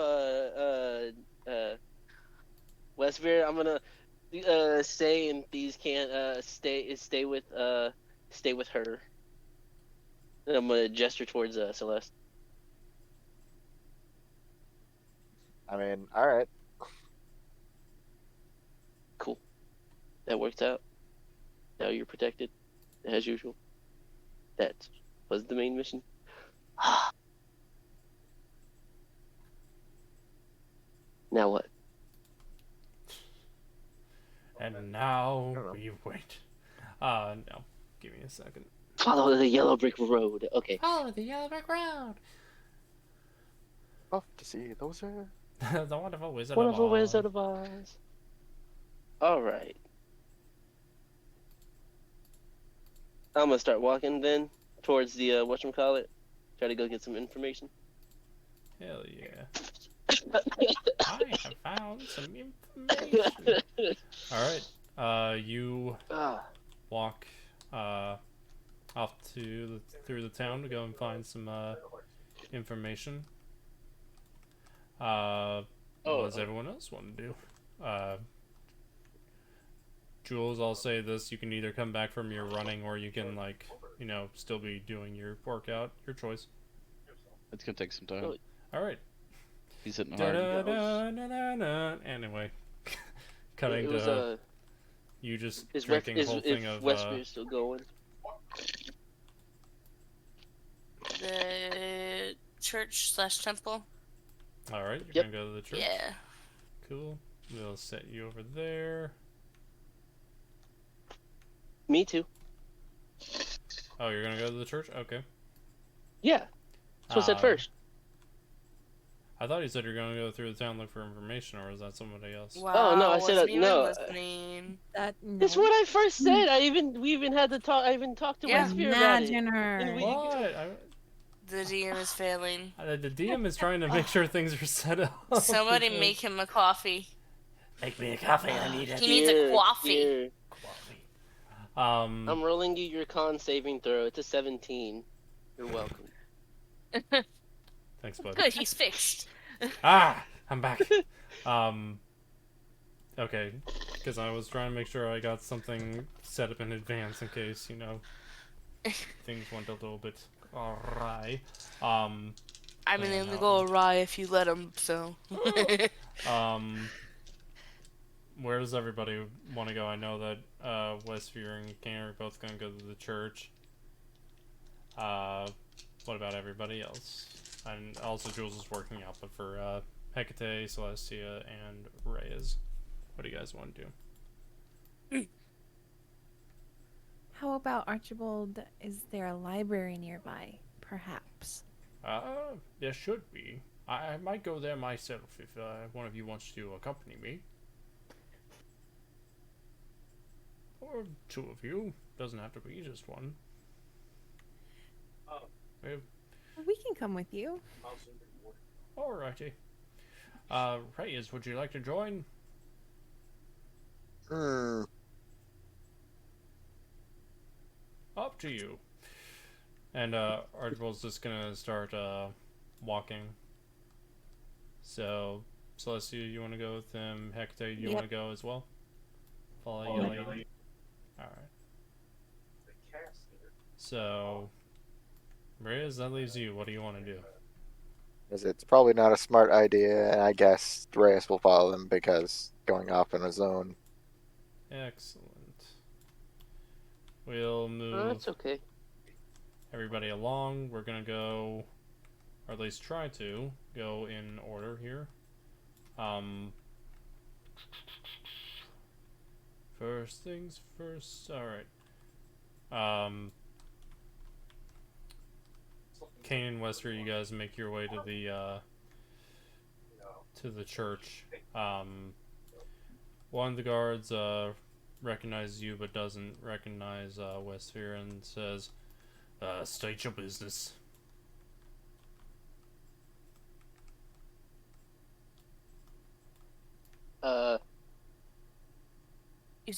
Wesvyre, I'm gonna stay and these can't stay with her. And I'm gonna gesture towards Celeste. I mean, all right. Cool. That worked out. Now you're protected, as usual. That was the main mission. Now what? And now we wait. No. Give me a second. Follow the yellow brick road. Okay. Follow the yellow brick road. Off to see those are. The wonderful Wizard Wonderful of Oz. Wizard of Oz. All right. I'm gonna start walking then towards the whatchamacallit. Try to go get some information. Hell yeah. I have found some information. Alright. You walk off through the town to go and find some information. What does everyone else want to do? Jules, I'll say this, you can either come back from your running or you can, like, you know, still be doing your workout. Your choice. It's gonna take some time. Alright. He's hitting hard. Anyway. Cutting was, to you just drinking a whole thing of... Wesvyre's still going? The church/temple. Alright, you're gonna go to the church? Yeah. Cool. We'll set you over there. Me too. Oh, you're gonna go to the church? Okay. Yeah. That's what I said first. I thought you said you're gonna go through the town and look for information, or is that somebody else? Wow, oh no, I said no. Listening. That's what I first said. We even had to talk. I even talked to Wesvyre about it. Imagine her. And What? The DM is failing. The DM is trying to make sure things are set up. Somebody make him a coffee. Make me a coffee. I need it. He needs a coffee. I'm rolling you your con saving throw. It's a 17. You're welcome. Thanks, bud. Good, he's fixed. I'm back. Okay, because I was trying to make sure I got something set up in advance in case, you know, things went a little bit awry. I mean, they only go awry if you let them, so. Where does everybody want to go? I know that Wesvyre and Cain are both going to go to the church. What about everybody else? And also Jules is working out, but for Hekatae, Celestia, and Rayas, what do you guys want to do? How about Archibald? Is there a library nearby? Perhaps. There should be. I might go there myself if one of you wants to accompany me. Or two of you. Doesn't have to be just one. We can come with you. Alrighty. Rayas, would you like to join? Up to you. And Archibald's just gonna start walking. So, Celestia, you want to go with him? Hekatae, you want to go as well? Follow you. Alright. So, Reyes, that leaves you. What do you want to do? It's probably not a smart idea, and I guess Reyes will follow them because going off on his own. Excellent. We'll move That's okay. everybody along. We're gonna go, or at least try to, go in order here. First things first. Alright. Cain and Wesvyre, you guys make your way to the church. One of the guards recognizes you but doesn't recognize Wesvyre and says, state your business. So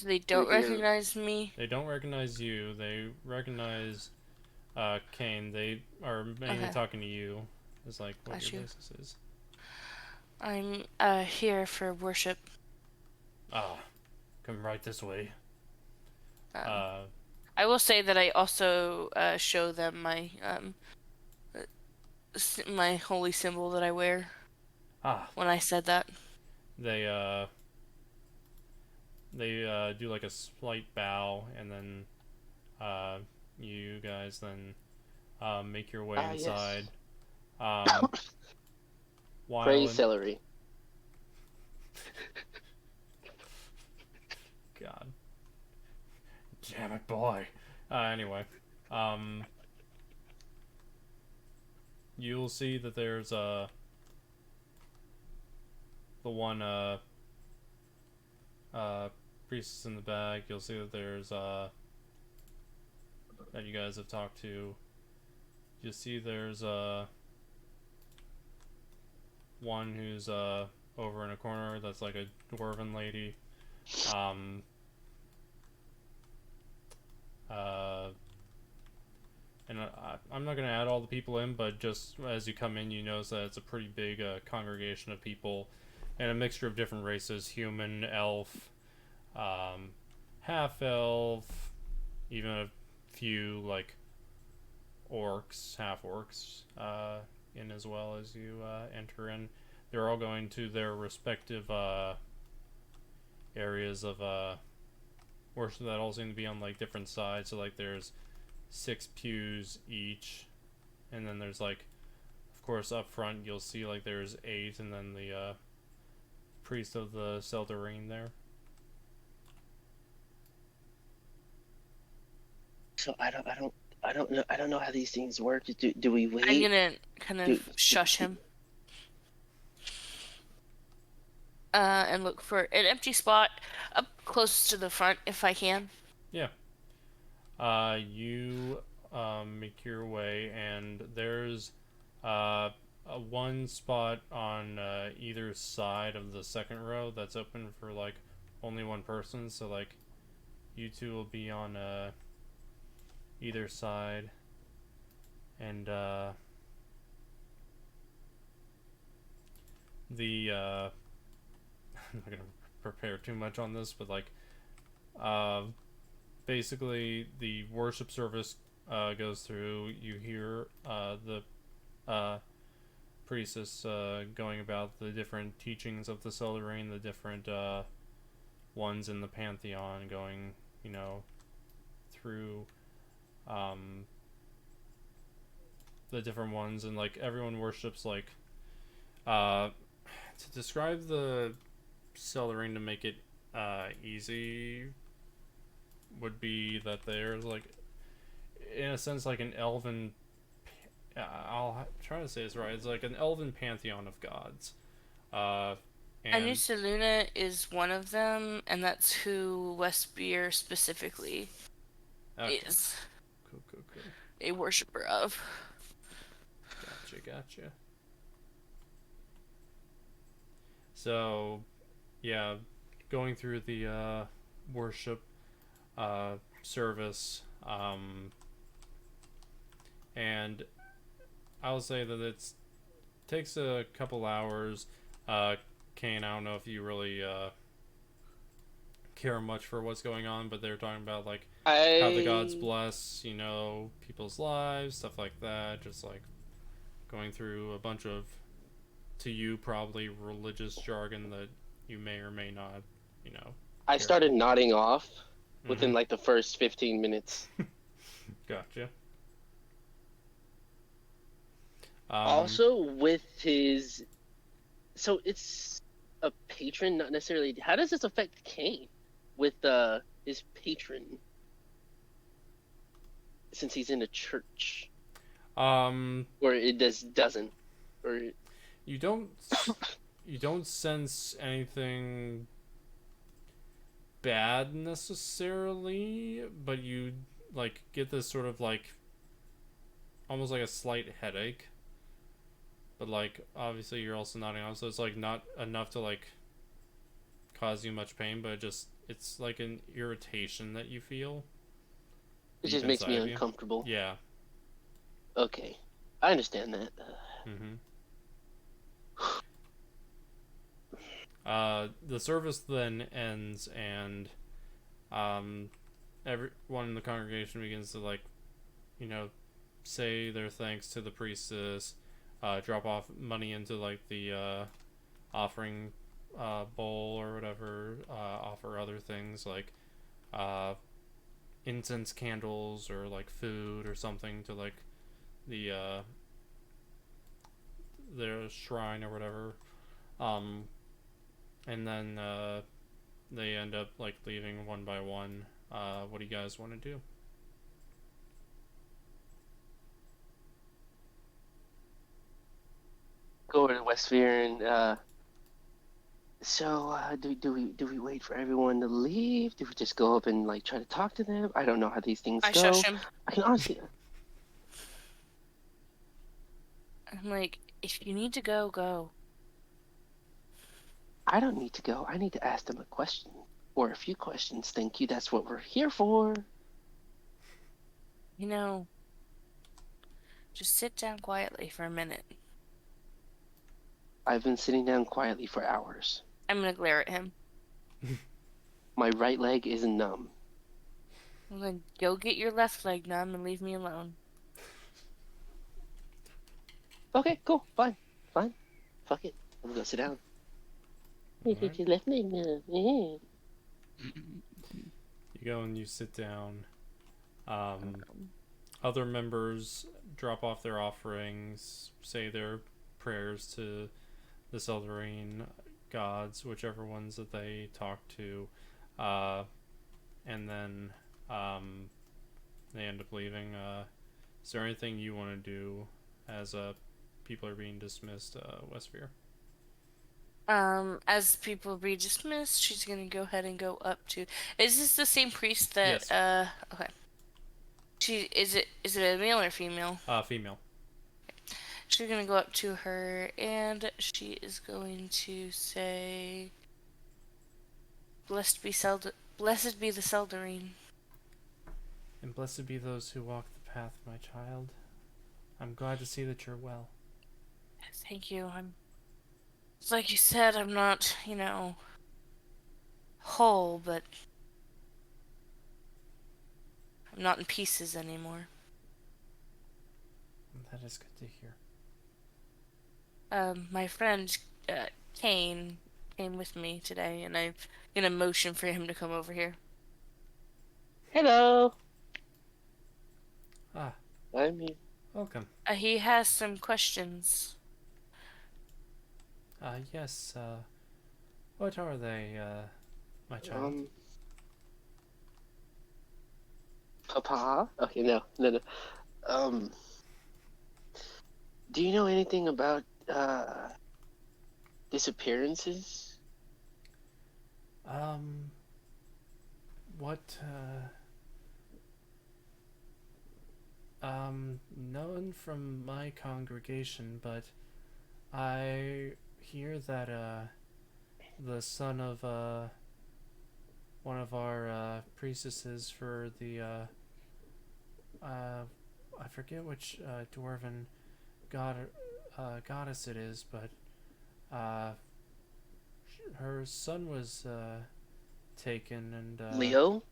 they don't recognize me? They don't recognize you. They recognize Cain. They are mainly talking to you. It's like what your business is. I'm here for worship. Come right this way. I will say that I also show them my my holy symbol that I wear. When I said that. They do like a slight bow, and then you guys then make your way inside. Yes. Praise celery. God. Damn it, boy. Anyway. You'll see that there's the one priestess in the back. You'll see that there's that you guys have talked to. You'll see there's one who's over in a corner that's like a dwarven lady. And I'm not going to add all the people in, but just as you come in, you notice that it's a pretty big congregation of people, and a mixture of different races: human, elf, half-elf, even a few like orcs, half-orcs, in as well as you enter in. They're all going to their respective areas of worship that all seem to be on like different sides. So like there's 6 pews each, and then there's like, of course, up front you'll see like there's 8, and then the priest of the Celestia there. So I don't know how these things work. Do we wait? I'm gonna kind of shush him. And look for an empty spot up close to the front if I can. Yeah. You make your way, and there's one spot on either side of the second row that's open for like only one person. So like you two will be on either side, and the I'm not gonna prepare too much on this, but like basically the worship service goes through. You hear the priestess going about the different teachings of the Celestia, the different ones in the pantheon, going, you know, through the different ones, and like everyone worships like to describe the Celestia to make it easy would be that there's like, in a sense, like an elven, I'll try to say this right, it's like an elven pantheon of gods. And Celestia is one of them, and that's who Wesvyre specifically is cool. a worshipper of. Gotcha. So, yeah, going through the worship service, and I'll say that it takes a couple hours. Cain, I don't know if you really care much for what's going on, but they're talking about like how the gods bless, you know, people's lives, stuff like that. Just like going through a bunch of, to you, probably religious jargon that you may or may not, you know. I started nodding off within like the first 15 minutes. Gotcha. Also, with his, so it's a patron, not necessarily. How does this affect Cain? with his patron, since he's in a church? Or it doesn't, or you don't sense anything bad necessarily, but you like get this sort of like almost like a slight headache. But like obviously you're also nodding off, so it's like not enough to like cause you much pain, but it's like an irritation that you feel. It just makes me uncomfortable. Yeah. Okay, I understand that. The service then ends, and everyone in the congregation begins to like, say their thanks to the priestess, drop off money into like the offering bowl or whatever, offer other things like incense candles or like food or something to like the their shrine or whatever, and then they end up like leaving one by one. What do you guys want to do? Go over to Wesvyre and do we wait for everyone to leave? Do we just go up and like try to talk to them? I don't know how these things go. Shush him. I can honestly. I'm like, if you need to go, go. I don't need to go. I need to ask them a question or a few questions. Thank you. That's what we're here for. Just sit down quietly for a minute. I've been sitting down quietly for hours. I'm gonna glare at him. My right leg is numb. Well, then go get your left leg numb and leave me alone. Okay, cool, fine. Fuck it. I'm gonna go sit down. Get your left leg numb. You go and you sit down. Other members drop off their offerings, say their prayers to the Eldraine gods, whichever ones that they talk to, and then they end up leaving. Is there anything you want to do as people are being dismissed, Wesvyre? As people be dismissed, she's gonna go ahead and go up to. Is this the same priest that? Yes. Okay. Is it a male or female? Female. She's gonna go up to her and she is going to say, "Blessed be the Eldraine. And blessed be those who walk the path, my child. I'm glad to see that you're well." Thank you. It's like you said, I'm not, whole, but I'm not in pieces anymore. That is good to hear. My friend, Cain, came with me today, and I'm gonna motion for him to come over here. Hello. I'm here. Welcome. He has some questions. Yes, what are they, my child? Papa? Okay, no. Do you know anything about, disappearances? What, none from my congregation, but I hear that, the son of, one of our, priestesses for the, I forget which, dwarven goddess it is, but, her son was, taken and, Leo?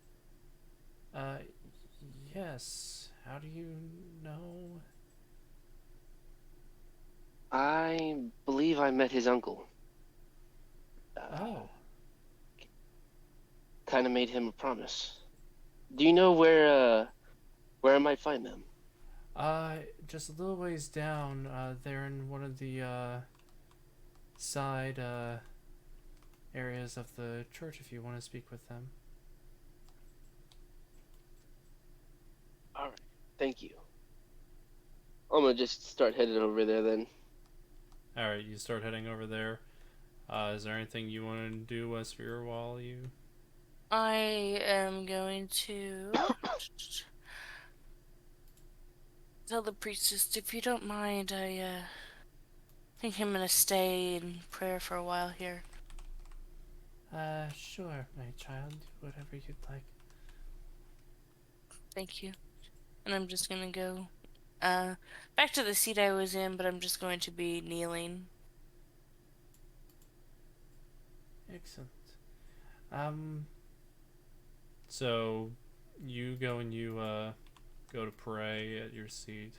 Yes. How do you know? I believe I met his uncle. Kind of made him a promise. Do you know where I might find them? Just a little ways down. They're in one of the, side, areas of the church if you want to speak with them. Thank you. I'm gonna just start heading over there then. Alright, you start heading over there. Is there anything you want to do, Wesvyre, while you... I am going to tell the priestess, if you don't mind, I think I'm gonna stay in prayer for a while here. Sure, my child. Whatever you'd like. Thank you. And I'm just gonna go back to the seat I was in, but I'm just going to be kneeling. Excellent. So you go and you go to pray at your seat.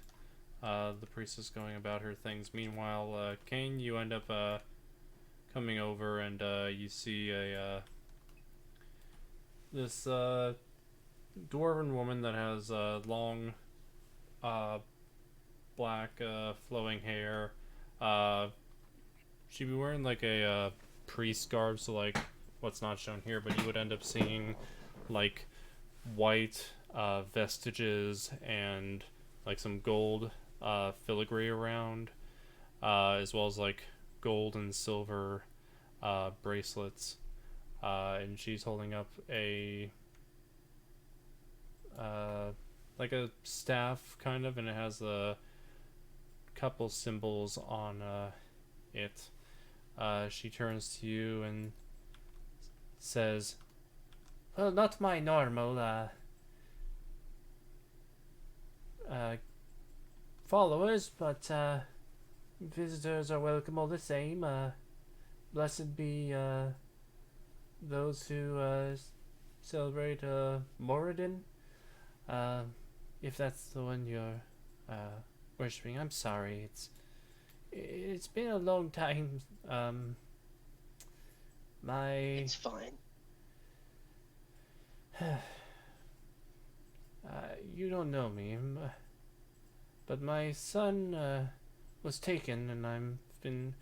The priestess going about her things. Meanwhile, Cain, you end up coming over and you see a this dwarven woman that has long black flowing hair. She'd be wearing like a priest garb, so like what's not shown here, but you would end up seeing like white vestiges and like some gold filigree around, as well as like gold and silver bracelets, and she's holding up a like a staff kind of, and it has a couple symbols on it. She turns to you and says, "Well, not my normal followers, but visitors are welcome all the same. Blessed be those who celebrate Moradin. If that's the one you're worshipping. I'm sorry. It's been a long time. It's fine. You don't know me, but my son was taken, and I've been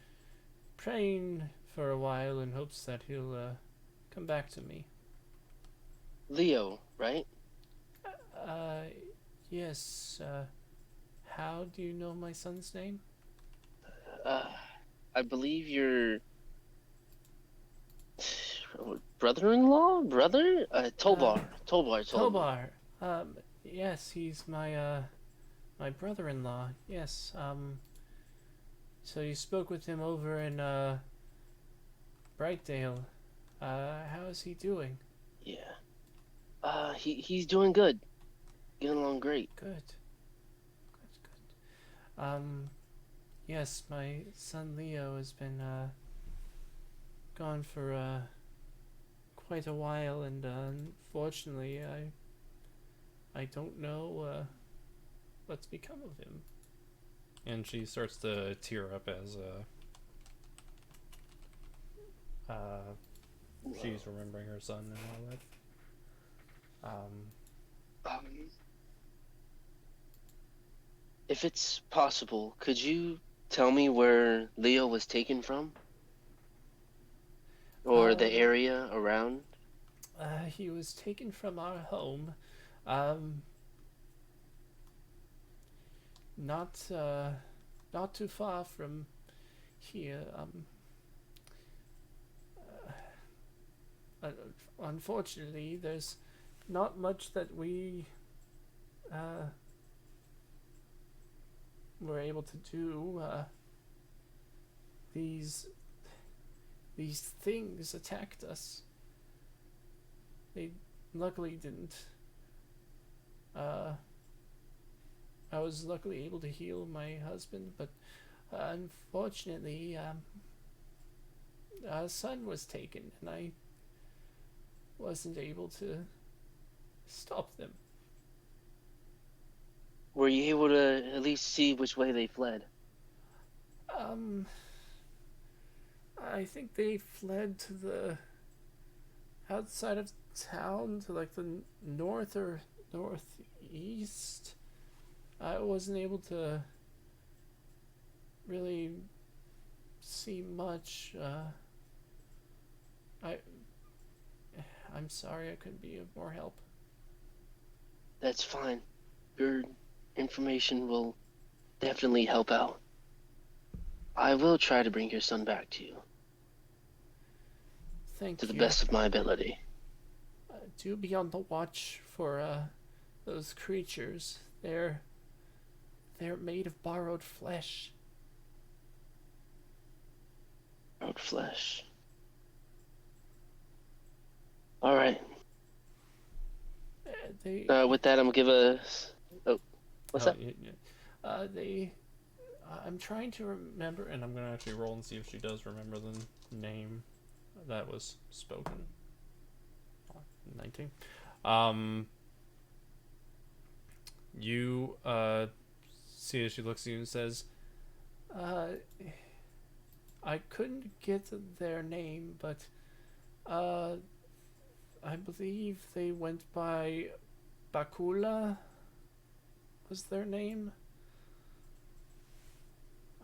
praying for a while in hopes that he'll come back to me. Leo, right? Yes. How do you know my son's name? I believe your brother-in-law? Brother? Tobar. Tobar. Yes, he's my my brother-in-law. Yes. So you spoke with him over in Brightdale. How is he doing? Yeah. He's doing good. Getting along great. Good. Yes, my son Leo has been gone for quite a while, and unfortunately, I don't know what's become of him. And she starts to tear up as she's remembering her son and all that. If it's possible, could you tell me where Leo was taken from? Or the area around? He was taken from our home. Not too far from here. Unfortunately, there's not much that we were able to do. These things attacked us. They luckily didn't. I was luckily able to heal my husband, but unfortunately, our son was taken, and I wasn't able to stop them. Were you able to at least see which way they fled? I think they fled to the outside of town, to like the north or northeast. I wasn't able to really see much. I'm sorry I couldn't be of more help. That's fine. You're information will definitely help out. I will try to bring your son back to you. Thank to you. the best of my ability. Do be on the watch for those creatures. They're made of borrowed flesh. Borrowed flesh. All right. With that, I'm gonna give a. Oh, what's that? I'm trying to remember, and I'm gonna actually roll and see if she does remember the name that was spoken. 19. You see as she looks at you and says, I couldn't get their name, but I believe they went by Bakula was their name.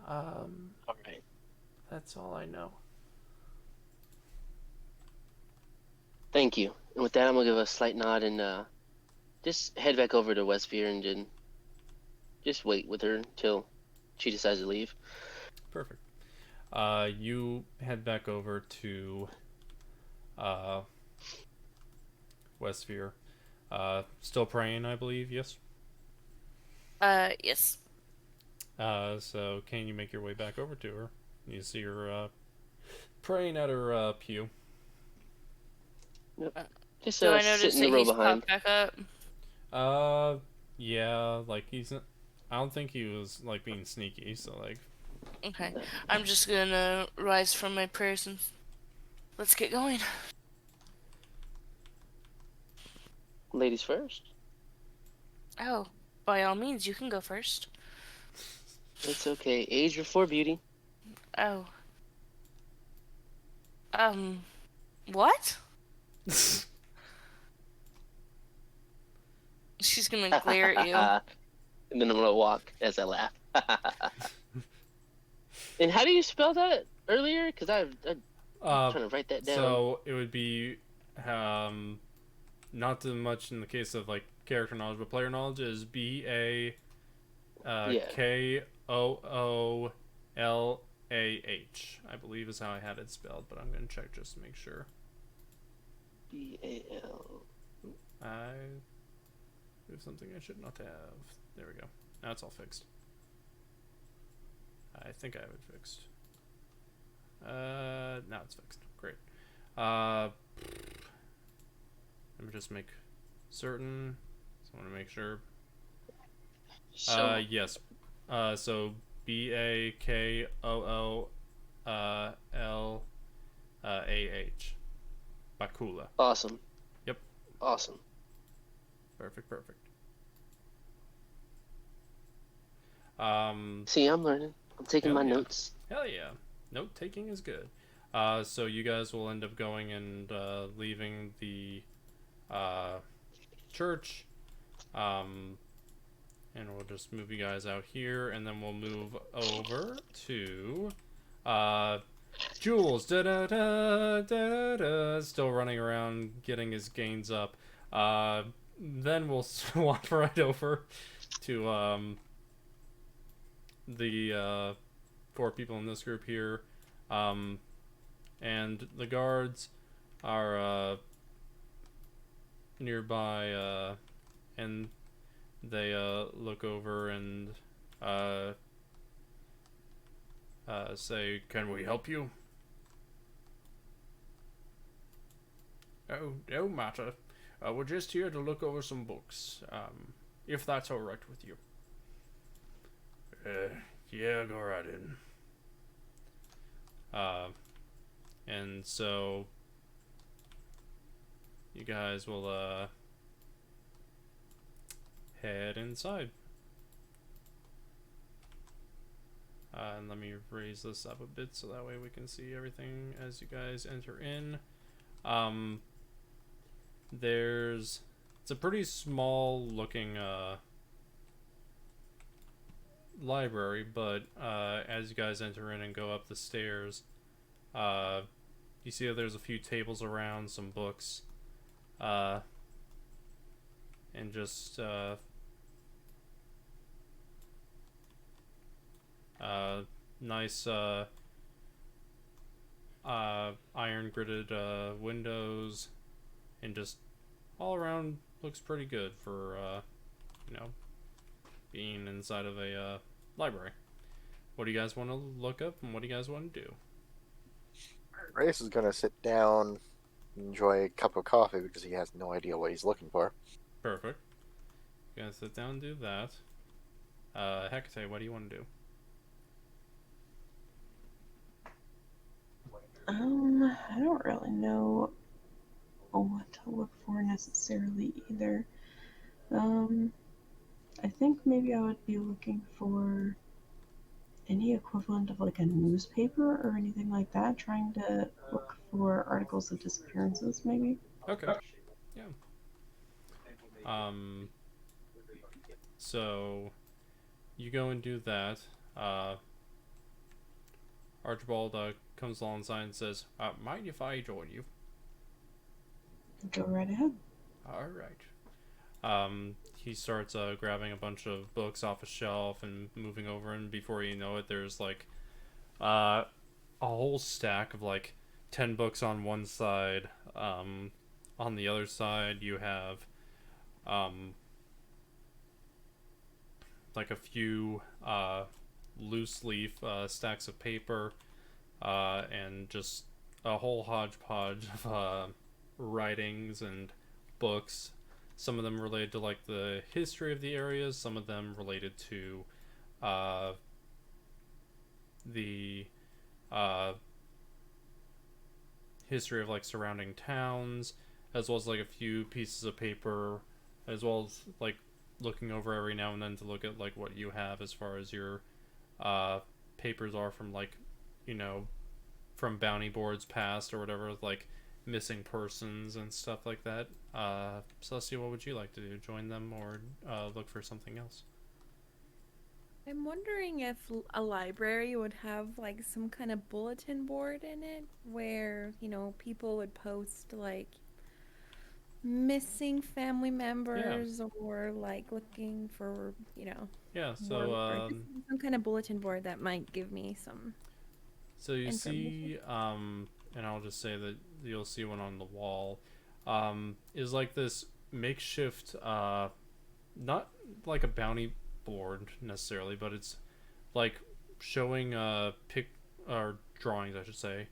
Alright. That's all I know. Thank you. And with that, I'm gonna give a slight nod and just head back over to Wesvyre and then just wait with her until she decides to leave. Perfect. You head back over to Wesvyre. Still praying, I believe, yes? Yes. So can you make your way back over to her? You see her praying at her pew. Yep. Just Do I notice that he's popped back up? Yeah, like I don't think he was like being sneaky, so like. Okay, I'm just gonna rise from my prayers and let's get going. Ladies first. Oh, by all means, you can go first. It's okay. Age before beauty. Oh. What? She's gonna glare at you. And then I'm gonna walk as I laugh. And how do you spell that earlier? Because I'm trying to write that down. So it would be, not too much in the case of like character knowledge, but player knowledge is Koollah, I believe is how I had it spelled, but I'm gonna check just to make sure. BAL. I do something I should not have. There we go. Now it's all fixed. I think I have it fixed. Now it's fixed. Great. Let me just make certain. So I want to make sure. Yes. So BAKOOLLAH. Bakula. Awesome. Yep. Awesome. Perfect. See, I'm learning. I'm taking my notes. Hell yeah. Note taking is good. So you guys will end up going and leaving the church. And we'll just move you guys out here, and then we'll move over to Jules. Still running around getting his gains up. Then we'll swap right over to the 4 people in this group here, and the guards are nearby, and they look over and say, "Can we help you?" "Oh, no matter. We're just here to look over some books, if that's all right with you." Yeah, go right in. And so you guys will head inside. And let me raise this up a bit so that way we can see everything as you guys enter in. It's a pretty small looking library, but as you guys enter in and go up the stairs, you see that there's a few tables around, some books, and just Nice iron gridded windows, and just all around looks pretty good for you know, being inside of a library. What do you guys want to look up, and what do you guys want to do? Rayas is gonna sit down, enjoy a cup of coffee because he has no idea what he's looking for. Perfect. You guys sit down and do that. Hekatae, what do you want to do? I don't really know what to look for necessarily either. I think maybe I would be looking for any equivalent of like a newspaper or anything like that, trying to look for articles of disappearances maybe. Okay. Yeah. So you go and do that. Archibald comes alongside and says, mind if I join you? Go right ahead. Alright. He starts grabbing a bunch of books off a shelf and moving over, and before you know it, there's like a whole stack of like 10 books on one side. On the other side, you have like a few loose leaf stacks of paper, and just a whole hodgepodge of writings and books. Some of them related to like the history of the areas, some of them related to the history of like surrounding towns, as well as like a few pieces of paper, as well as like looking over every now and then to look at like what you have as far as your papers are from like, you know, from bounty boards past or whatever, like missing persons and stuff like that. Celestia, what would you like to do? Join them or look for something else? I'm wondering if a library would have like some kind of bulletin board in it where, you know, people would post like missing family members or like looking for, you know. Yeah, so some kind of bulletin board that might give me some. So you see, and I'll just say that you'll see one on the wall, is like this makeshift, not like a bounty board necessarily, but it's like showing or drawings, I should say,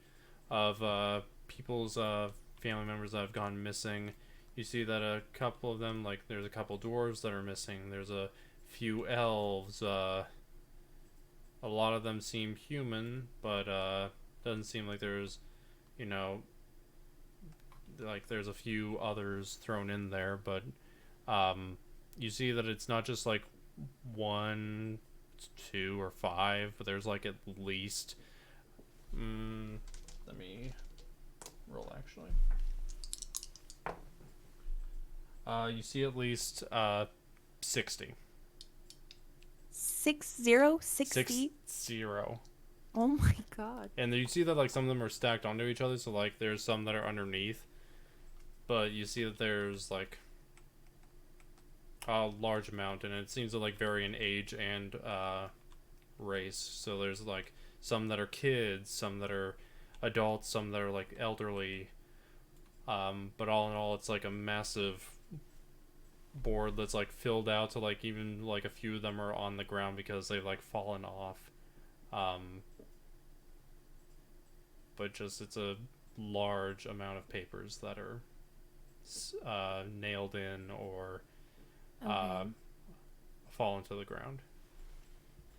of people's family members that have gone missing. You see that a couple of them, like there's a couple dwarves that are missing. There's a few elves. A lot of them seem human, but doesn't seem like there's, you know, like there's a few others thrown in there. But you see that it's not just like 1, 2, or 5, but there's like at least. Let me roll actually. You see at least 60. 60? 60. Oh my god. And you see that like some of them are stacked onto each other, so like there's some that are underneath. But you see that there's like a large amount, and it seems to like vary in age and race. So there's like some that are kids, some that are adults, some that are like elderly. But all in all, it's like a massive board that's like filled out to like even like a few of them are on the ground because they've like fallen off. But just it's a large amount of papers that are nailed in or fallen to the ground.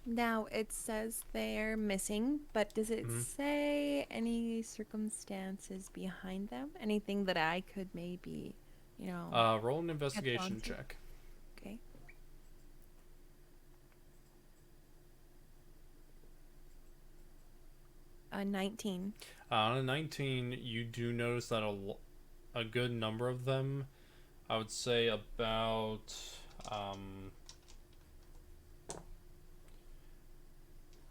Now it says they're missing, but does it say any circumstances behind them? Anything that I could maybe, you know... roll an investigation check. Okay. A 19. On a 19, you do notice that a good number of them, I would say about...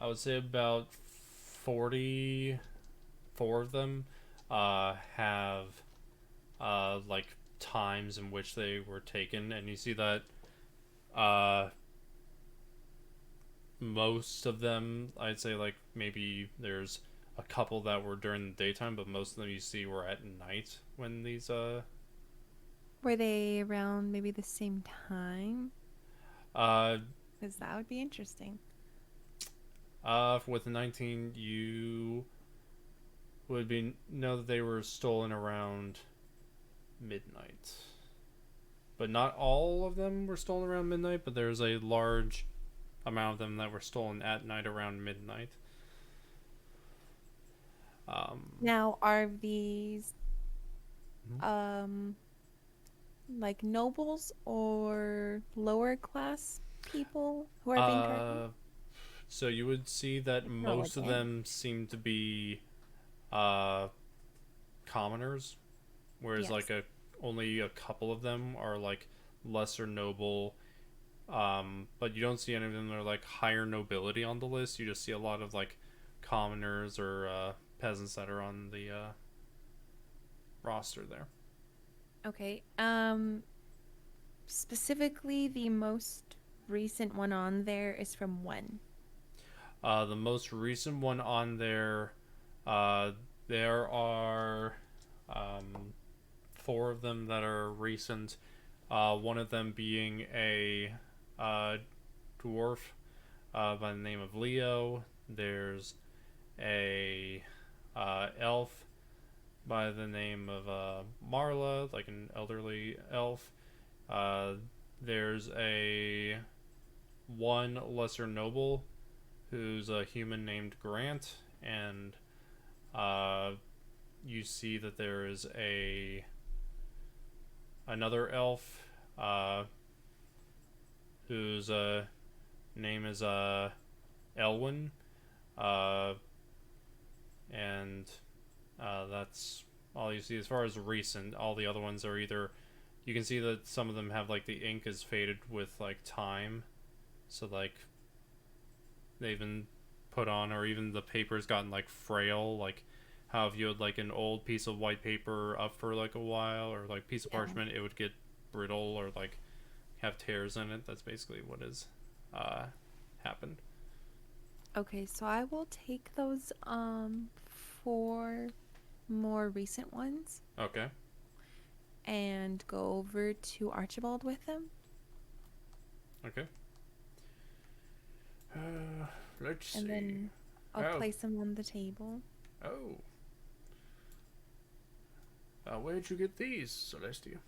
I would say about 44 of them have like times in which they were taken, and you see that most of them, I'd say, like, maybe there's a couple that were during the daytime, but most of them you see were at night when these, Were they around maybe the same time? Because that would be interesting. With the 19, you would know that they were stolen around midnight. But not all of them were stolen around midnight, but there's a large amount of them that were stolen at night around midnight. Now, are these like nobles or lower class people who are being targeted? So you would see that most of them seem to be commoners, whereas like only a couple of them are like lesser noble. But you don't see any of them that are like higher nobility on the list. You just see a lot of like commoners or peasants that are on the roster there. Okay. Specifically, the most recent one on there is from when? The most recent one on there, there are 4 of them that are recent. One of them being a dwarf by the name of Leo. There's a elf by the name of Marla, like an elderly elf. There's a one lesser noble who's a human named Grant, and you see that there is another elf whose name is Elwyn, and that's all you see as far as recent. All the other ones are either, you can see that some of them have like the ink is faded with like time, so like they've been put on, or even the paper's gotten like frail, like how if you had like an old piece of white paper up for like a while, or like piece of parchment, it would get brittle or like have tears in it. That's basically what has happened. Okay, so I will take those 4 more recent ones. Okay. And go over to Archibald with them. Okay. Let's see. And then I'll place them on the table. Oh. Where'd you get these, Celestia?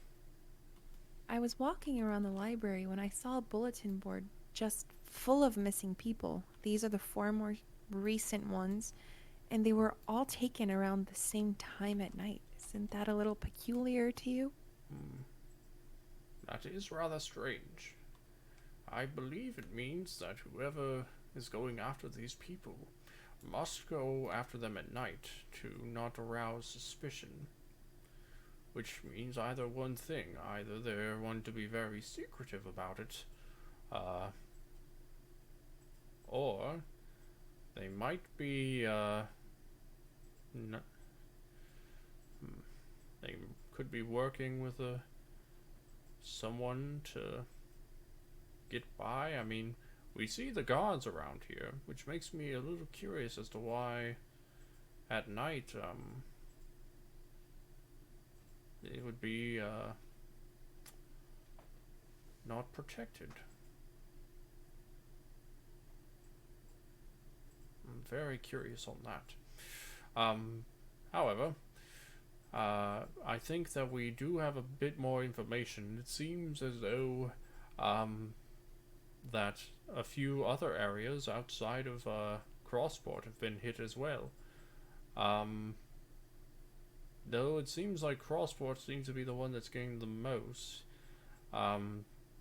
I was walking around the library when I saw a bulletin board just full of missing people. These are the 4 more recent ones, and they were all taken around the same time at night. Isn't that a little peculiar to you? That is rather strange. I believe it means that whoever is going after these people must go after them at night to not arouse suspicion. Which means either one thing. Either they're one to be very secretive about it, or they might be, they could be working with someone to get by. I mean, we see the guards around here, which makes me a little curious as to why at night, it would be, not protected. I'm very curious on that. However, I think that we do have a bit more information. It seems as though, that a few other areas outside of, Crausport have been hit as well. Though it seems like Crausport seems to be the one that's getting the most.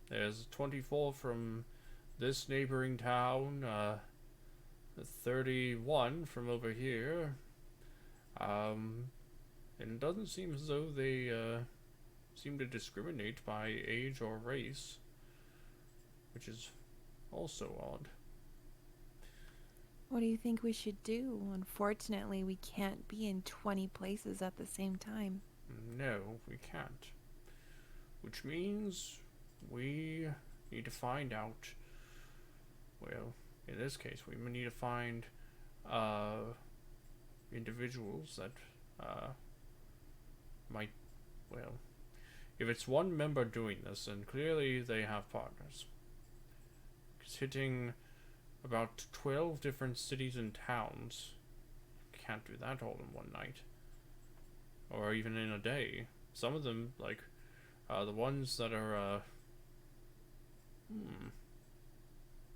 There's 24 from this neighboring town, 31 from over here. And it doesn't seem as though they seem to discriminate by age or race, which is also odd. What do you think we should do? Unfortunately, we can't be in 20 places at the same time. No, we can't. Which means we need to find out, well, in this case, we need to find individuals that might, well, if it's one member doing this, then clearly they have partners. It's hitting about 12 different cities and towns. Can't do that all in one night. Or even in a day. Some of them, like, the ones that are,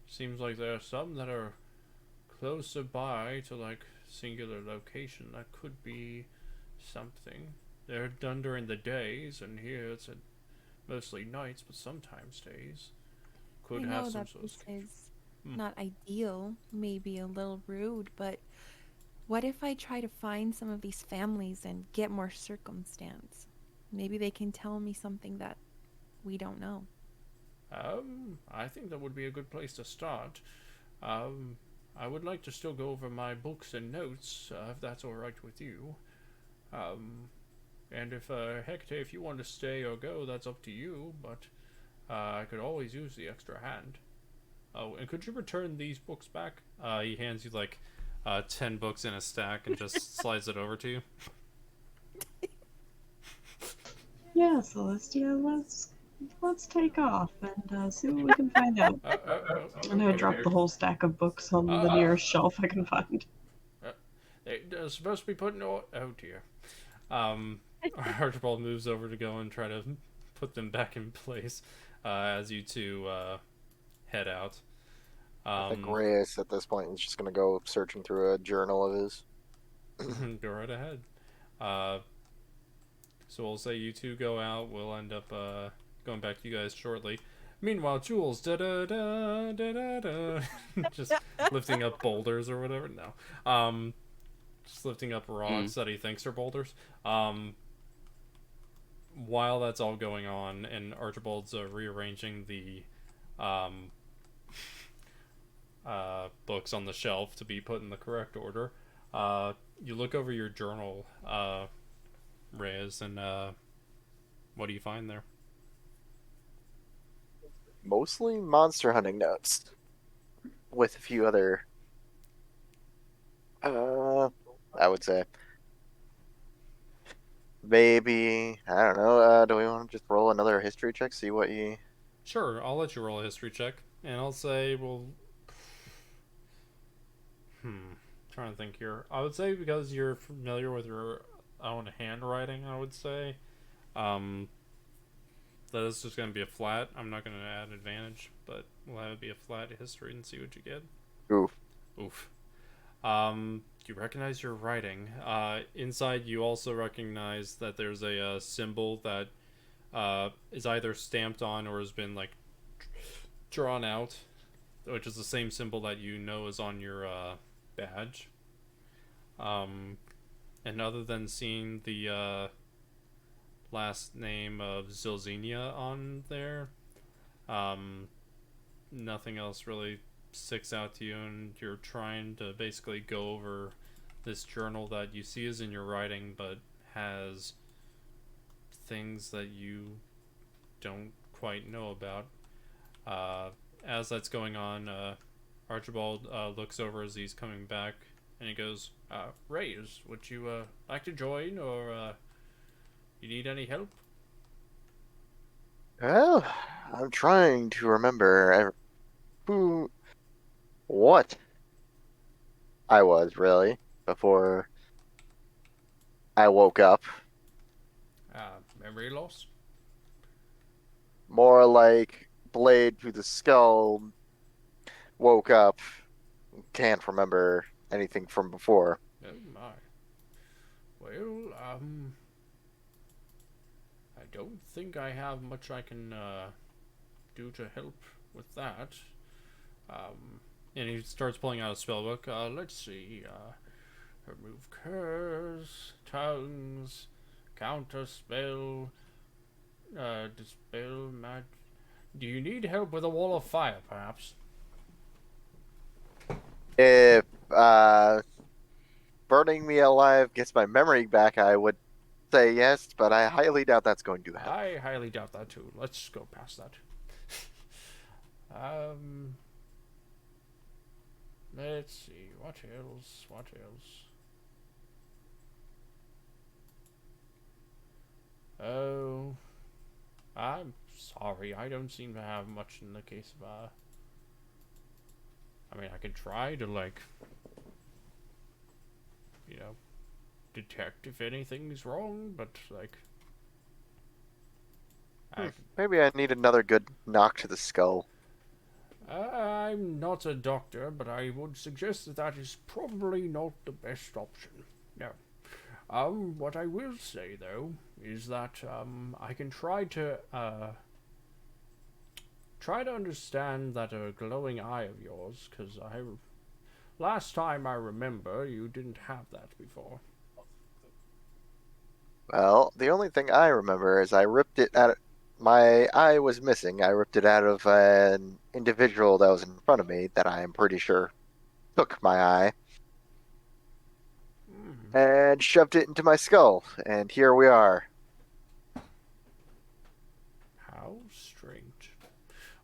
seems like there are some that are closer by to, like, singular location. That could be something. They're done during the days, and here it's mostly nights, but sometimes days. Could I have know some that sort this of... is not ideal, maybe a little rude, but what if I try to find some of these families and get more circumstance? Maybe they can tell me something that we don't know. I think that would be a good place to start. I would like to still go over my books and notes, if that's alright with you. And if, Hekatae, if you want to stay or go, that's up to you, but I could always use the extra hand. Oh, and could you return these books back? He hands you, like, 10 books in a stack and just slides it over to you. Yeah, Celestia, let's take off and see what we can find out. And I drop the whole stack of books on the nearest shelf I can find. They're supposed to be putting... Oh, dear. Archibald moves over to go and try to put them back in place as you two head out. I think Rayas at this point is just going to go searching through a journal of his. Go right ahead. So we'll say you two go out. We'll end up going back to you guys shortly. Meanwhile, Jules, da-da-da, just lifting up boulders or whatever. No. Just lifting up rocks that he thinks are boulders. While that's all going on, and Archibald's rearranging the books on the shelf to be put in the correct order, you look over your journal, Rayas, and what do you find there? Mostly monster hunting notes, with a few other, I would say. Maybe, I don't know, do we want to just roll another history check, see what you... Sure, I'll let you roll a history check, and I'll say, well... Trying to think here. I would say because you're familiar with your own handwriting, I would say, that is just going to be a flat. I'm not going to add advantage, but we'll have it be a flat history and see what you get. Oof. Oof. You recognize your writing. Inside, you also recognize that there's a symbol that is either stamped on or has been, like, drawn out, which is the same symbol that you know is on your badge. And other than seeing the last name of XilXina on there, nothing else really sticks out to you, and you're trying to basically go over this journal that you see is in your writing but has things that you don't quite know about. As that's going on, Archibald looks over as he's coming back, and he goes, Rayas, would you like to join, or you need any help? Well, I'm trying to remember what I was, really, before I woke up. Memory loss? More like blade through the skull, woke up, can't remember anything from before. Oh my. Well, I don't think I have much I can do to help with that. And he starts pulling out a spellbook. Let's see. Remove curse, tongues, counter spell, dispel mag. Do you need help with a wall of fire, perhaps? If burning me alive gets my memory back, I would say yes, but I highly doubt that's going to happen. I highly doubt that too. Let's go past that. Let's see, what else? What else? Oh, I'm sorry, I don't seem to have much in the case of, I mean, I could try to, like, you know, detect if anything's wrong, but, like, Maybe I need another good knock to the skull. I'm not a doctor, but I would suggest that that is probably not the best option. No. What I will say, though, is that, I can try to understand that, glowing eye of yours, because last time I remember, you didn't have that before. Well, the only thing I remember is I ripped it out. My eye was missing. I ripped it out of an individual that was in front of me that I am pretty sure took my eye and shoved it into my skull. And here we are. How strange.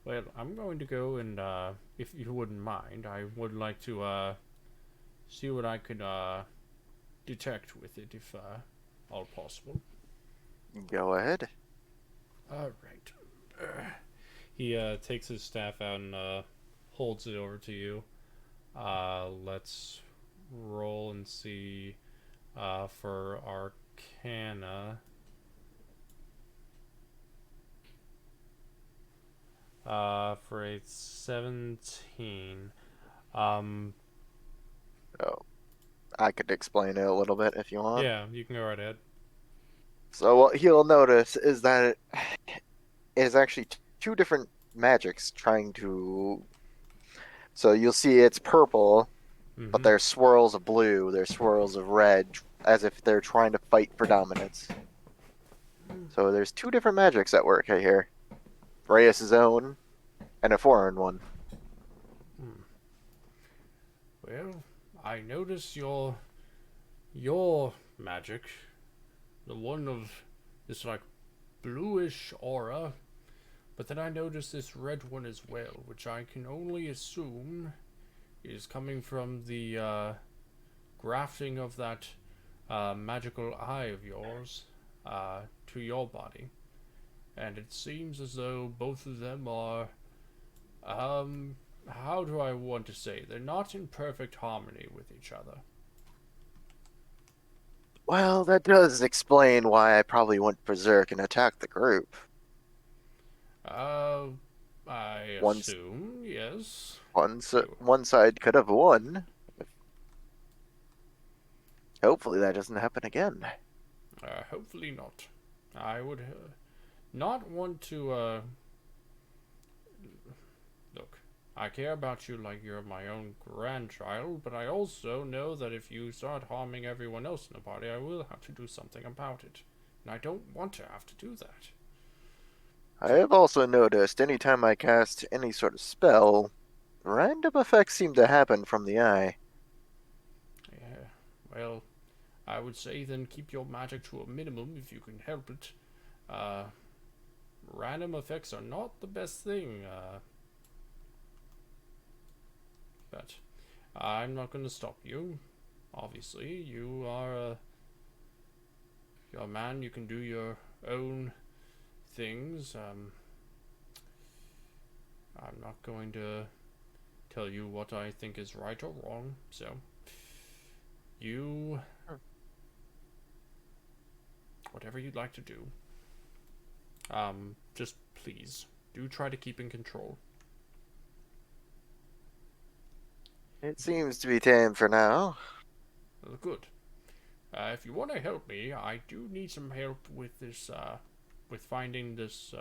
Well, I'm going to go and, if you wouldn't mind, I would like to, see what I could, detect with it, if, all possible. Go ahead. Alright. He, takes his staff out and, holds it over to you. Let's roll and see, for Arcana. For a 17. Oh, I could explain it a little bit if you want. Yeah, you can go right ahead. So what he'll notice is that it is actually two different magics trying to... So you'll see it's purple, but there's swirls of blue, there's swirls of red, as if they're trying to fight for dominance. So there's two different magics at work right here. Rayas' own, and a foreign one. Well, I notice your magic, the one of this, like, bluish aura, but then I notice this red one as well, which I can only assume is coming from the, grafting of that, magical eye of yours, to your body. And it seems as though both of them are, how do I want to say? They're not in perfect harmony with each other. Well, that does explain why I probably went berserk and attacked the group. I assume, yes. One side could have won. Hopefully that doesn't happen again. Hopefully not. I would not want to, look, I care about you like you're my own grandchild, but I also know that if you start harming everyone else in the party, I will have to do something about it. And I don't want to have to do that. I have also noticed anytime I cast any sort of spell, random effects seem to happen from the eye. Yeah, well, I would say then keep your magic to a minimum if you can help it. Random effects are not the best thing, but I'm not going to stop you. Obviously, you're a man, you can do your own things. I'm not going to tell you what I think is right or wrong, so you... whatever you'd like to do. Just please, do try to keep in control. It seems to be tame for now. Good. If you want to help me, I do need some help with this, with finding this,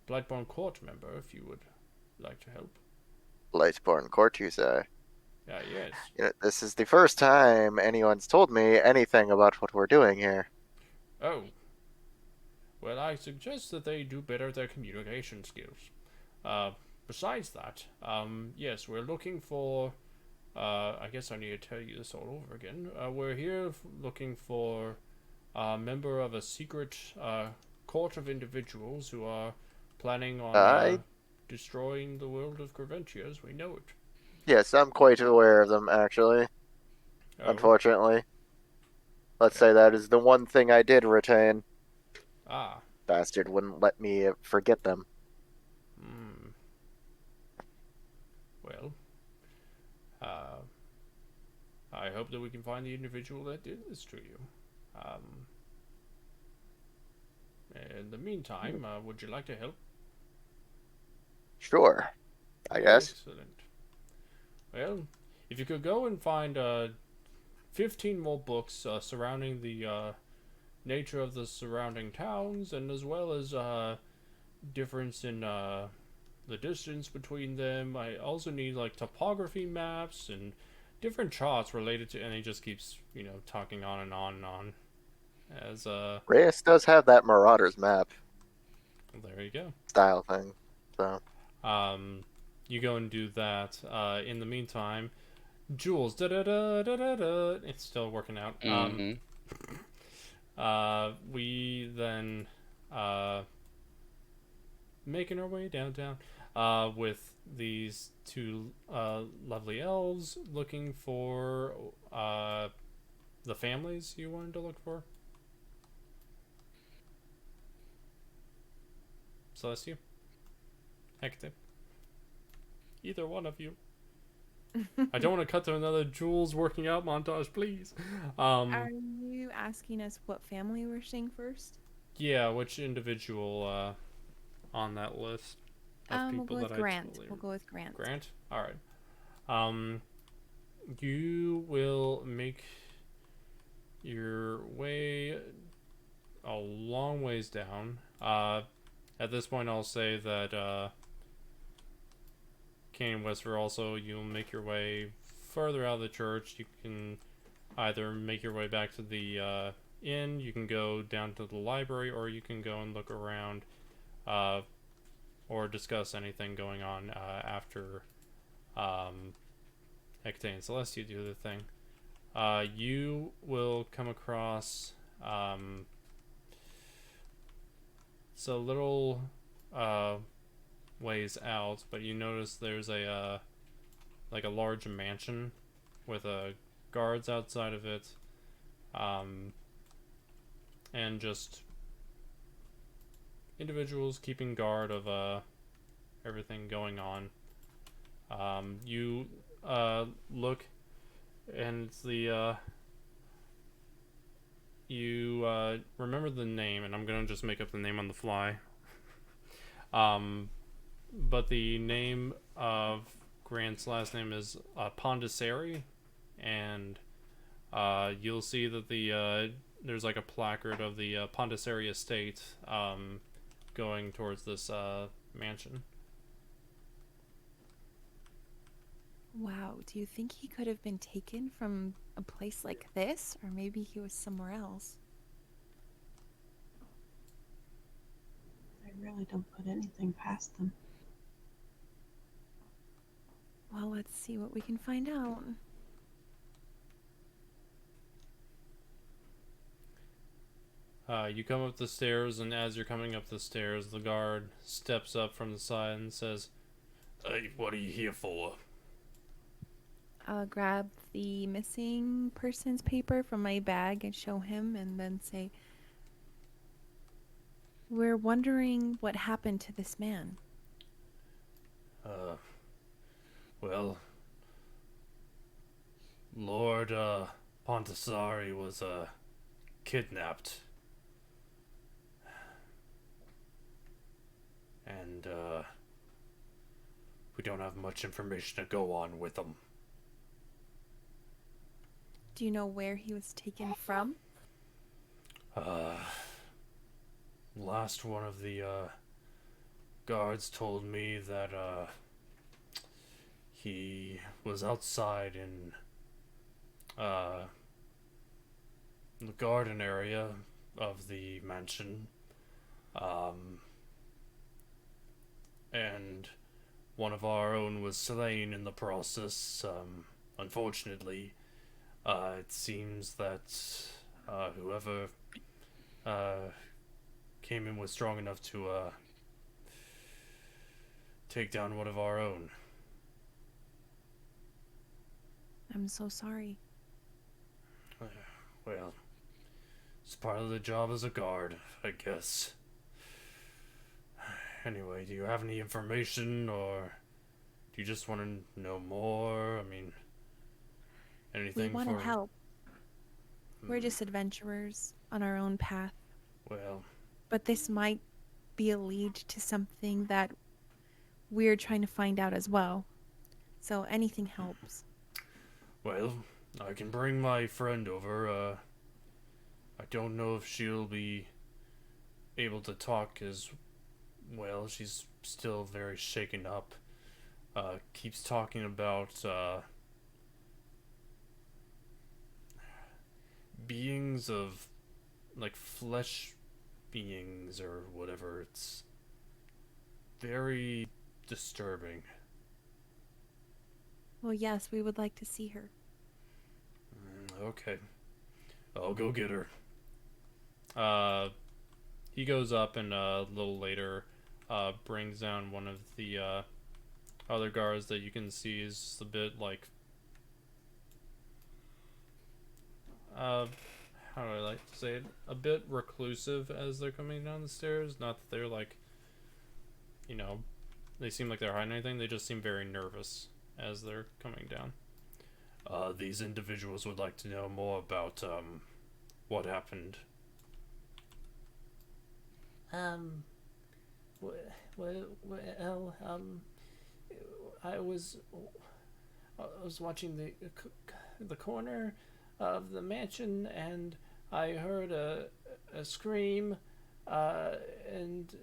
Blightborn court member, if you would like to help. Blightborn court, you say? Yes. You know, this is the first time anyone's told me anything about what we're doing here. Oh. Well, I suggest that they do better their communication skills. Besides that, yes, we're looking for, I guess I need to tell you this all over again. We're here looking for a member of a secret, court of individuals who are planning on, destroying the world of Graventia as we know it. Yes, I'm quite aware of them, actually. Oh, Unfortunately. Let's okay. say that is the one thing I did retain. Ah. Bastard wouldn't let me forget them. Hmm. Well, uh, I hope that we can find the individual that did this to you. Um, in the meantime, would you like to help? Sure, I guess. Excellent. Well, if you could go and find 15 more books surrounding the nature of the surrounding towns, and as well as difference in the distance between them. I also need like topography maps and different charts related to, and he just keeps talking on and on and on. As Reyes does have that Marauders map there you go. style thing, so. You go and do that. In the meantime, Jules, da da da da da da. It's still working out. We then making our way downtown with these two lovely elves looking for the families you wanted to look for. Celestia? Hekatae? Either one of you. I don't want to cut to another Jules working out montage, please. Are you asking us what family we're seeing first? Yeah, which individual on that list of We'll people go with that Grant. I totally... We'll go with Grant. Grant? Alright. You will make your way a long ways down. At this point, I'll say that Cain and Wesvyre also, you'll make your way further out of the church. You can either make your way back to the inn, you can go down to the library, or you can go and look around or discuss anything going on after Hekatae and Celestia do the thing. You will come across it's a little ways out, but you notice there's a like a large mansion with guards outside of it, and just individuals keeping guard of everything going on. You look, and it's the you remember the name, and I'm gonna just make up the name on the fly. But the name of Grant's last name is Pondiceri, and you'll see that there's like a placard of the Pondiceri estate going towards this mansion. Wow, do you think he could have been taken from a place like this? Or maybe he was somewhere else? I really don't put anything past them. Well, let's see what we can find out. You come up the stairs, and as you're coming up the stairs, the guard steps up from the side and says, "Hey, what are you here for?" I'll grab the missing person's paper from my bag and show him, and then say, "We're wondering what happened to this man." Well, Lord Pontisari was kidnapped. And we don't have much information to go on with him. Do you know where he was taken from? Last one of the guards told me that he was outside in the garden area of the mansion, and one of our own was slain in the process. Unfortunately, it seems that whoever came in was strong enough to take down one of our own. I'm so sorry. Well, it's part of the job as a guard, I guess. Anyway, do you have any information, or do you just want to know more? I mean, anything We want for... to help. We're just adventurers on our own path. Well... But this might be a lead to something that we're trying to find out as well. So anything helps. Well, I can bring my friend over. I don't know if she'll be able to talk as well. She's still very shaken up. Keeps talking about, beings of, like, flesh beings or whatever. It's very disturbing. Well, yes, we would like to see her. Okay. I'll go get her. He goes up and a little later brings down one of the other guards that you can see is a bit like how do I like to say it? A bit reclusive as they're coming down the stairs. Not that they're like, you know, they seem like they're hiding anything. They just seem very nervous as they're coming down. These individuals would like to know more about what happened. Well, I was watching the corner of the mansion, and I heard a scream, and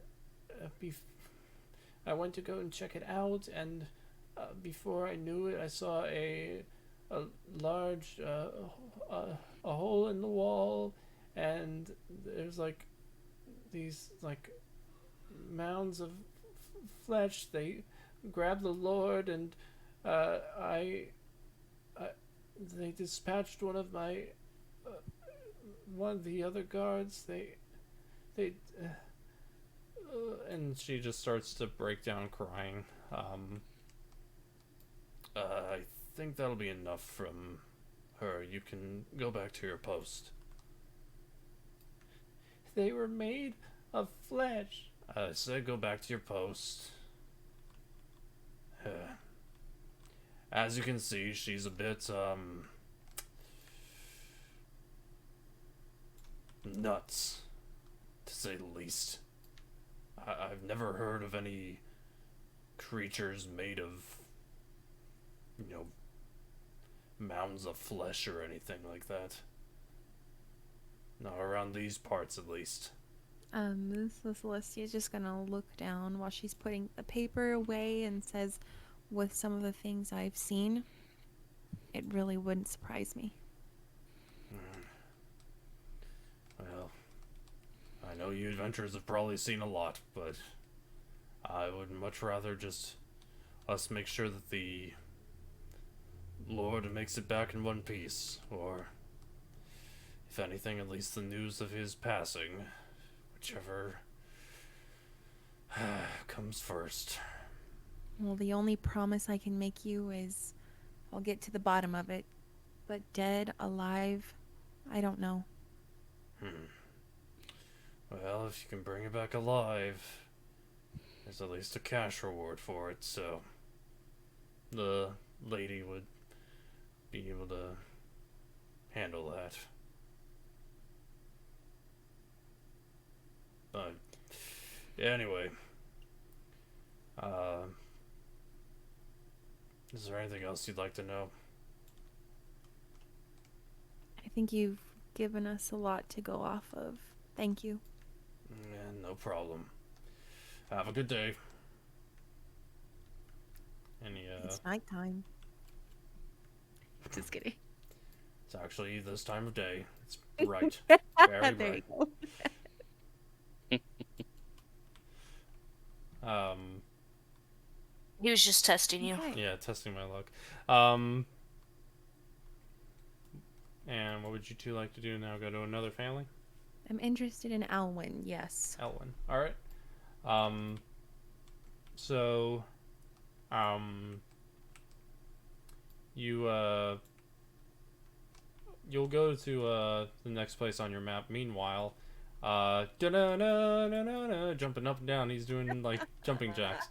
I went to go and check it out, and before I knew it, I saw a large a hole in the wall, and there's like these like mounds of flesh. They grabbed the Lord, and they dispatched one of the other guards. They And she just starts to break down crying. I think that'll be enough from her. You can go back to your post. They were made of flesh. I said go back to your post. As you can see, she's a bit, nuts, to say the least. I've never heard of any creatures made of, you know, mounds of flesh or anything like that. Not around these parts, at least. So Celestia is just gonna look down while she's putting the paper away and says, with some of the things I've seen, it really wouldn't surprise me. Well, I know you adventurers have probably seen a lot, but I would much rather just us make sure that the Lord makes it back in one piece, or if anything, at least the news of his passing, whichever comes first. Well, the only promise I can make you is I'll get to the bottom of it. But dead, alive, I don't know. Well, if you can bring it back alive, there's at least a cash reward for it, so the lady would be able to handle that. But yeah, anyway, is there anything else you'd like to know? I think you've given us a lot to go off of. Thank you. Yeah, no problem. Have a good day. It's nighttime. Just kidding. It's actually this time of day. It's bright. Very There bright. you go. He was just testing you. Okay. Yeah, testing my luck. And what would you two like to do now? Go to another family? I'm interested in Alwyn, yes. Elwyn. Alright. You, you'll go to the next place on your map. Meanwhile, jumping up and down. He's doing like jumping jacks.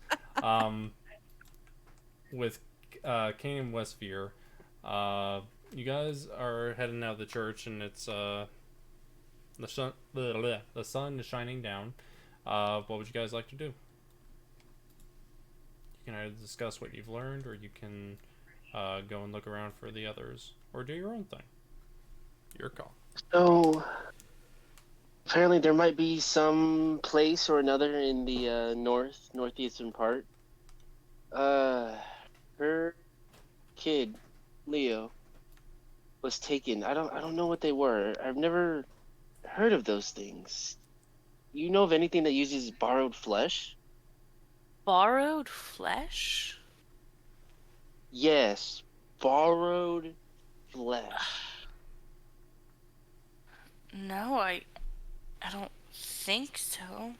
With Cain and Wesvyre, you guys are heading out of the church, and it's the sun is shining down. What would you guys like to do? You can either discuss what you've learned, or you can go and look around for the others, or do your own thing. Your call. So, apparently there might be some place or another in the northeastern part. Her kid, Leo, was taken. I don't know what they were. I've never heard of those things. You know of anything that uses borrowed flesh? Borrowed flesh? Yes, borrowed flesh. No, I don't think so.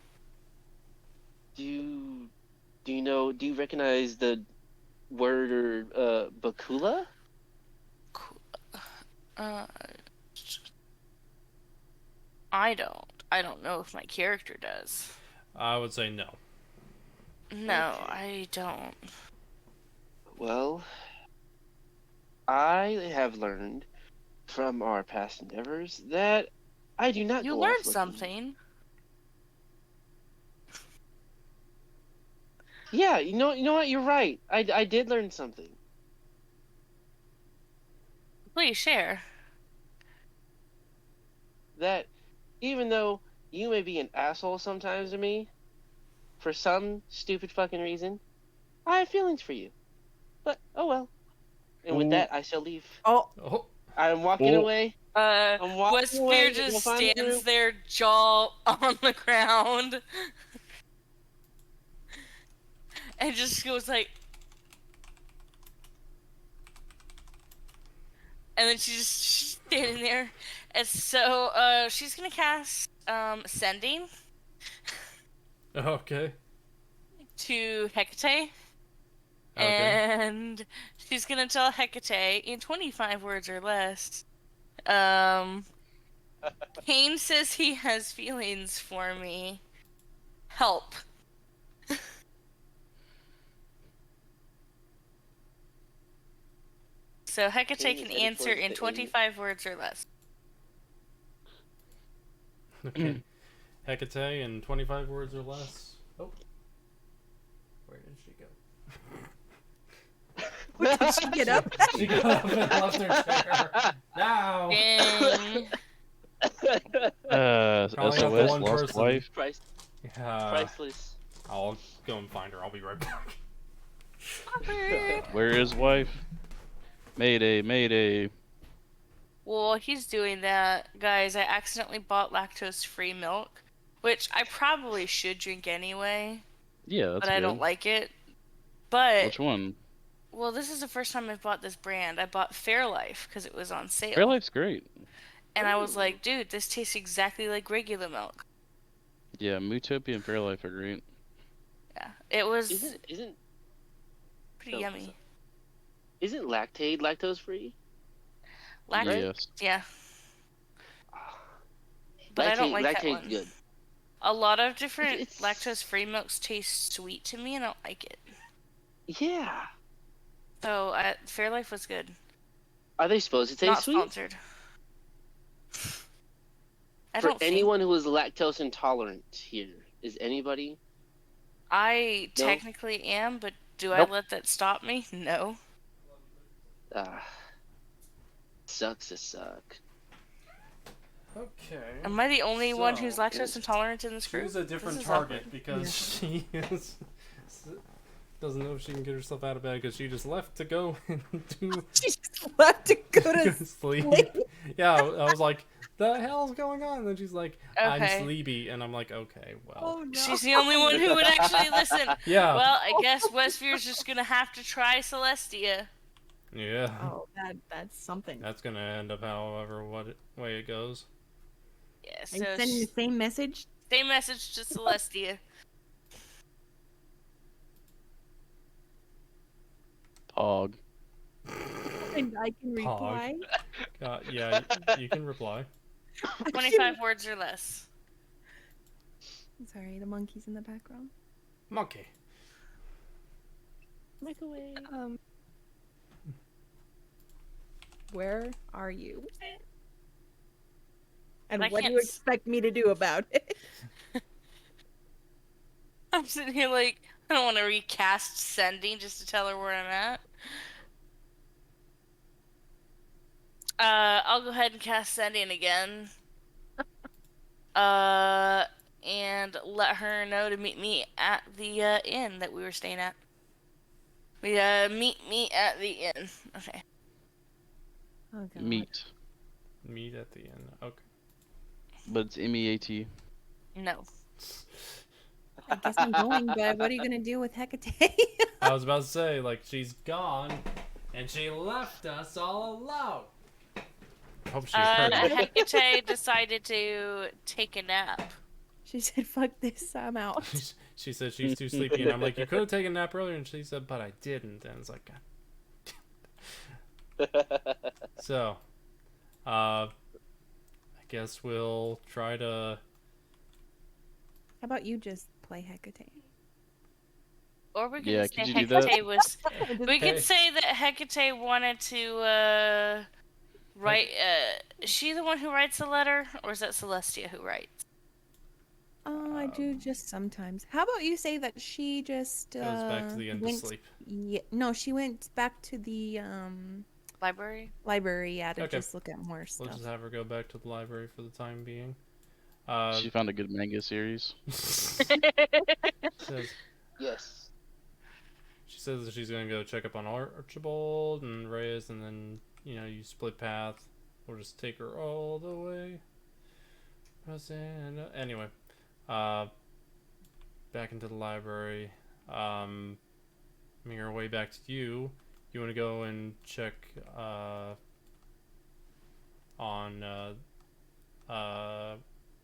Do you recognize the word or bakula? I don't know if my character does. I would say no. No, Okay. I don't. Well, I have learned from our past endeavors that I do not You go learned off looking. something. Yeah, you know what? You're right. I did learn something. Please share. That even though you may be an asshole sometimes to me, for some stupid fucking reason, I have feelings for you. But oh well. And with that, I shall leave. Oh. I'm walking Oh. away. I'm walking away Wesvyre to go just find the stands group. there, jaw on the ground, and just goes like, and then she's just standing there. And so, she's gonna cast Sending Okay. to Hekatae. Okay. And she's gonna tell Hekatae in 25 words or less. Cain says he has feelings for me. Help. So Hekatae Cain is can headed answer towards in the 25 words or less. Okay. Hekatae in 25 words or less. Oh. Where did she go? What did she get up? She got up and left her chair. Now! Dang. Calling out the SOS, one lost person. wife. Priceless. I'll go and find her. I'll be right back. Where is wife? Mayday, mayday. Well, he's doing that. Guys, I accidentally bought lactose-free milk, which I probably should drink anyway, Yeah, that's but good. I don't like it. But, Which one? well, this is the first time I've bought this brand. I bought Fairlife because it was on sale. Fairlife's great. And I was like, dude, this tastes exactly like regular milk. Yeah, Mootopia and Fairlife are great. Yeah, it was Isn't pretty Oh, yummy. Isn't Lactaid lactose free? Yes. Yeah. But I don't like that Lactaid's one. good. A lot of different It's- lactose-free milks taste sweet to me, and I don't like it. Yeah. So Fairlife was good. Are they supposed to taste Not sweet? sponsored. I For don't think. anyone who is lactose intolerant here, is anybody? I No? technically am, but do Nope. I let that stop me? No. Sucks to suck. Okay. Am I the only one who's So, lactose intolerant in this group? She's a different This is target awkward. because she doesn't know if she can get herself out of bed because she just left to go and do She just left to go to sleep. sleep. Yeah, I was like, the hell's going on? And then she's like, I'm Okay. sleepy, and I'm like, okay, well, Oh no. She's the only one who would actually listen. yeah, Well, I guess Wesvyre's just gonna have to try Celestia. yeah. Oh, that's something. That's gonna end up however way it goes. Yeah, Are you so sending the same message? same message to Celestia. Pog. And I can Hog. reply. Yeah, you can reply. 25 words or less. Sorry, the monkey's in the background. Monkey. Look away. Where are you? And I what do can't you expect me to do about it? I'm sitting here like, I don't want to recast sending just to tell her where I'm at. I'll go ahead and cast sending again. And let her know to meet me at the inn that we were staying at. Meet me at the inn. Okay. Oh, God. Meet. Meet at the end. Okay. But it's MEAT. No. I guess I'm going, but what are you gonna do with Hekatae? I was about to say, like, she's gone, and she left us all alone. Hope she heard me. Hekatae decided to take a nap. She said, "Fuck this, I'm out." She said she's too sleepy, and I'm like, you could have taken a nap earlier, and she said, but I didn't, and it's like, God. So, I guess we'll try to... How about you just play Hekatae? Or we could Yeah, say could you do that? Hekatae was... We Hey. could say that Hekatae wanted to, write... is she the one who writes the letter? Or is that Celestia who writes? Oh, I do just sometimes. How about you say that she just Goes back to the end to went... sleep. Yeah, no, she went back to the Library? library, yeah, to Okay. just look at more stuff. We'll just have her go back to the library for the time being. She found a good manga series. says, Yes. She says that she's gonna go check up on Archibald and Rayas, and then, you know, you split path. We'll just take her all the way. Anyway, back into the library. Making our way back to you. You want to go and check on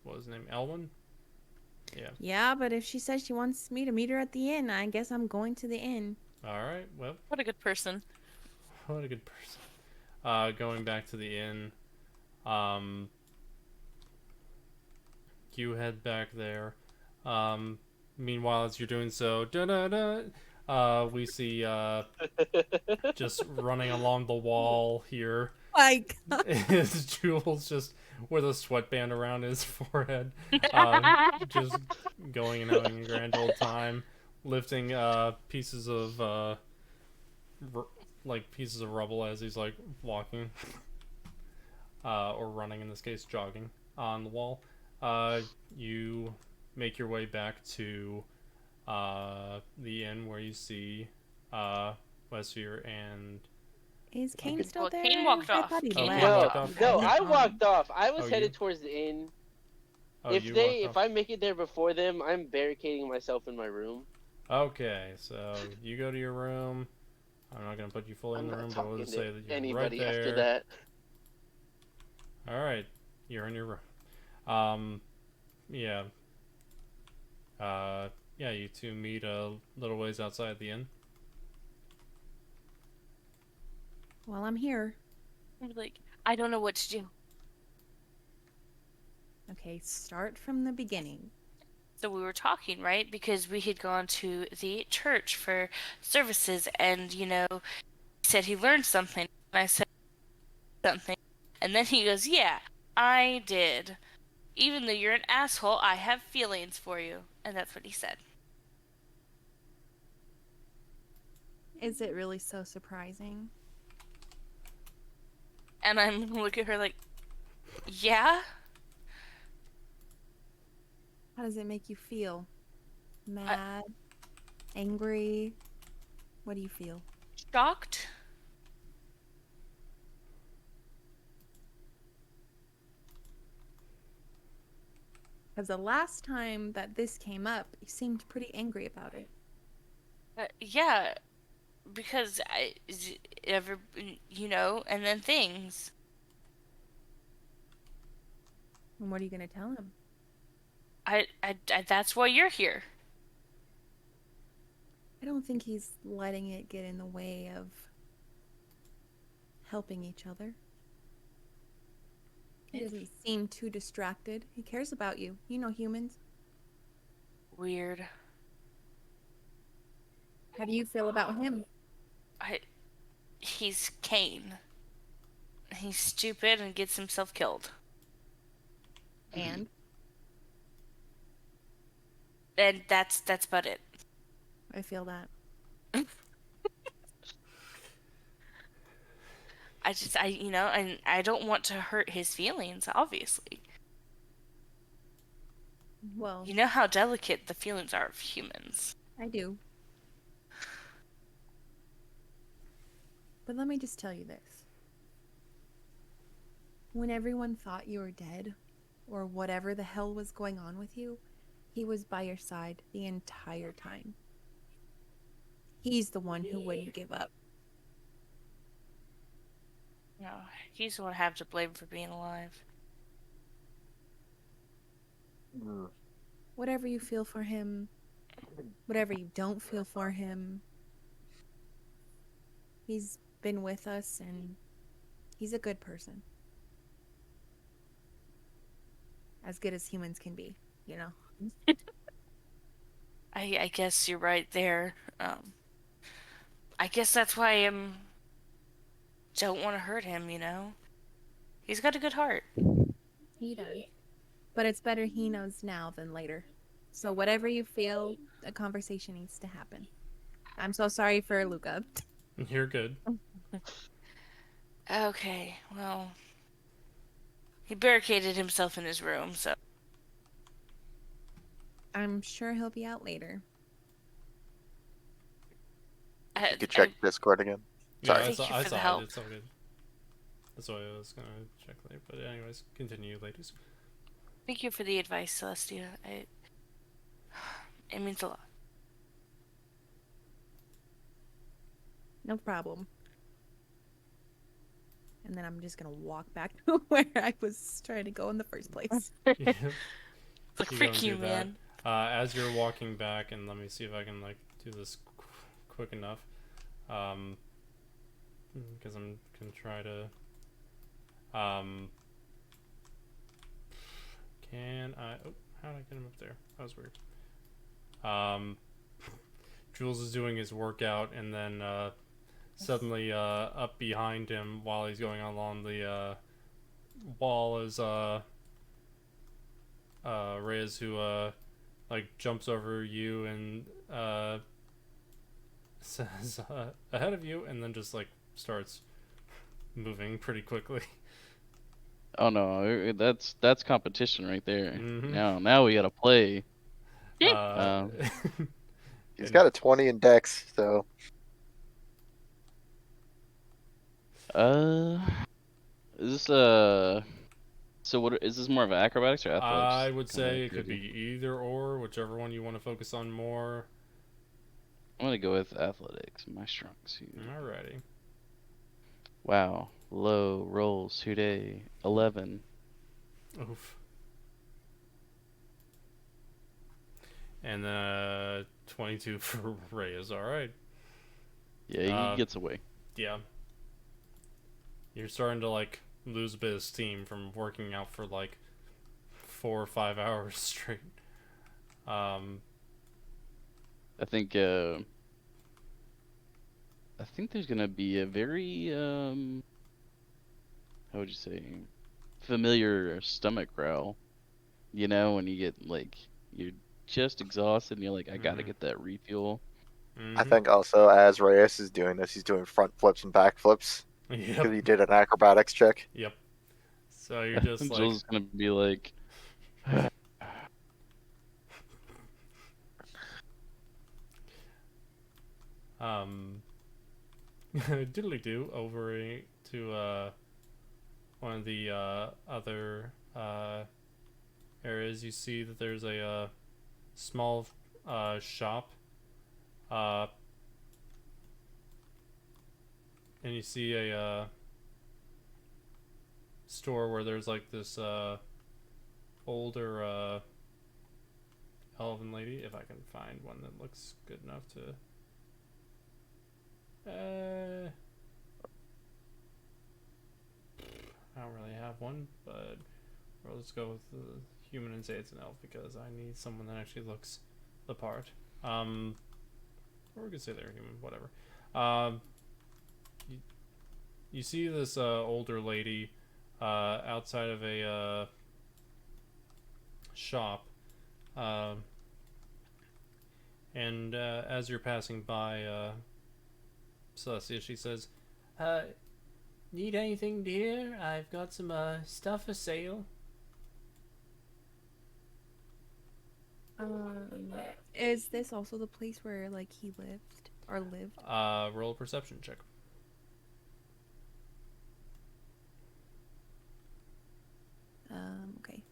what was his name? Elwyn? Yeah. Yeah, but if she says she wants me to meet her at the inn, I guess I'm going to the inn. Alright, well, What a good person. what a good person. Going back to the inn. You head back there. Meanwhile, as you're doing so, we see just running along the wall here My God. is Jules, just with a sweatband around his forehead, just going and having a grand old time, lifting pieces of pieces of rubble as he's like walking or running, in this case jogging on the wall. You make your way back to the inn where you see Wesvyre and... Is Cain still Well, there? Cain walked I off. thought he Oh, left. Cain No, walked off? no, Okay. I walked off. I was Oh, headed you? towards the inn. Oh, If you if walked I make it there before them, I'm barricading myself in my room. off. Okay, so you go to your room. I'm not gonna put you fully in I'm the not room, but we'll talking just say to that you're anybody right there. after that. Alright, you're in your room. Yeah. Yeah, you two meet a little ways outside the inn. Well, I'm here. I'm like, I don't know what to do. Okay, start from the beginning. So we were talking, right? Because we had gone to the church for services, and, you know, he said he learned something. And I said something. And then he goes, yeah, I did. Even though you're an asshole, I have feelings for you. And that's what he said. Is it really so surprising? And I'm looking at her like, yeah? How does it make you feel? Mad? Angry? What do you feel? Shocked? Because the last time that this came up, you seemed pretty angry about it. Yeah, because you know, and then things. And what are you going to tell him? I that's why you're here. I don't think he's letting it get in the way of helping each other. He doesn't seem too distracted. He cares about you. You know humans. Weird. How do you feel about him? He's Cain. He's stupid and gets himself killed. And that's about it. I feel that. And I don't want to hurt his feelings, obviously. Well, you know how delicate the feelings are of humans. I do. But let me just tell you this. When everyone thought you were dead, or whatever the hell was going on with you, he was by your side the entire time. He's the one who wouldn't give up. No, he's the one I have to blame for being alive. Whatever you feel for him, whatever you don't feel for him, he's been with us and he's a good person. As good as humans can be, you know? I guess you're right there. I guess that's why I don't want to hurt him, you know? He's got a good heart. He does. But it's better he knows now than later. So whatever you feel, a conversation needs to happen. I'm so sorry for Luca. You're good. Okay, well... He barricaded himself in his room, so... I'm sure he'll be out later. You could check Discord again. Sorry. Yeah, I Thank you saw for the it. help. It's all good. That's why I was gonna check later. But anyways, continue, ladies. Thank you for the advice, Celestia. It means a lot. No problem. And then I'm just gonna walk back to where I was trying to go in the first place. Yeah. Like, You're frick gonna you, do that. man. As you're walking back, and let me see if I can like do this quick enough, because I'm gonna try to. Can I? Oh, how did I get him up there? That was weird. Jules is doing his workout, and then suddenly up behind him while he's going along the wall is Rayas, who like jumps over you and says ahead of you, and then just like starts moving pretty quickly. Oh no, that's competition right there. Mm-hmm. Now we gotta play. He's got a 20 in Dex, so is this so what is this more of acrobatics or athletics? I would Kinda say it could crazy. be either or, whichever one you want to focus on more. I'm gonna go with athletics, my strong suit. Alrighty. Wow, low rolls today, 11. Oof. And 22 for Rayas. Alright. Yeah, he gets away. Yeah. You're starting to like lose a bit of steam from working out for like 4 or 5 hours straight. I think there's gonna be a very how would you say, familiar stomach growl. You know, when you get like you're just exhausted and you're like, I gotta get that refuel. I think also as Reyes is doing this, he's doing front flips and back flips. Yep. Because he did an acrobatics check. Yep. So you're just like... Jules is gonna be like... diddly-do over to one of the other areas. You see that there's a small shop, and you see a store where there's like this older elven lady, if I can find one that looks good enough to I don't really have have one, but let's go with the human and say it's an elf because I need someone that actually looks the part. Or we could say they're human, whatever. You see this older lady outside of a shop, and as you're passing by Celestia, she says, Need anything, dear? I've got some stuff for sale. Is this also the place where like he lived or lived? roll a perception check. Okay.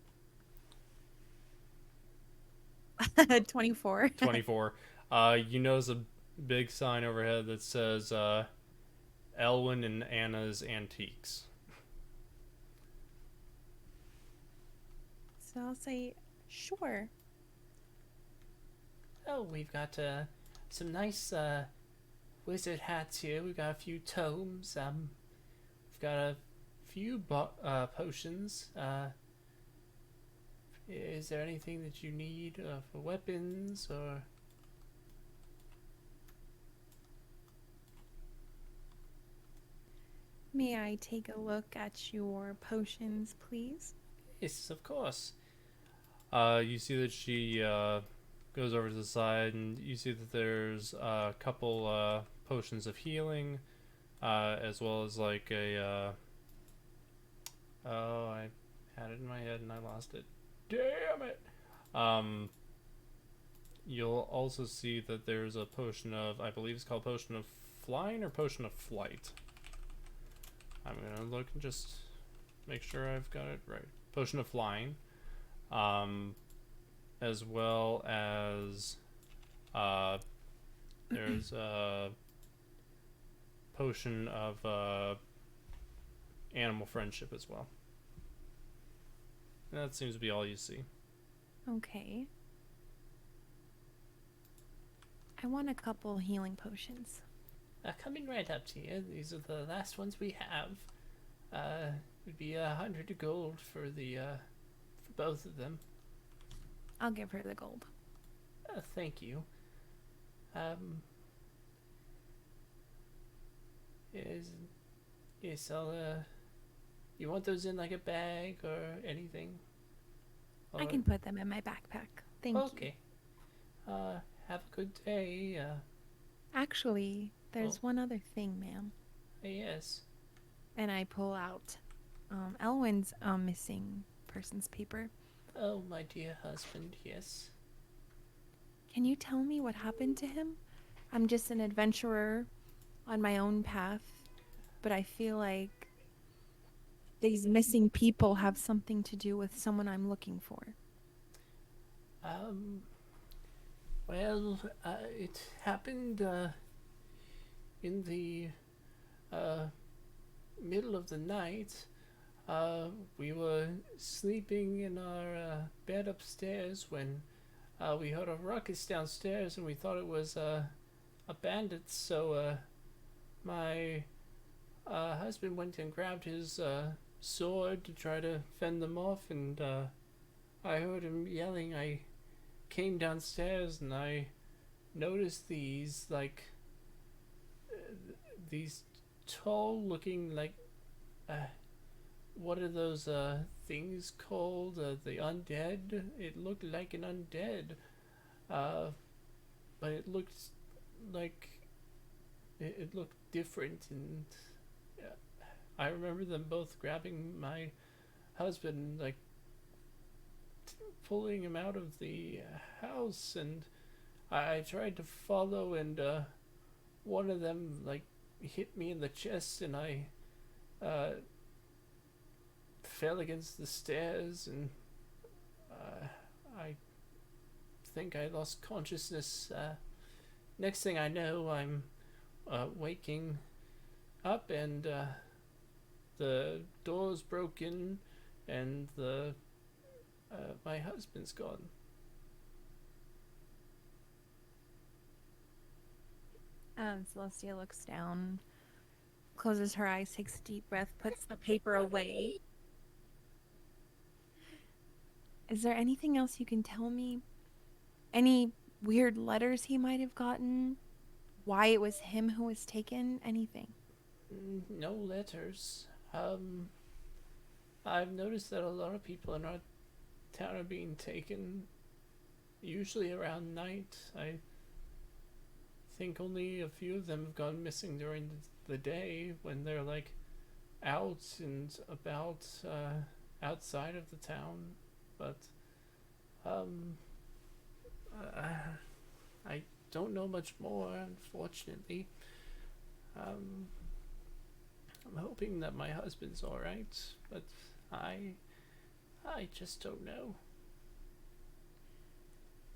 24. 24. You notice a big sign overhead that says Elwyn and Anna's Antiques. So I'll say, sure. Oh, we've got some nice wizard hats here. We've got a few tomes. We've got a few potions. Is there anything that you need for weapons or? May I take a look at your potions, please? Yes, of course. You see that she goes over to the side, and you see that there's a couple potions of healing, as well as like a. Oh, I had it in my head and I lost it. Damn it! You'll also see that there's a potion of, I believe it's called Potion of Flying or Potion of Flight. I'm gonna look and just make sure I've got it right. Potion of Flying. As well as there's a potion of animal friendship as well. And that seems to be all you see. Okay. I want a couple healing potions. Coming right up to you. These are the last ones we have. It would be 100 gold for the for both of them. I'll give her the gold. Thank you. Yes, I'll. You want those in like a bag or anything? Or... I can put them in my backpack. Thank you. Okay. Have a good day. Actually, there's one other thing, ma'am. Yes. And I pull out Elwyn's missing persons paper. Oh, my dear husband, yes. Can you tell me what happened to him? I'm just an adventurer on my own path, but I feel like these missing people have something to do with someone I'm looking for. Well, it happened in the middle of the night. We were sleeping in our bed upstairs when we heard a ruckus downstairs, and we thought it was a bandit. So my husband went and grabbed his sword to try to fend them off, and I heard him yelling. I came downstairs and I noticed these these tall looking what are those things called? The undead? It looked like an undead. But it looked like it looked different, and I remember them both grabbing my husband, pulling him out of the house, and I tried to follow, and one of them hit me in the chest, and I fell against the stairs, and I think I lost consciousness. Next thing I know, I'm waking up, and the door's broken, and my husband's gone. Celestia looks down, closes her eyes, takes a deep breath, puts the paper away, Is there anything else you can tell me? Any weird letters he might have gotten? Why it was him who was taken? Anything? No letters. I've noticed that a lot of people in our town are being taken, usually around night. I think only a few of them have gone missing during the day when they're like out and about outside of the town. But I don't know much more, unfortunately. I'm hoping that my husband's all right, but I just don't know.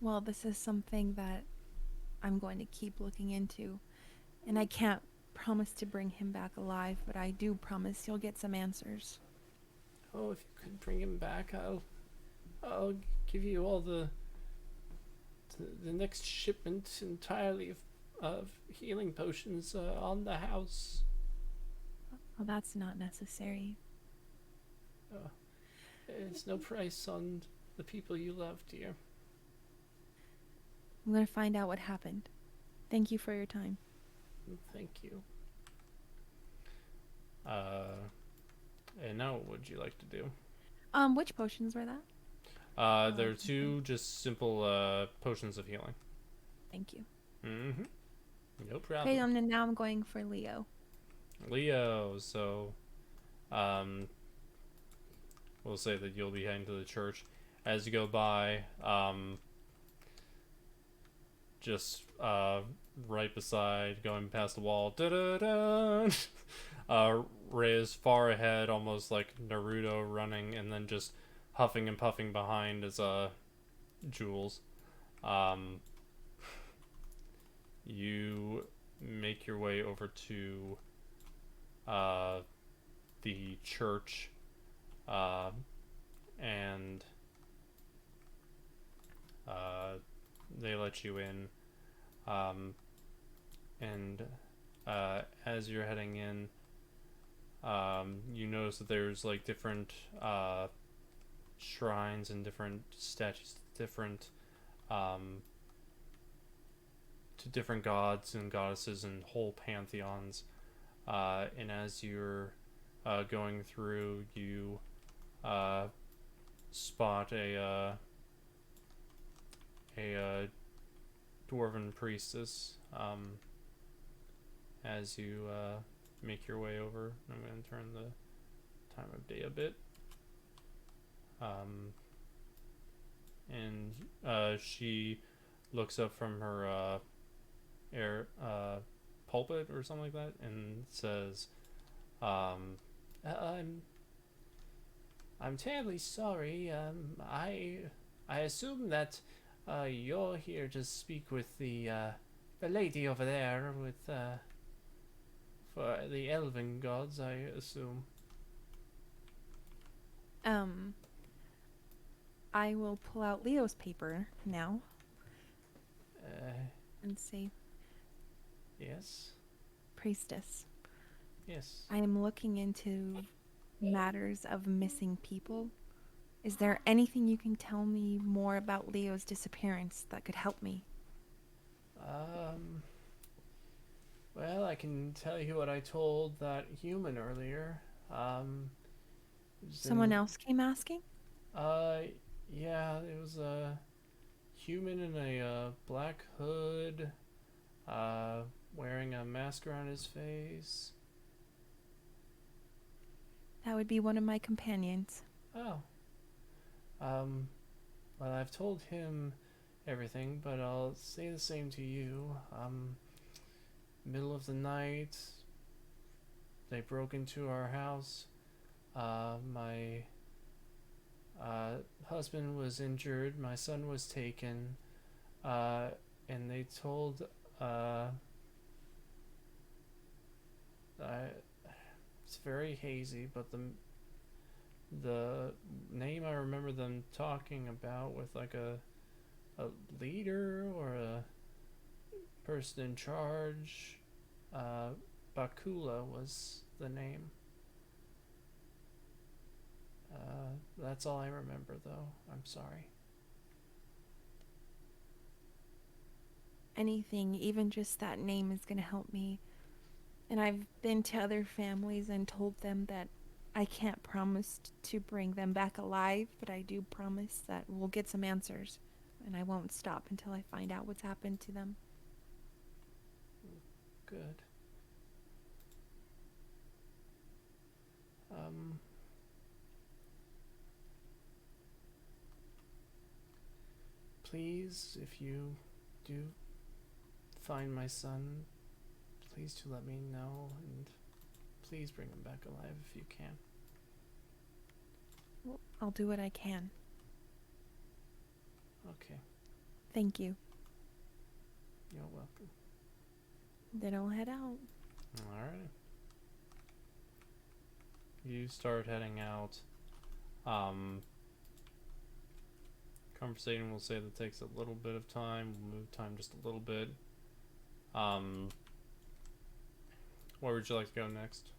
Well, this is something that I'm going to keep looking into, and I can't promise to bring him back alive, but I do promise you'll get some answers. Oh, if you could bring him back, I'll give you all the next shipment entirely of healing potions on the house. Well, that's not necessary. It's no price on the people you love, dear. I'm going to find out what happened. Thank you for your time. Thank you. And now what would you like to do? Which potions were that? There are 2 just simple potions of healing. Thank you. Mm-hmm. No problem. Okay, and now I'm going for Leo. Leo, so we'll say that you'll be heading to the church. As you go by, just right beside, going past the wall, Rayas far ahead, almost like Naruto running, and then just huffing and puffing behind is Jules. You make your way over to the church, and they let you in, and as you're heading in, you notice that there's like different shrines and different statues, different to different gods and goddesses and whole pantheons, and as you're going through, you spot a dwarven priestess as you make your way over. I'm going to turn the time of day a bit. And she looks up from her pulpit or something like that and says, I'm terribly sorry. I assume that you're here to speak with the lady over there with for the elven gods, I assume. I will pull out Leo's paper now and say, Yes. Priestess. Yes. I am looking into matters of missing people. Is there anything you can tell me more about Leo's disappearance that could help me? Well, I can tell you what I told that human earlier. Someone else came asking? Yeah, it was a human in a black hood, wearing a mask around his face. That would be one of my companions. Oh. Well, I've told him everything, but I'll say the same to you. Middle of the night, they broke into our house. My husband was injured, my son was taken, and they told, it's very hazy, but the name I remember them talking about with like a leader or a person in charge, Bakula was the name. That's all I remember, though. I'm sorry. Anything, even just that name, is going to help me. And I've been to other families and told them that I can't promise to bring them back alive, but I do promise that we'll get some answers. And I won't stop until I find out what's happened to them. Good. Please, if you do find my son, please do let me know, and please bring him back alive if you can. Well, I'll do what I can. Okay. Thank you. You're welcome. Then I'll head out. Alright. You start heading out. Conversation, we'll say that takes a little bit of time. We'll move time just a little bit. Where would you like to go next?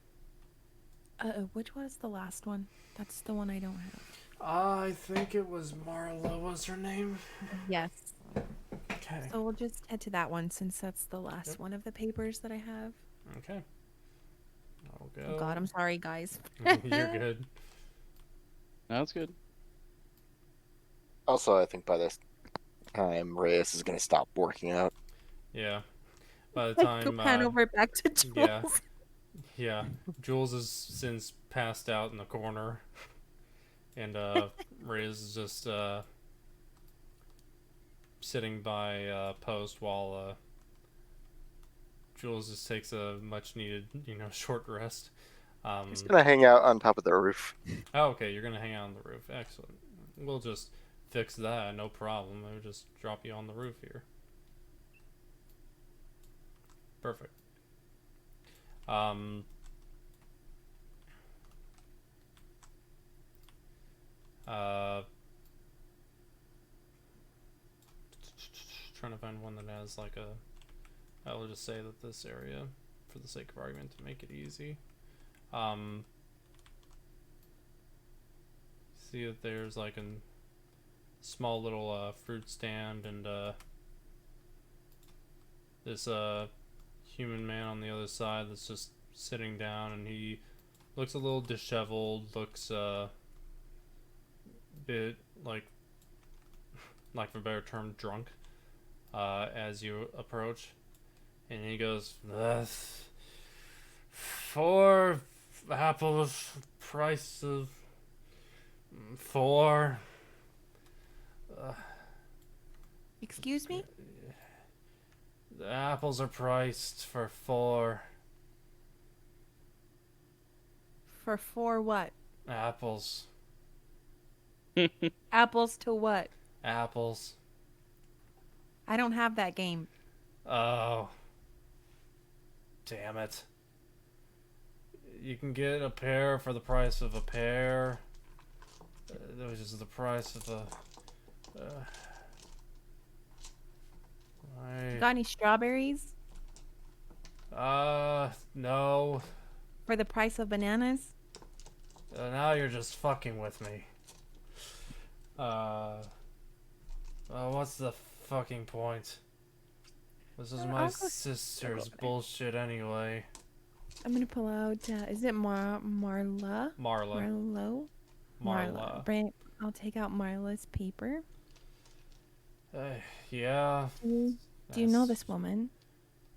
Which was the last one? That's the one I don't have. I think it was Marla, was her name? Yes. Okay. So we'll just head to that one since that's the last one of the papers that I have. Okay. I'll go. Oh god, I'm sorry, guys. You're good. No, that's good. Also, I think by this time, Rayas is going to stop working out. Yeah. By the Go time, pan over back to Jules. yeah. Yeah. Jules has since passed out in the corner. And, Reyes is just, sitting by, post while, Jules just takes a much needed, short rest. He's going to hang out on top of the roof. Oh, okay, you're gonna hang out on the roof. Excellent. We'll just fix that, no problem. I'll just drop you on the roof here. Perfect. Trying to find one that has like a... I will just say that this area, for the sake of argument, to make it easy. See that there's like a small little fruit stand and this human man on the other side that's just sitting down, and he looks a little disheveled, looks bit like for a better term, drunk as you approach, and he goes, 4 apples, price of 4. Excuse me? The apples are priced for 4 For 4 what? apples. Apples to what? Apples. I don't have that game. Oh. Damn it. You can get a pair for the price of a pair. Which is the price of a... Got any strawberries? No. For the price of bananas? Now you're just fucking with me. What's the fucking point? This is my sister's bullshit anyway. I'm gonna pull out, is it Marla? Marla. Marla. I'll take out Marla's paper. Yeah. Do you know this woman?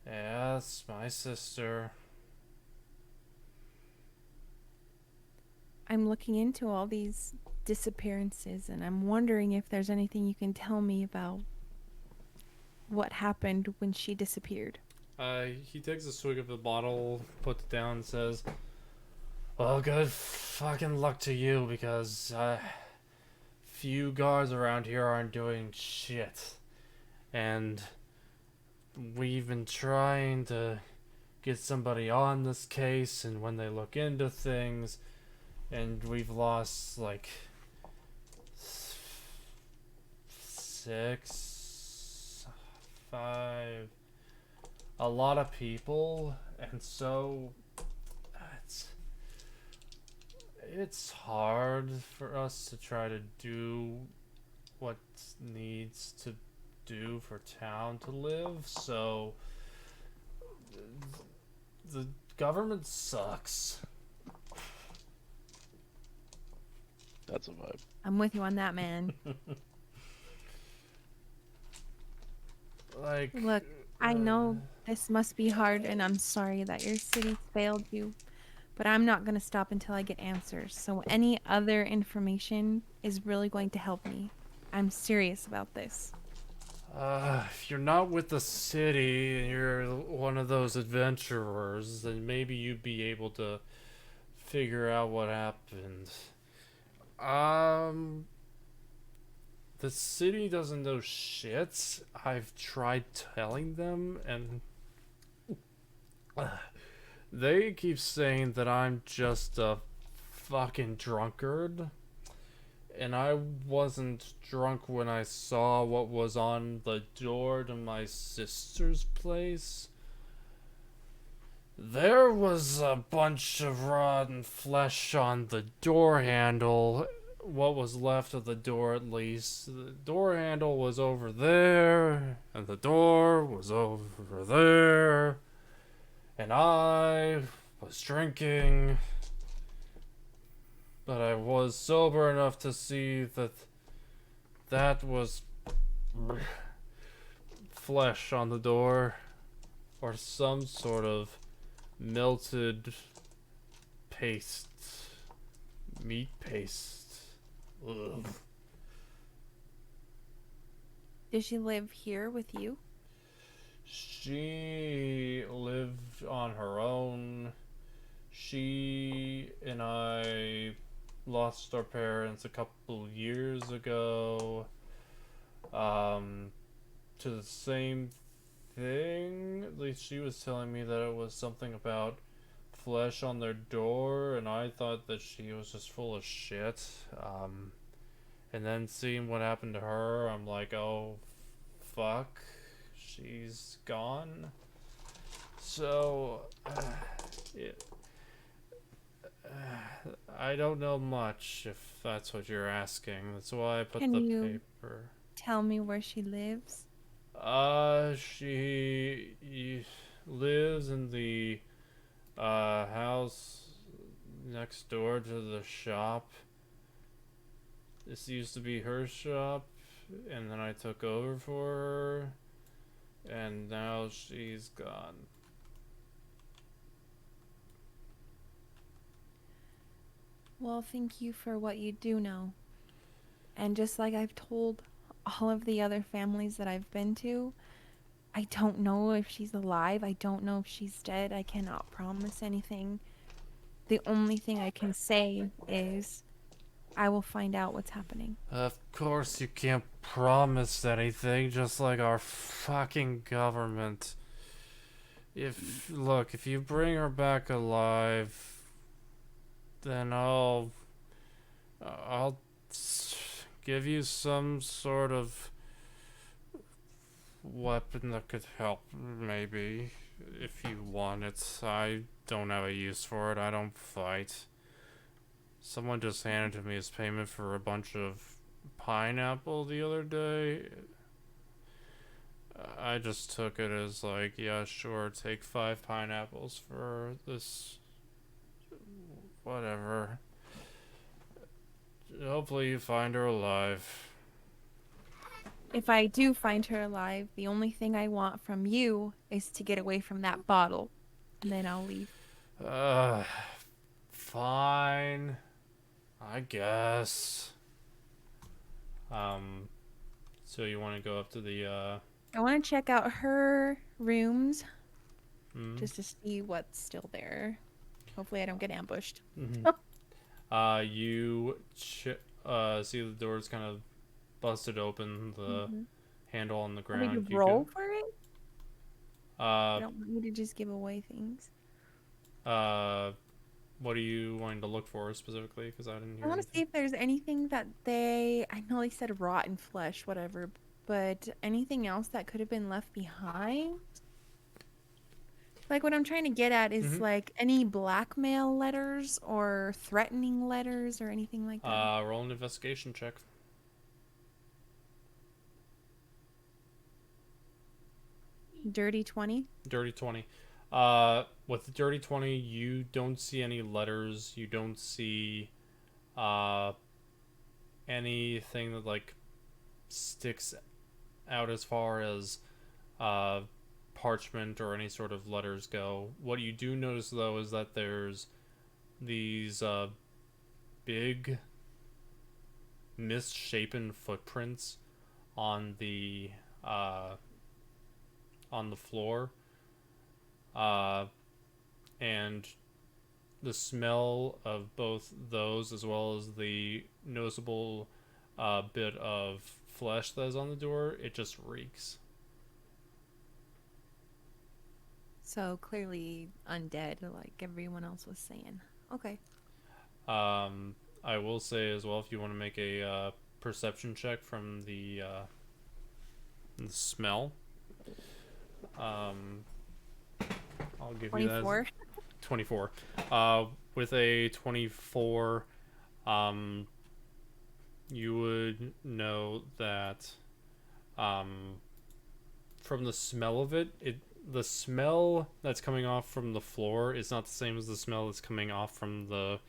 Yeah, it's my sister. I'm looking into all these disappearances, and I'm wondering if there's anything you can tell me about what happened when she disappeared. He takes a swig of the bottle, puts it down, and says, well, good fucking luck to you, because, few guards around here aren't doing shit. And we've been trying to get somebody on this case, and when they look into things, and we've lost, like, 6, 5... a lot of it's hard for us to try to do what needs to do for town to live, so the government sucks. That's a vibe. I'm with you on that, man. Like, Look, I know this must be hard, and I'm sorry that your city failed you, but I'm not going to stop until I get answers. So any other information is really going to help me. I'm serious about this. if you're not with the city and you're one of those adventurers, then maybe you'd be able to figure out what happened. The city doesn't know shit. I've tried telling them, and they keep saying that I'm just a fucking drunkard. And I wasn't drunk when I saw what was on the door to my sister's place. There was a bunch of rotten flesh on the door handle. What was left of the door, at least. The door handle was over there, and the door was over there. And I was drinking, but I was sober enough to see that that was flesh on the door, or some sort of melted paste, meat paste. Ugh. Does she live here with you? She lived on her own. She and I lost our parents a couple years ago. To the same thing. At least she was telling me that it was something about flesh on their door, and I thought that she was just full of shit. And then seeing what happened to her, I'm like, oh, fuck, she's gone. So, I don't know much, if that's what you're asking. That's why I put Can the you paper. tell me where she lives? She lives in the house next door to the shop. This used to be her shop, and then I took over for her, and now she's gone. Well, thank you for what you do know. And just like I've told all of the other families that I've been to, I don't know if she's alive. I don't know if she's dead. I cannot promise anything. The only thing I can say is I will find out what's happening. Of course you can't promise anything, just like our fucking government. If you bring her back alive, then I'll give you some sort of weapon that could help, maybe, if you want it. I don't have a use for it. I don't fight. Someone just handed to me as payment for a bunch of pineapple the other day. I just took it as like, yeah, sure, take 5 pineapples for this. Whatever. Hopefully you find her alive. If I do find her alive, the only thing I want from you is to get away from that bottle. And then I'll leave. Fine. I guess. So you want to go up to the, I want to check out her rooms just to see what's still there. Hopefully I don't get ambushed. You see the door's kind of busted open, the handle on the ground. Want me to roll for it? I Uh, don't want you to just give away things. what are you wanting to look for specifically? Because I didn't hear I want to see anything. if there's anything that I know they said rotten flesh, whatever, but anything else that could have been left behind? Like what I'm trying to get at is Mhm. like any blackmail letters or threatening letters or anything like that. Roll an investigation check. Dirty 20. Dirty 20. With the dirty 20, you don't see any letters. You don't see anything that like sticks out as far as parchment or any sort of letters go. What you do notice though is that there's these big misshapen footprints on the floor, and the smell of both those as well as the noticeable bit of flesh that is on the door, it just reeks. So clearly undead, like everyone else was saying. Okay. I will say as well, if you want to make a perception check from the smell, I'll give 24. you that. 24. With a 24, you would know that from the smell of it, the smell that's coming off from the floor is not the same as the smell that's coming off from the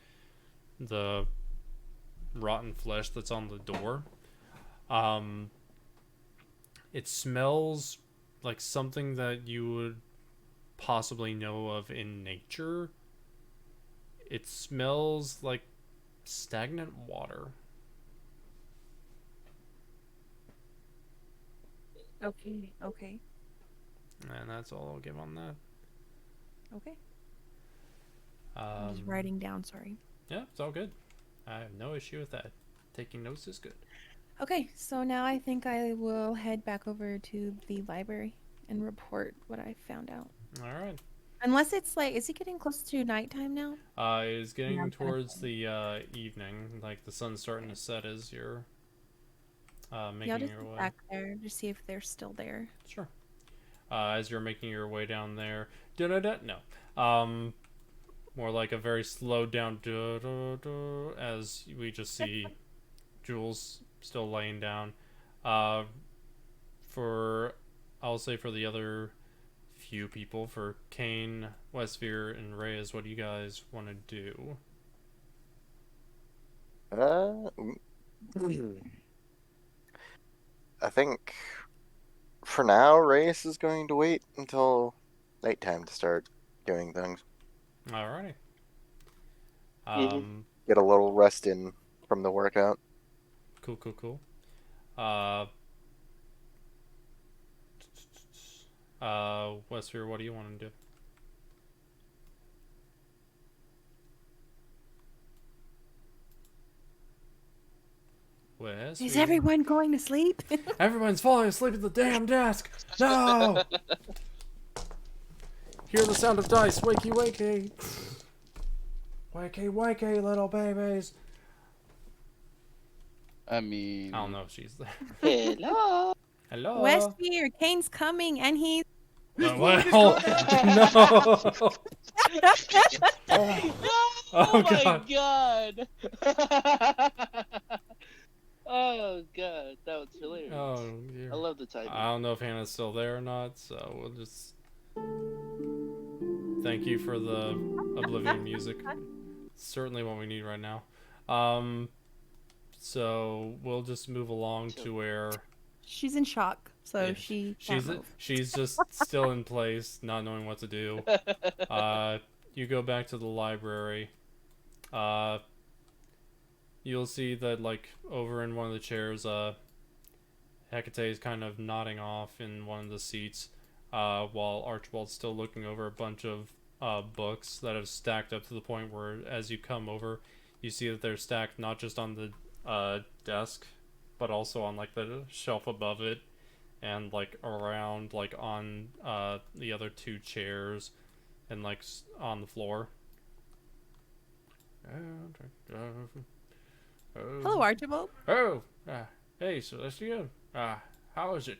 rotten flesh that's on the door. It smells like something that you would possibly know of in nature. It smells like stagnant water. Okay. Okay. And that's all I'll give on that. Okay. I'm just writing down, sorry. Yeah, it's all good. I have no issue with that. Taking notes is good. Okay, so now I think I will head back over to the library and report what I found out. Alright. Unless it's like, is it getting close to nighttime now? It is getting towards the evening. Like the sun's starting to set as you're making I'll just your go way. back there to see if they're still there. Sure. As you're making your way down there, no. More like a very slowed down as we just see Jules still laying down. I'll say for the other few people, for Cain, Wesvyre, and Rayas, what do you guys want to do? I think for now, Rayas is going to wait until nighttime to start doing things. Alrighty. Get a little rest in from the workout. Cool. Wesvyre, what do you want to do? Is everyone going to sleep? Everyone's falling asleep at the damn desk. No! Hear the sound of dice. Wakey, wakey. Wakey, wakey, little babies. I mean, I don't know if she's there. Hello. Hello. Westview, Kane's coming, and he's. Well, no. Oh God. my god. Oh god, that was hilarious. Oh, dear. I love the typing. I don't know if Hannah's still there or not, so we'll just thank you for the Oblivion music. Certainly what we need right now. So we'll just move along to where She's in shock, so yeah, she's just still in place, not knowing what to do. You go back to the library. You'll see that, like, over in one of the chairs, Hekatae is kind of nodding off in one of the seats, while Archibald's still looking over a bunch of books that have stacked up to the point where, as you come over, you see that they're stacked not just on the desk, but also on, like, the shelf above it, and, like, around, like, on the other two chairs, and, like, on the floor. Hello, Archibald. Oh, hey, Celestia. How is it?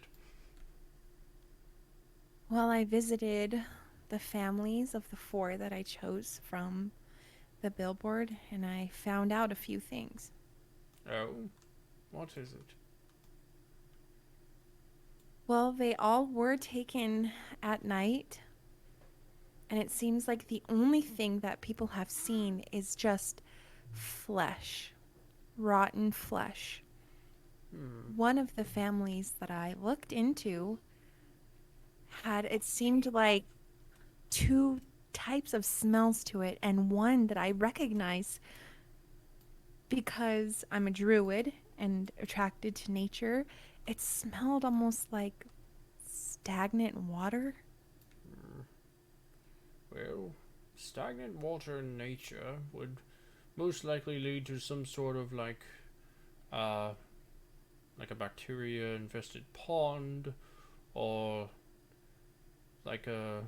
Well, I visited the families of the 4 that I chose from the billboard, and I found out a few things. Oh, what is it? Well, they all were taken at night, and it seems like the only thing that people have seen is just flesh, rotten flesh. One of the families that I looked into had, it seemed like, 2 types of smells to it, and one that I recognize because I'm a druid and attracted to nature. It smelled almost like stagnant water. Well, stagnant water in nature would most likely lead to some sort of like a bacteria-infested pond, or like a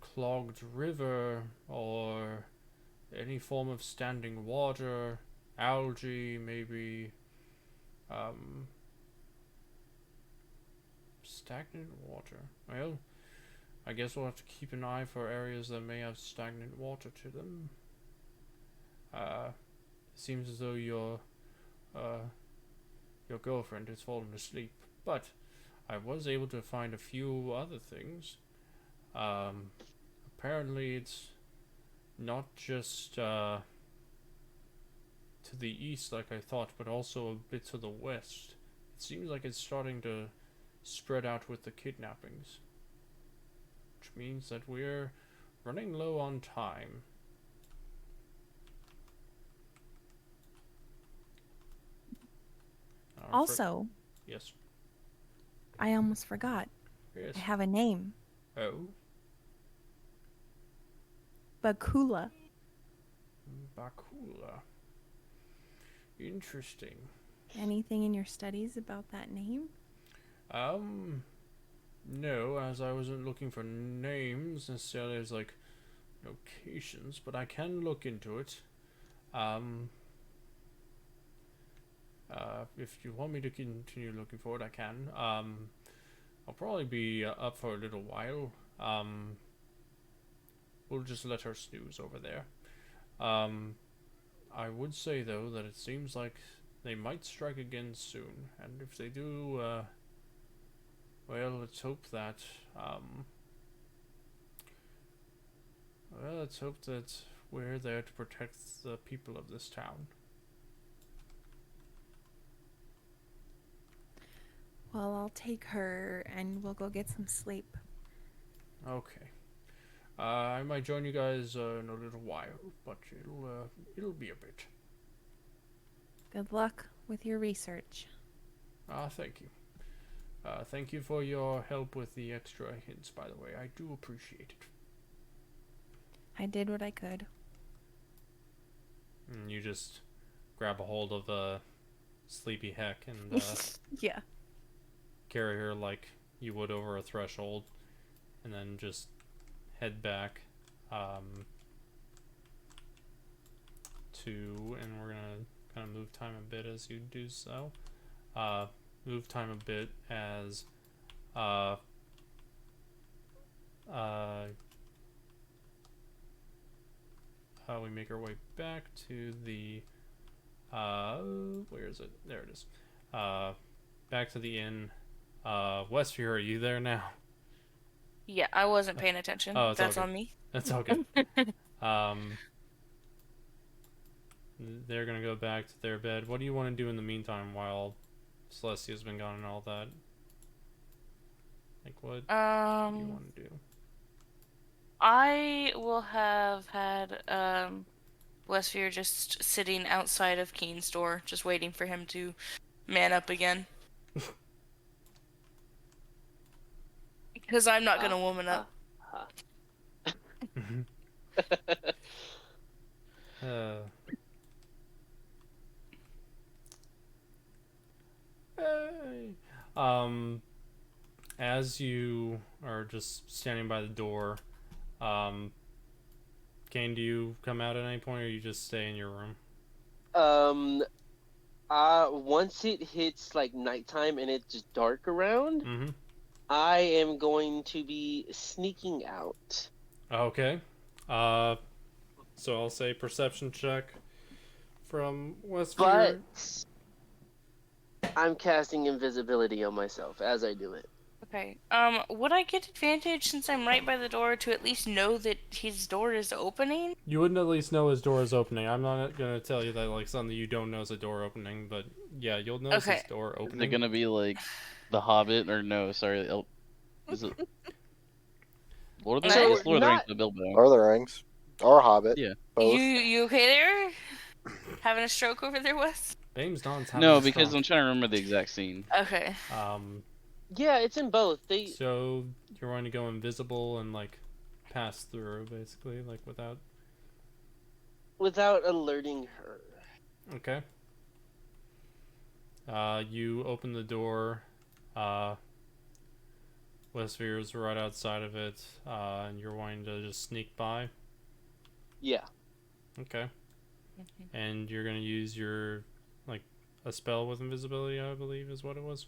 clogged river, or any form of standing water, algae, maybe. Stagnant water. Well, I guess we'll have to keep an eye for areas that may have stagnant water to them. It seems as though your girlfriend has fallen asleep, but I was able to find a few other things. Apparently it's not just to the east like I thought, but also a bit to the west. It seems like it's starting to spread out with the kidnappings, which means that we're running low on time. Also, yes. I almost forgot. Yes. I have a name. Oh. Bakula. Bakula. Interesting. Anything in your studies about that name? No, as I wasn't looking for names necessarily as like locations, but I can look into it. If you want me to continue looking for it, I can. I'll probably be up for a little while. We'll just let her snooze over there. I would say though that it seems like they might strike again soon, and if they do, well, let's hope that, we're there to protect the people of this town. Well, I'll take her and we'll go get some sleep. Okay. I might join you guys in a little while, but it'll be a bit. Good luck with your research. Thank you. Thank you for your help with the extra hints, by the way. I do appreciate it. I did what I could. And you just grab a hold of Sleepy Heck and yeah, carry her like you would over a threshold, and then just head back and we're gonna kind of move time a bit as you do so. Move time a bit as we make our way back to the where is it? There it is. Back to the inn. Wesvyre, are you there now? Yeah, I wasn't paying attention. Oh, it's That's all on good. me. That's all good. They're gonna go back to their bed. What do you want to do in the meantime while Celestia's been gone and all that? Like, what do you want to do? I will have had Wesvyre just sitting outside of Cain's door, just waiting for him to man up again. Because I'm not gonna woman up. As you are just standing by the door, Cain, do you come out at any point, or you just stay in your room? Once it hits like nighttime and it's dark around, I am going to be sneaking out. Okay. So I'll say perception check from Wesvyre. But I'm casting invisibility on myself as I do it. Okay. Would I get advantage since I'm right by the door to at least know that his door is opening? You wouldn't at least know his door is opening. I'm not gonna tell you that like something you don't know is a door opening, but yeah, you'll notice his door Is opening. it gonna be like The Hobbit or no? Sorry, is it Lord of the Rings? Lord of the Rings, the Bilbo. Lord of the Rings, or Hobbit. Yeah. Both. You okay there? Having a stroke over there, Wes? Bames Don's having No, a because stroke. I'm trying to remember the exact scene. Okay. Yeah, it's in both. So you're going to go invisible and like pass through, basically, like without alerting her. Okay. You open the door. Wesvyre's right outside of it, and you're wanting to just sneak by. Yeah. Okay. And you're gonna use your like a spell with invisibility, I believe, is what it was.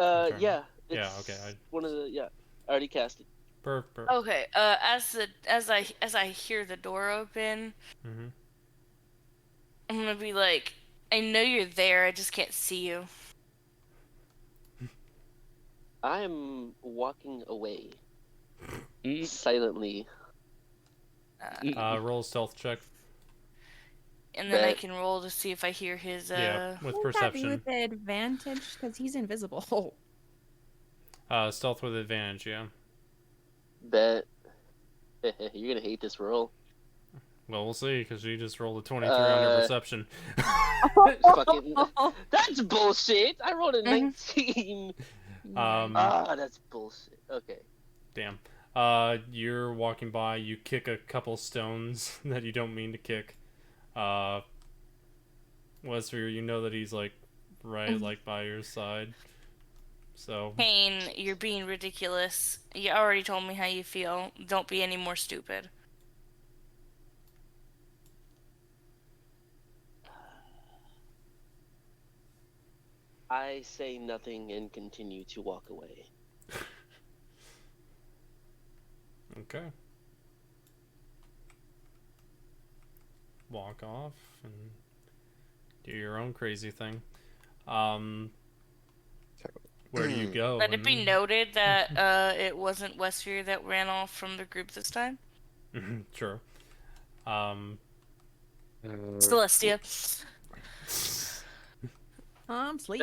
Yeah. Yeah. Okay. One of the I already cast it. Perfect. Okay. As I hear the door open, I'm gonna be like, I know you're there. I just can't see you. I am walking away silently. Roll a stealth check. And then I can roll to see if I hear his. Yeah, with Wouldn't perception. that be with advantage because he's invisible. Stealth with advantage. Yeah. Bet. You're gonna hate this roll. Well, we'll see, because you just rolled a 23 under perception. Fucking, that's bullshit! I rolled a 19! That's bullshit. Okay. Damn. You're walking by, you kick a couple stones that you don't mean to kick. Wesvyre, you know that he's, like, right, like, by your side. So... Cain, you're being ridiculous. You already told me how you feel. Don't be any more stupid. I say nothing and continue to walk away. Okay. Walk off and do your own crazy thing. Where do you go? Let it be noted that it wasn't Wesvyre that ran off from the group this time. Sure. Celestia. I'm asleep.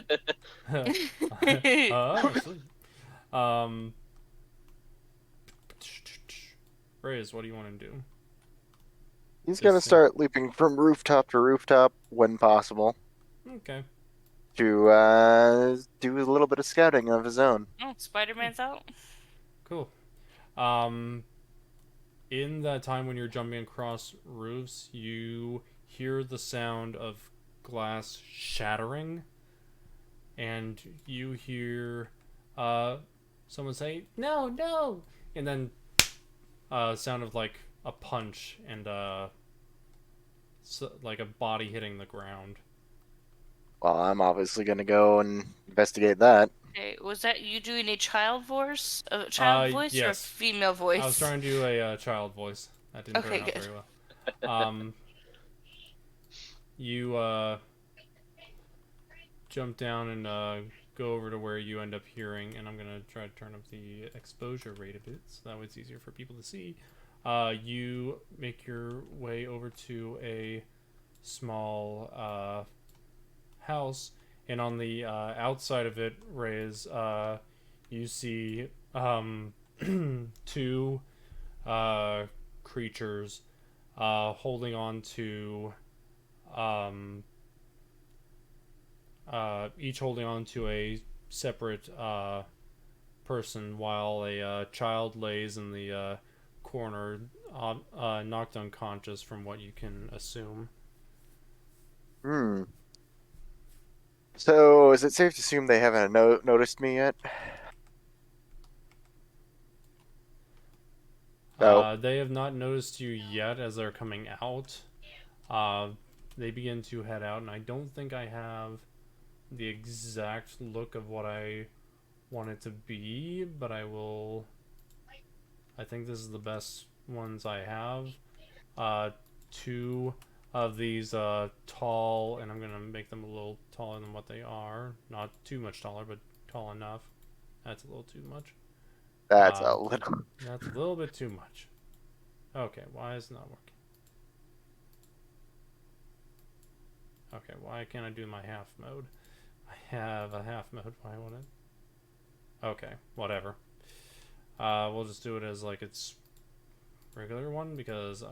Asleep. Rayas, what do you want to do? He's gonna start leaping from rooftop to rooftop when possible. Okay. To do a little bit of scouting of his own. Oh, Spider-Man's out. Cool. In that time when you're jumping across roofs, you hear the sound of glass shattering, and you hear someone say, "No, no!" and then sound of like a punch and like a body hitting the ground. Well, I'm obviously gonna go and investigate that. Okay, was that you doing a child voice? A child voice yes. or a female voice? I was trying to do a child voice. That didn't turn out very well. You jump down and go over to where you end up hearing, and I'm gonna try to turn up the exposure rate a bit, so that way it's easier for people to see. You make your way over to a small house, and on the outside of it, Rayas, you see two creatures holding on to each holding on to a separate person, while a child lays in the corner, knocked unconscious from what you can assume. So, is it safe to assume they haven't noticed me yet? They have not noticed you yet as they're coming out. They begin to head out, and I don't think I have the exact look of what I want it to be, but I will... I think this is the best ones I have. 2 of these tall, and I'm gonna make them a little taller than what they are. Not too much taller, but tall enough. That's a little too much. That's a little. That's a little bit too much. Okay, why is it not working? Okay, why can't I do my half mode? I have a half mode. Why won't it? Okay, whatever. We'll just do it as like it's regular one because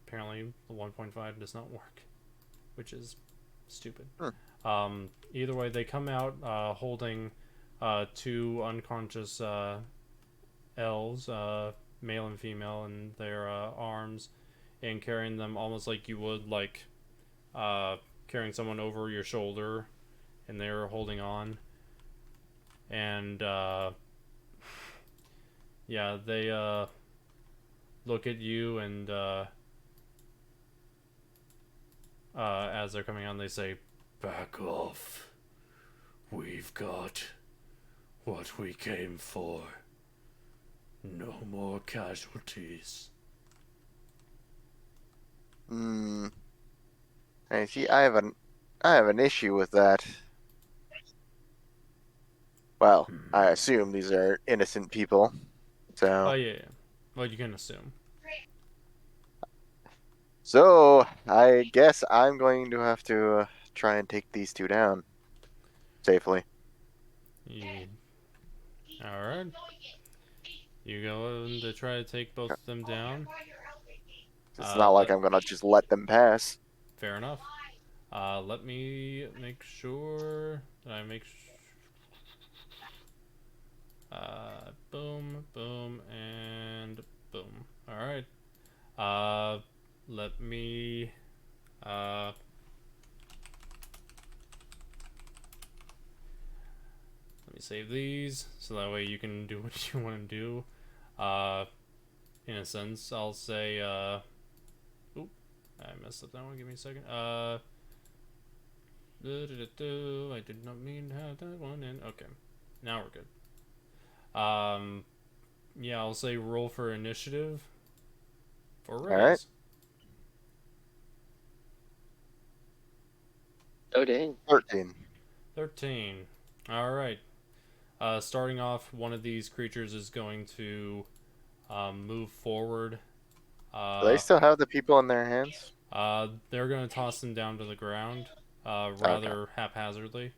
apparently the 1.5 does not work, which is stupid. Either way, they come out holding 2 unconscious elves, male and female, in their arms, and carrying them almost like you would like carrying someone over your shoulder, and they're holding on. And yeah, they look at you, and as they're coming on, they say, "Back off. We've got what we came for. No more casualties." I see. I have an issue with that. Well, I assume these are innocent people. So. Oh yeah. Well, you can assume. So I guess I'm going to have to try and take these 2 down safely. Yeah. All right. You go to try to take both of them down. It's not like I'm gonna just let them pass. Fair enough. Let me make sure that I make. Boom, boom, and boom. All right. Let me. Let me save these so that way you can do what you want to do. In a sense, I'll say. Oop, I messed up that one. Give me a second. I did not mean to have that one in. Okay, now we're good. Yeah, I'll say roll for initiative for Rayas. All right. Oh, dang. 13. All right. Starting off, one of these creatures is going to move forward. Do they still have the people in their hands? They're going to toss them down to the ground rather haphazardly.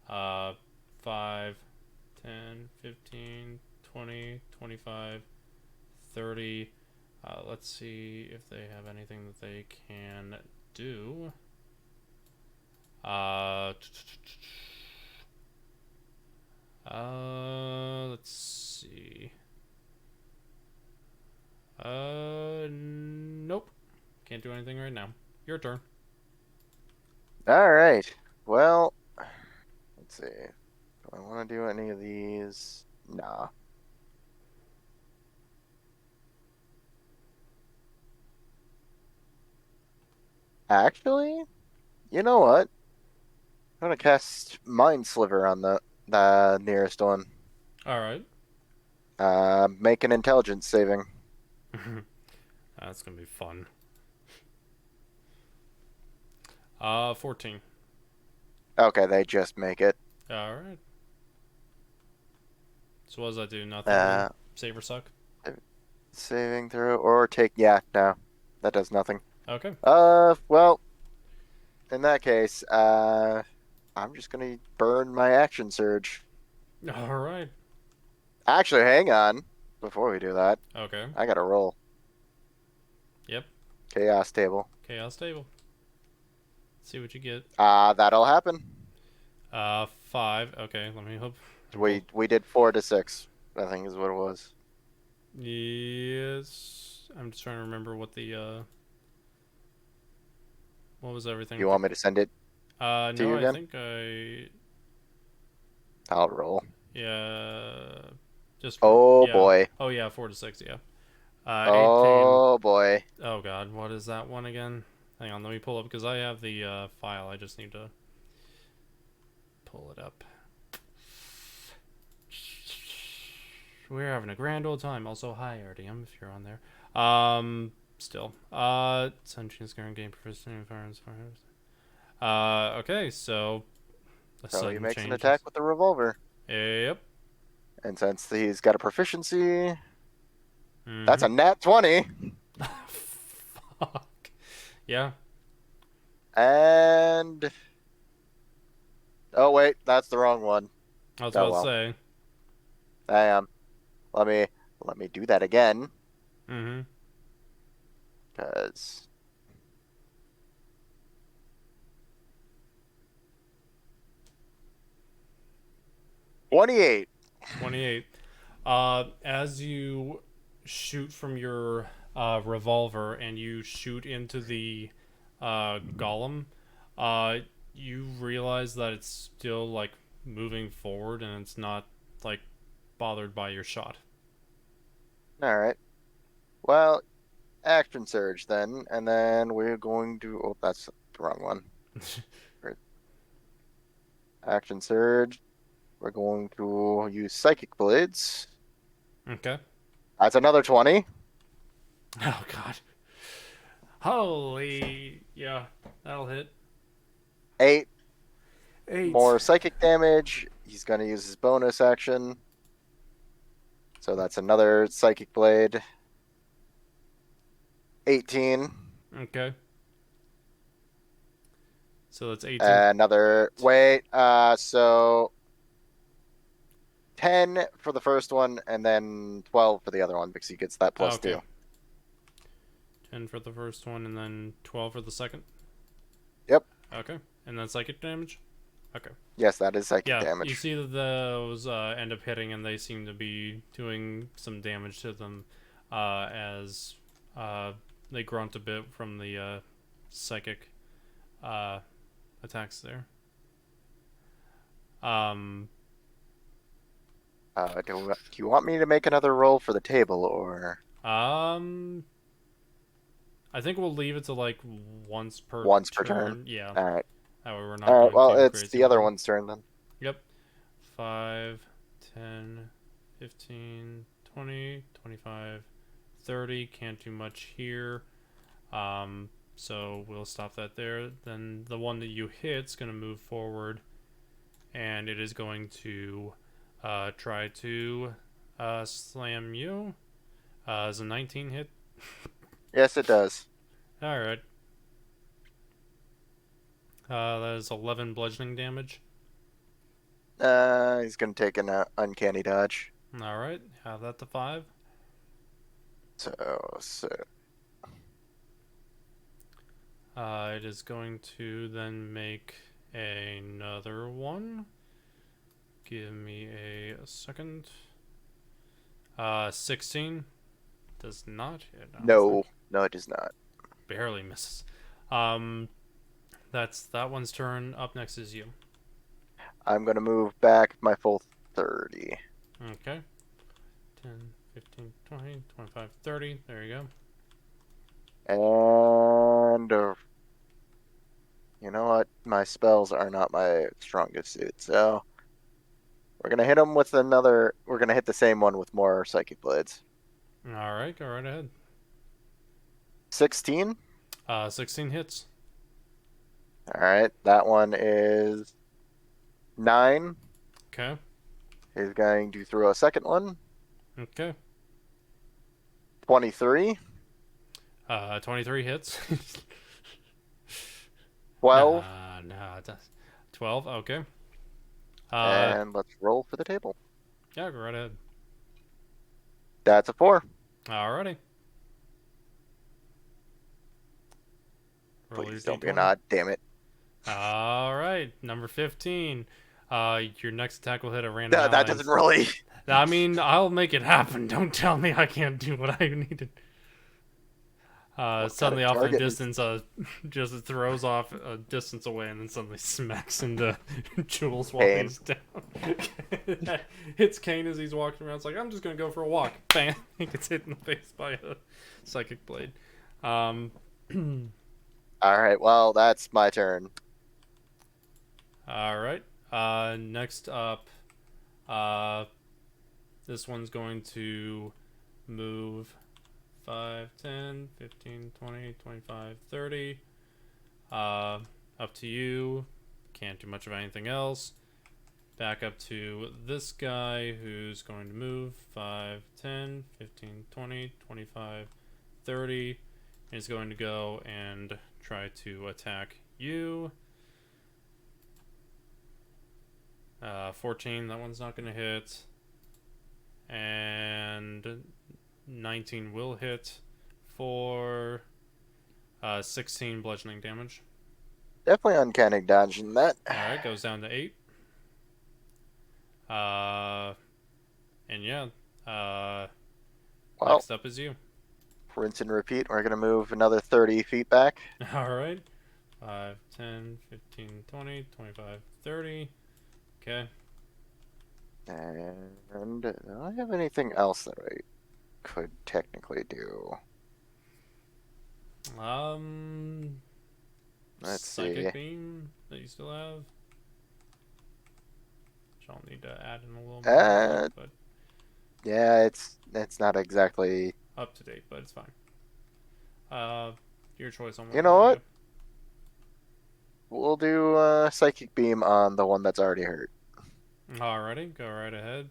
5, 10, 15, 20, 25, 30. Let's see if they have anything that they can do. Let's see. Nope. Can't do anything right now. Your turn. All right. Well, let's see. Do I want to do any of these? Nah. Actually, you know what? I'm gonna cast Mind Sliver on the nearest one. All right. Make an intelligence saving. That's gonna be fun. 14. Okay, they just make it. All right. So what does that do? Nothing. Save or suck. Saving throw or take. Yeah, no, that does nothing. Okay. Well, in that case, I'm just gonna burn my action surge. All right. Actually, hang on. Before we do that, Okay. I gotta roll. Yep. Chaos table. Chaos table. See what you get. That'll happen. 5. Okay, let me hope. We did 4 to 6. I think is what it was. Yes. I'm just trying to remember what the what was everything. You want me to send it? No, you I again? think I'll roll. yeah. Just. Oh yeah. boy. Oh yeah, 4 to 6. Yeah. 18. Boy. Oh god, what is that one again? Hang on, let me pull up because I have the file. I just need to pull it up. we're having a grand old time. Also, hi, RDM, if you're on there. Still. Sunshine Scar and game proficiency in firearms. Okay, so... So he makes changes. an attack with the revolver. Yep. And since he's got a proficiency, that's a nat 20. Fuck. Yeah. And... Oh, wait, that's the wrong one. I was about to say. Damn. Let me do that again. Mm-hmm. Because... 28. 28. As you shoot from your revolver and you shoot into the golem, you realize that it's still like moving forward and it's not like bothered by your shot. Alright. Well, action surge then, and then we're going to... Oh, that's the wrong one. Action surge. We're going to use Psychic Blades. Okay. That's another 20. Oh, God. Holy... Yeah, that'll hit. 8. 8. More psychic damage. He's going to use his bonus action. So that's another Psychic Blade. 18. Okay. So that's 18. Another... Wait, so... 10 for the first one, and then 12 for the other one, because he gets that plus 2. 10 for the first one, and then 12 for the second? Yep. Okay. And then psychic damage? Okay. Yes, that is psychic damage. You see that those end up hitting, and they seem to be doing some damage to them as they grunt a bit from the psychic attacks there. Do you want me to make another roll for the table, or? I think we'll leave it to like once per turn. Yeah. All right. That way we're not. All right. Well, too it's crazy the other one's turn then. Yep. 5, 10, 15, 20, 25, 30. Can't do much here. So we'll stop that there. Then the one that you hit's gonna move forward, and it is going to try to slam you. Is a 19 hit? Yes, it does. Alright. That is 11 bludgeoning damage. He's gonna take an uncanny dodge. Alright, have that to 5. So. It is going to then make another one. Give me a second. 16. Does not hit. No, it does not. Barely misses. That's that one's turn. Up next is you. I'm gonna move back my full 30. Okay. 10, 15, 20, 25, 30. There you go. And you know what? My spells are not my strongest suit, so we're gonna hit him with another. We're gonna hit the same one with more Psychic Blades. All right, go right ahead. 16. 16 hits. All right, that one is 9. Okay. He's going to throw a second one. Okay. 23. 23 hits. 12. Nah, 12. Okay. And let's roll for the table. Yeah, go right ahead. That's a 4. Alrighty. Please don't be an odd, damn it. Alright, number 15. Your next attack will hit a random ally. That doesn't really... I mean, I'll make it happen. Don't tell me I can't do what I needed. Suddenly off in the distance, just throws off a distance away and then suddenly smacks into Jules while he's down. Hits Cain as he's walking around. It's like, I'm just going to go for a walk. Bam! He gets hit in the face by a psychic blade. Alright, well, that's my turn. Alright. Next up, This one's going to move 5, 10, 15, 20, 25, 30. Up to you. Can't do much of anything else. Back up to this guy who's going to move 5, 10, 15, 20, 25, 30. And he's going to go and try to attack you. 14, that one's not going to hit. And 19 will hit for 16 bludgeoning damage. Definitely uncanny dodging that. Alright, goes down to 8. And yeah, Well, next up is you. rinse and repeat. We're going to move another 30 feet back. Alright. 5, 10, 15, 20, 25, 30. Okay. And do I have anything else that I could technically do? Let's Psychic see. Beam that you still have. Which I'll need to add in a little more, but Yeah, it's not exactly. up to date, but it's fine. Your choice on what You know what? do. We'll do psychic beam on the one that's already hurt. Alrighty, go right ahead.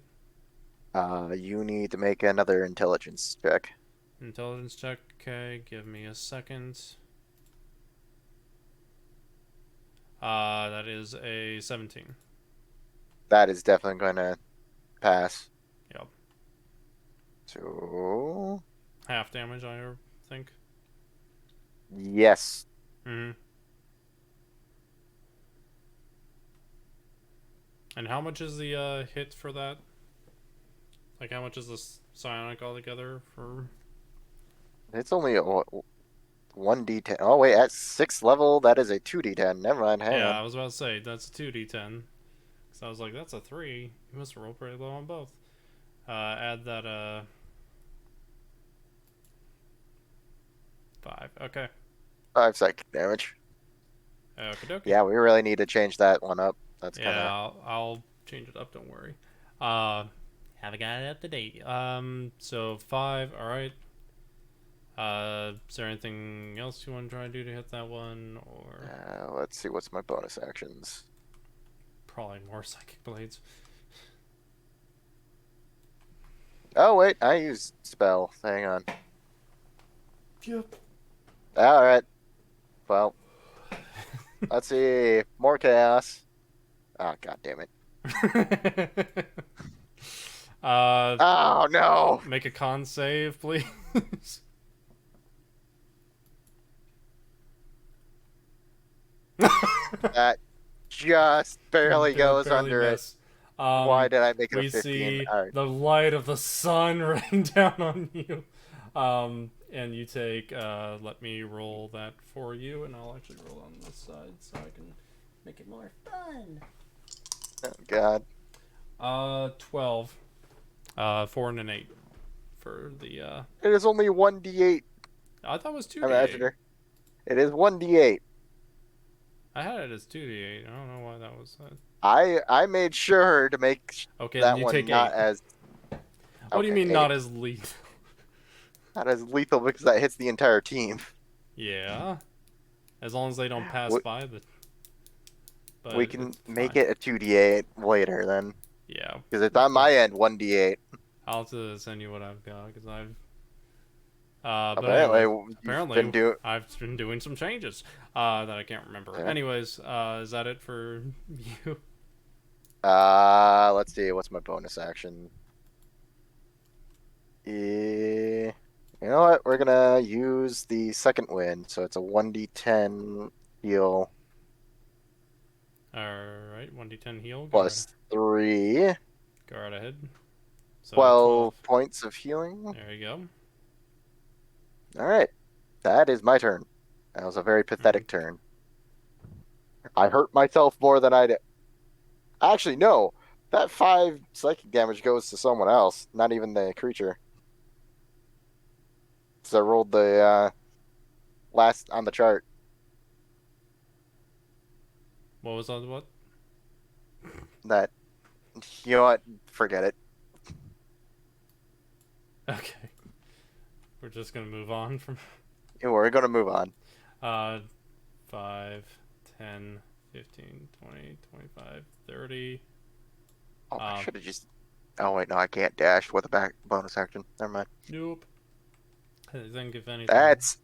You need to make another intelligence check. Intelligence check. Okay, give me a second. That is a 17. That is definitely going to pass. Yep. So Half damage, I think. yes. Mm-hmm. And how much is the hit for that? Like, how much is this psionic altogether for? It's only a 1d10. Oh wait, at 6th level, that is a 2d10. Never mind. Hang Yeah, on. I was about to say that's a 2d10. So I was like, that's a 3. You must roll pretty low on both. Add that 5. Okay. 5 psychic damage. Okie dokie. Yeah, we really need to change that one up. That's kind of. Yeah, I'll change it up. Don't worry. Haven't got it up to date. So 5. All right. Is there anything else you want to try to do to hit that one, or Let's see. What's my bonus actions? probably more psychic blades? Oh wait, I used spell. Hang on. Yep. All right. Well, let's see. More chaos. Oh god damn it. Oh no. Make a con save, please. That just barely goes Barely under miss. it. Why did I make it We a 15? see All right. the light of the sun rain down on you. And you take, let me roll that for you, and I'll actually roll on this side so I can make it more fun. Oh god. 12. 4 and an 8 for the, It is only 1d8. I thought it was 2d8. Imaginer. It is 1d8. I had it as 2d8. I don't know why that was. I made sure to make Okay, that then you one take not 8. as. What do you Okay, mean 8. not as lethal? Not as lethal because that hits the entire team. Yeah. As long as they don't pass by the. But We can it's make fine. it a 2d8 later then. Yeah. Because it's on my end 1d8. I'll have to send you what I've got because I've. But Apparently, anyway, you've apparently been doing. I've been doing some changes that I can't remember. Yeah. Anyways, is that it for you? Let's see. What's my bonus action? You know what? We're gonna use the second wind, so it's a 1d10 heal Alright, 1d10 heal. plus 3. Go right ahead. So 12 points of healing. There you go. Alright. That is my turn. That was a very pathetic turn. I hurt myself more than I did. Actually, no. That 5 psychic damage goes to someone else, not even the creature. So I rolled the last on the chart. What was on what? That, you know what? Forget it. Okay. We're just gonna move on from... Yeah, we're gonna move on. 5, 10, 15, 20, 25, 30. Oh, I should have just... Oh, wait, no, I can't dash with a back bonus action. Never mind. Nope. I think if anything... That's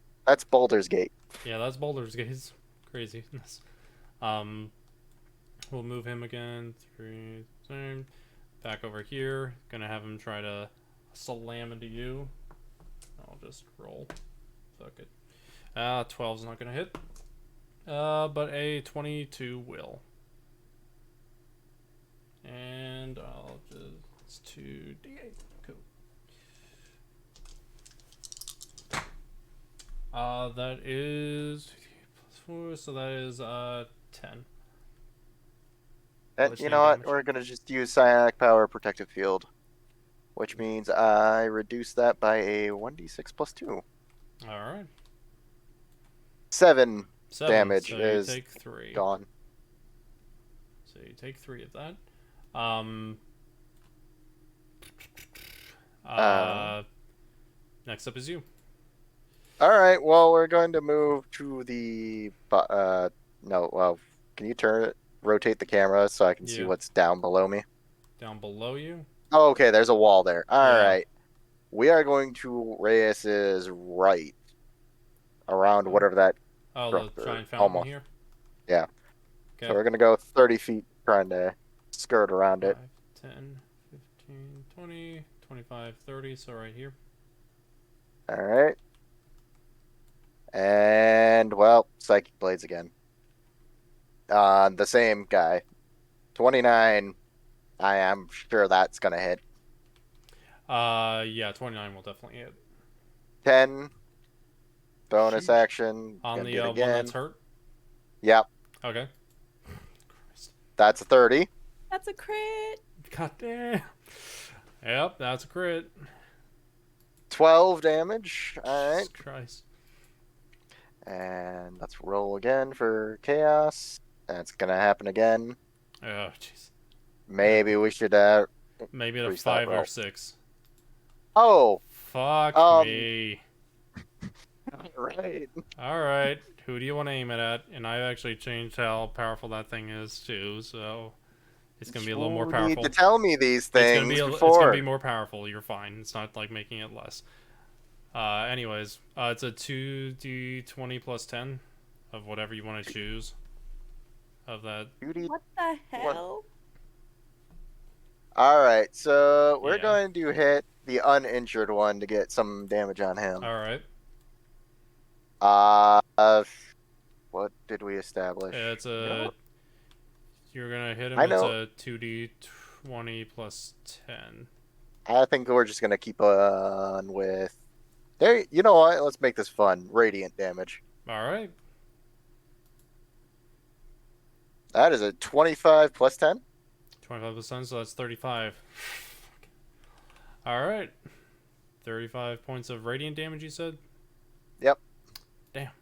Baldur's Gate. Yeah, that's Baldur's Gate. Craziness. We'll move him again. 3, same. Back over here. Gonna have him try to slam into you. I'll just roll. Fuck it. 12's not gonna hit. But a 22 will. And I'll just 2d8. Cool. That is +4, so that is 10. And you know what? We're gonna just use Psionic Power Protective Field, which means I reduce that by a 1d6 + 2. All right. 7 damage so is you take 3. gone. So you take 3 of that. Next up is you. All right. Well, we're going to move to the. No. Well, can you rotate the camera so I can see what's down below me? Down below you? Oh, okay. There's a wall there. All right. We are going to Rayas's right, around whatever that. Oh, the giant fountain almost. Here? Yeah. Okay. So we're going to go 30 feet trying to skirt around it. 5, 10, 15, 20, 25, 30, so right here. All right. And, well, Psychic Blades again. The same guy. 29, I am sure that's going to hit. Yeah, 29 will definitely hit. 10, bonus action. On the one that's hurt? Yep. Okay. That's a 30. That's a crit. God damn. Yep, that's a crit. 12 damage. All right. Christ. And let's roll again for chaos. That's gonna happen again. Oh, jeez. Maybe we should maybe a 5 or 6. Oh. Fuck me. Right. All right. Who do you want to aim it at? And I've actually changed how powerful that thing is too, so it's gonna be a little more powerful. You need to tell me these things It's before. gonna be more powerful. You're fine. It's not like making it less. Anyways, it's a 2d20 plus 10 of whatever you want to choose. Of that. What the hell? All right, so we're going to hit the uninjured one to get some damage on him. All right. What did we establish? It's a. You're gonna hit him. I know. It's a 2d20 plus 10. I think we're just gonna keep on with. There, you know what? Let's make this fun. Radiant damage. All right. That is a 25 plus 10. 25 plus 10, so that's 35. All right. 35 points of radiant damage, you said? Yep. Damn.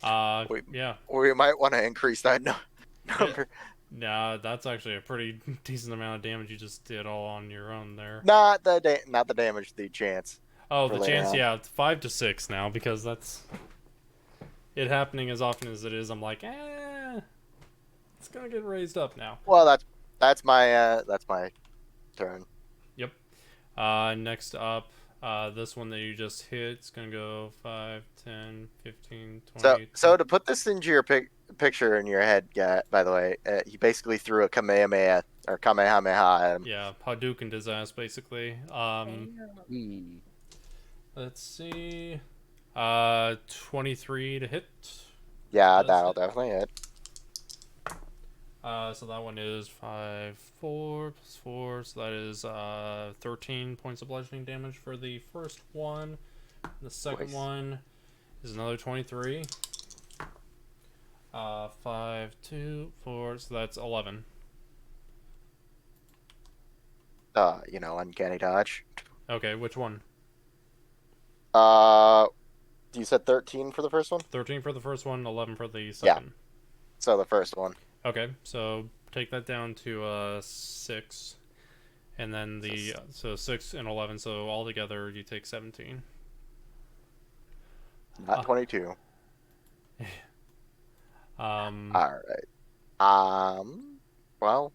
Yeah. We might want to increase that number. Nah, that's actually a pretty decent amount of damage you just did all on your own there. Not the damage, the chance. Oh, the chance, yeah, it's 5 to 6 now because that's it happening as often as it is. I'm like, it's gonna get raised up now. Well, that's my turn. Yep. Next up, this one that you just hit, it's gonna go 5, 10, 15, 20. So to put this into your picture in your head, by the way, he basically threw a Kamehameha or Kamehameha at him. Yeah, Hadouken his ass, basically. Let's see. 23 to hit. Yeah, that'll definitely hit. So that one is 5, 4 plus 4, so that is 13 points of bludgeoning damage for the first one. The second one is another 23. 5, 2, 4, so that's 11. Uncanny dodge. Okay, which one? You said 13 for the first one? 13 for the first one, 11 for the second. Yeah. So the first one. Okay, so take that down to 6. And then so 6 and 11, so altogether you take 17. Not 22. All right. Well,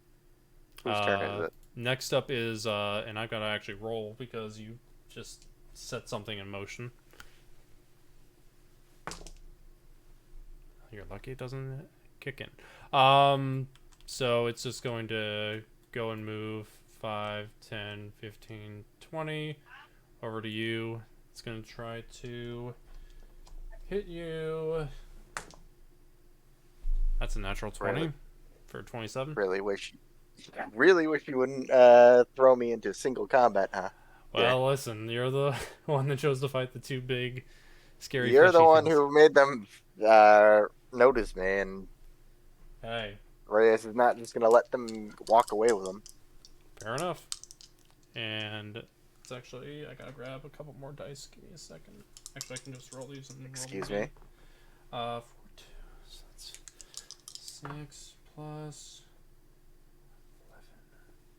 whose turn is it? Next up is and I've got to actually roll because you just set something in motion. You're lucky it doesn't kick in. So it's just going to go and move 5, 10, 15, 20 over to you. It's going to try to hit you. That's a natural 20 Really? for 27. Really wish you wouldn't throw me into single combat, huh? Well, listen, you're the one that chose to fight the two big, scary. You're the one things. who made them notice me, and hey, Rayas is not just gonna let them walk away with them. Fair enough. And it's actually, I gotta grab a couple more dice. Give me a second. Actually, I can just roll these and Excuse roll me. 4, 2, so that's 6 plus 11.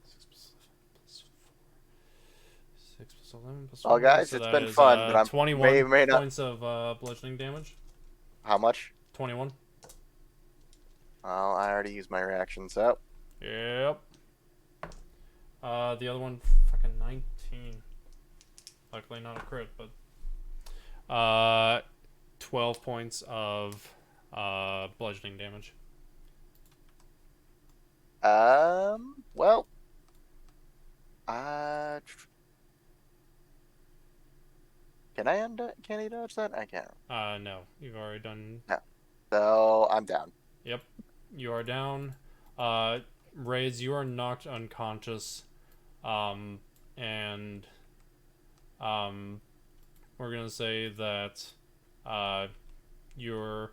6 plus 11 plus 4. 6 plus 11 plus 4. Well, guys, so it's that been is, fun, but I'm 21 may not. points of bludgeoning damage. How much? 21. Well, I already used my reaction, so. Yep. The other one, fucking 19. Luckily not a crit, but 12 points of bludgeoning damage. Well, can he dodge that? I can't. No, you've already done. No. So I'm down. Yep, you are down. Rays, you are knocked unconscious. And we're gonna say that you're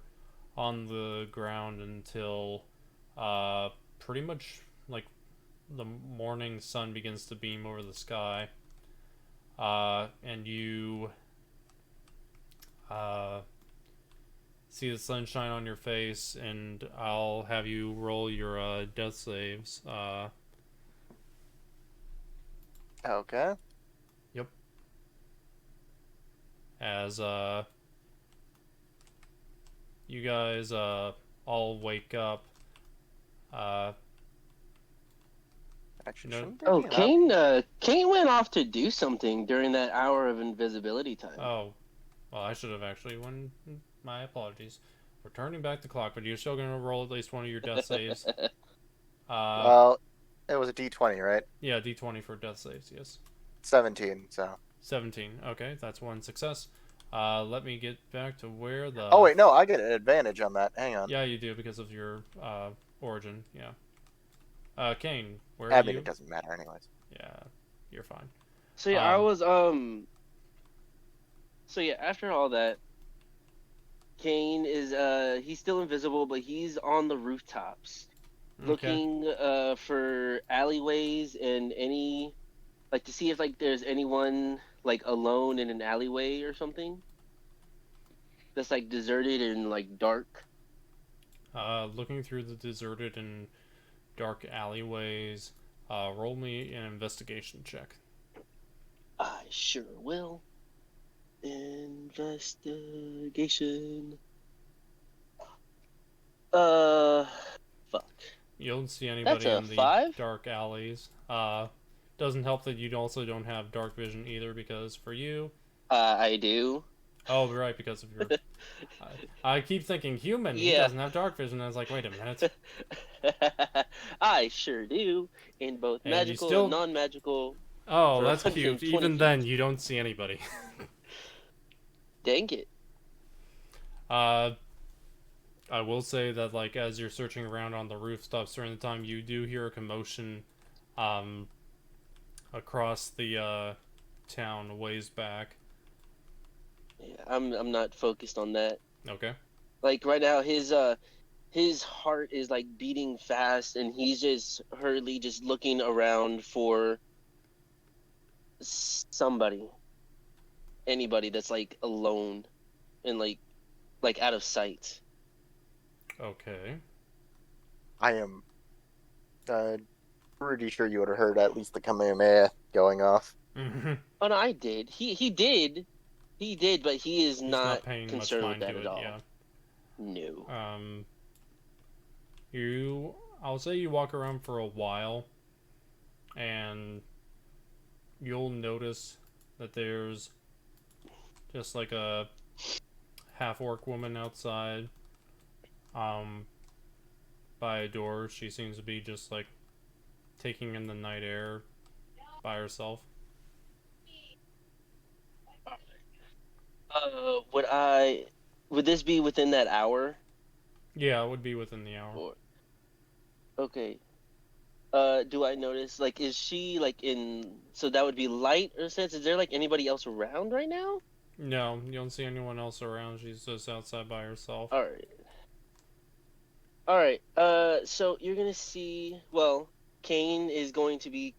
on the ground until pretty much like the morning sun begins to beam over the sky, and you see the sunshine on your face, and I'll have you roll your death saves. Okay. Yep. As you guys all wake up. Actually, Oh, Cain went off to do something during that hour of invisibility time. Oh, well, I should have actually. My apologies for turning back the clock, but you're still gonna roll at least one of your death saves. Well, it was a D20, right? Yeah, D20 for death saves. Yes. 17. So. 17. Okay, that's one success. Let me get back to where the. Oh wait, no, I get an advantage on that. Hang on. Yeah, you do because of your origin. Yeah. Cain, where I are mean, you? it doesn't matter anyways. Yeah, you're fine. So yeah, I was So yeah, after all that, Cain is he's still invisible, but he's on the rooftops, looking for alleyways and any to see if there's anyone alone in an alleyway or something that's deserted and dark. Looking through the deserted and dark alleyways. Roll me an investigation check. I sure will. Investigation. Fuck. You don't see anybody in the 5? dark alleys. Doesn't help that you also don't have dark vision either, because for you... I do. Oh, right, because of your... I keep thinking human, he doesn't have dark vision. I was like, wait a minute. I sure do. In both magical and non-magical. Oh, that's cute. Even then, you don't see anybody. Dang it. I will say that, as you're searching around on the rooftops during the time, you do hear a commotion, across the, town a ways back. Yeah, I'm not focused on that. Okay. Right now, his heart is, beating fast, and he's just hurriedly just looking around for somebody. Anybody that's, alone and, out of sight. Okay. I am pretty sure you would have heard at least the Kamehameha going off. Mm-hmm. Oh no, I did. He did, but he is He's not paying much concerned with mind that to at it, all. yeah. No. I'll say you walk around for a while, and you'll notice that there's just like a half-orc woman outside, by a door. She seems to be just like taking in the night air by herself. Would this be within that hour? Yeah, it would be within the hour. Or, okay. Do I notice, like, is she, like, so that would be light, or sense? Is there, like, anybody else around right now? No, you don't see anyone else around. She's just outside by herself. Alright, so you're gonna see, well, Cain is going to be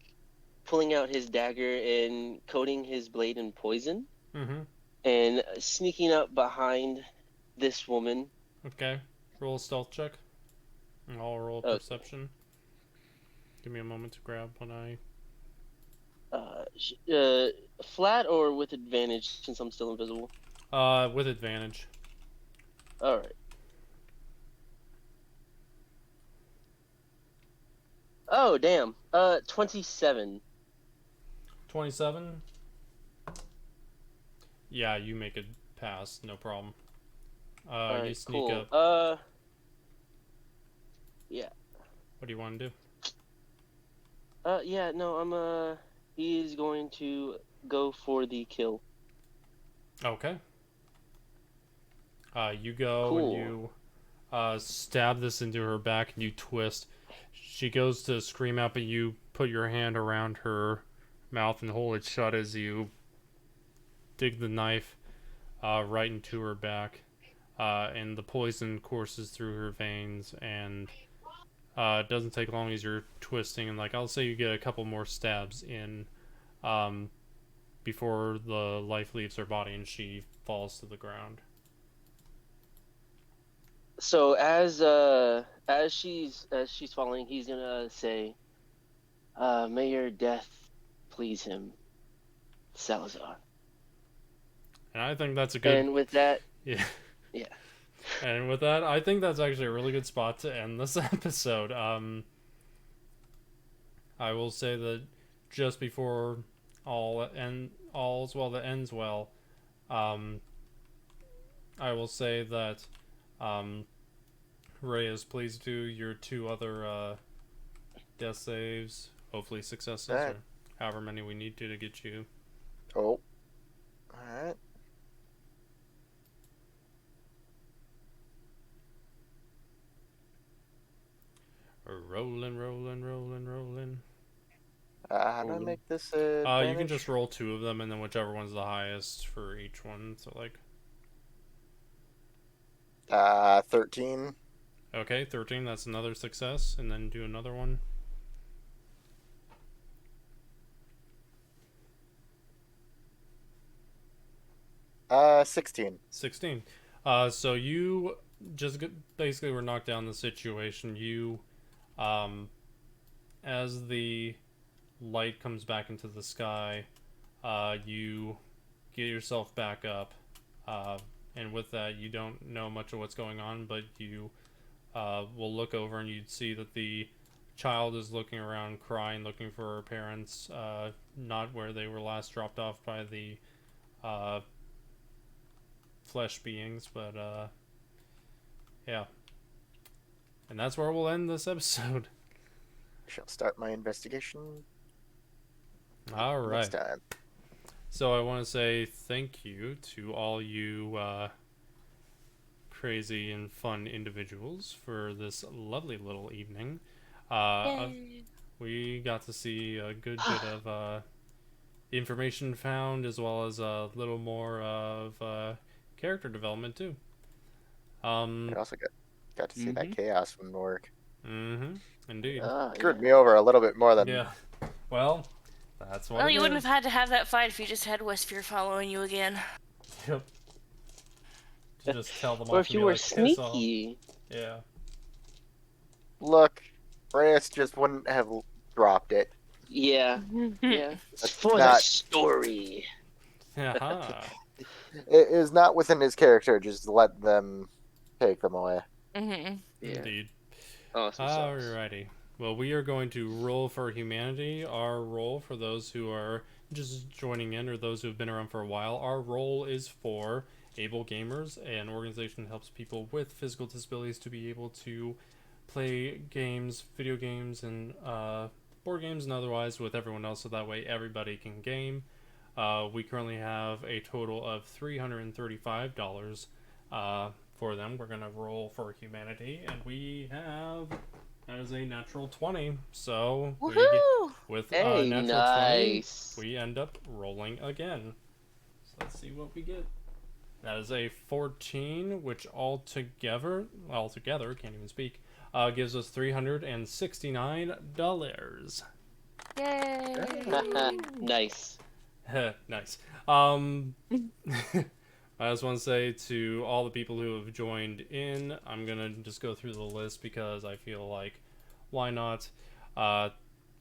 pulling out his dagger and coating his blade in poison. Mm-hmm. And sneaking up behind this woman. Okay. Roll a stealth check. And I'll roll a perception. Give me a moment to grab when I... Flat or with advantage, since I'm still invisible? With advantage. Alright. Oh, damn. 27. 27? Yeah, you make it pass, no problem. You sneak up. Yeah. What do you want to do? Yeah, no, he's going to go for the kill. Okay. You go Cool. and you stab this into her back and you twist. She goes to scream out, but you put your hand around her mouth and hold it shut as you dig the knife right into her back. And the poison courses through her veins, and it doesn't take long as you're twisting, and like I'll say you get a couple more stabs in before the life leaves her body and she falls to the ground. So as she's falling, he's gonna say, "May your death please him, Salazar." And I think that's a good. And with that, yeah. Yeah. And with that, I think that's actually a really good spot to end this episode. I will say that just before all's well that ends well, I will say that Rayas, please do your 2 other death saves, hopefully successes, or however many we need to get you. Oh. Alright. Rolling. How do I make this you can just roll 2 of them, and then whichever one's the highest for each one. So like 13. Okay, 13, that's another success, and then do another one. Uh, 16. 16. So you just basically were knocked down the situation. You, as the light comes back into the sky, you get yourself back up, and with that, you don't know much of what's going on, but you will look over and you'd see that the child is looking around, crying, looking for her parents, not where they were last dropped off by the flesh beings, but yeah. And that's where we'll end this episode. I shall start my investigation. All right. Next time. So I want to say thank you to all you crazy and fun individuals for this lovely little evening. We got to see a good bit of information found, as well as a little more of character development too. I also got to see that chaos one work. Indeed. Screwed me over a little bit more than. Yeah. Well, that's what. Well, you wouldn't have had to have that fight if you just had Wesvyre following you again. Yep. To just tell them or off if you were sneaky. Yeah. Look, Rayas just wouldn't have dropped it. Yeah. Yeah. That's For the not- story. Aha. It is not within his character. Just let them take them away. Yeah. Indeed. Awesome sauce. Alrighty. Well, we are going to roll for humanity. Our roll, for those who are just joining in or those who have been around for a while, our roll is for Able Gamers, an organization that helps people with physical disabilities to be able to play games, video games, and board games and otherwise with everyone else, so that way everybody can game. We currently have a total of $335 for them. We're going to roll for humanity, and we have... That is a natural 20, so with Hey, natural nice. 20, we end up rolling again. So let's see what we get. That is a 14, which altogether, can't even speak, gives us $369. Yay! Nice. Nice. I just want to say to all the people who have joined in, I'm going to just go through the list because I feel like, why not?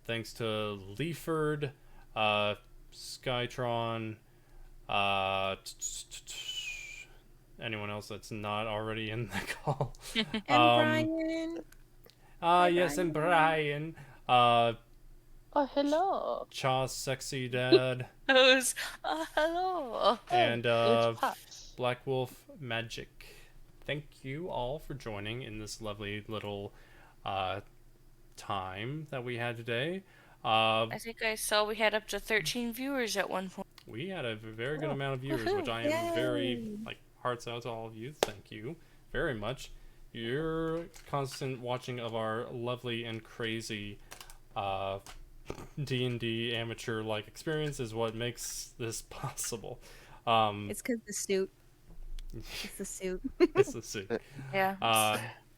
Thanks to Leaford, Skytron, anyone else that's not already in the call. And Brian. Yes, and Brian. Oh, hello. Cha's Sexy Dad. Hello. And It's Pops. Black Wolf Magic. Thank you all for joining in this lovely little time that we had today. I think I saw we had up to 13 viewers at one point. We had a very good amount of viewers, which I am very, hearts out to all of you. Thank you very much. Your constant watching of our lovely and crazy D&D amateur-like experience is what makes this possible. It's because the suit. It's the suit. It's the suit. Yeah.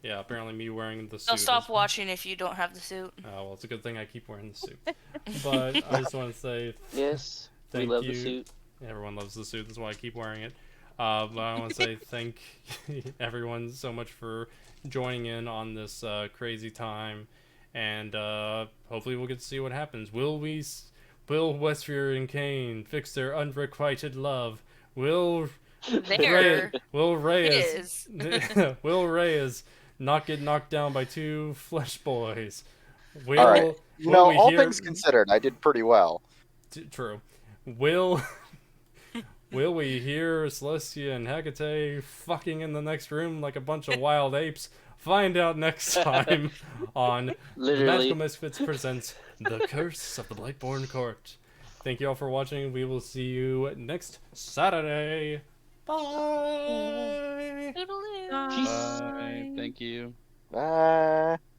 Yeah, apparently me wearing the suit. They'll stop watching if you don't have the suit. Well, it's a good thing I keep wearing the suit. But I just want to say Yes, we thank love you. the suit. Everyone loves the suit. That's why I keep wearing it. But I want to say thank everyone so much for joining in on this crazy time. And hopefully we'll get to see what happens. Will Wesvyre and Cain fix their unrequited love? Will Rayas not get knocked down by two flesh boys? All right. All things considered, I did pretty well. True. Will we hear Celestia and Hekatae fucking in the next room like a bunch of wild apes? Find out next time on Magical Misfits presents The Curse of the Blightborn Court. Thank you all for watching. We will see you next Saturday. Bye. Toodaloo. Bye. Thank you. Bye.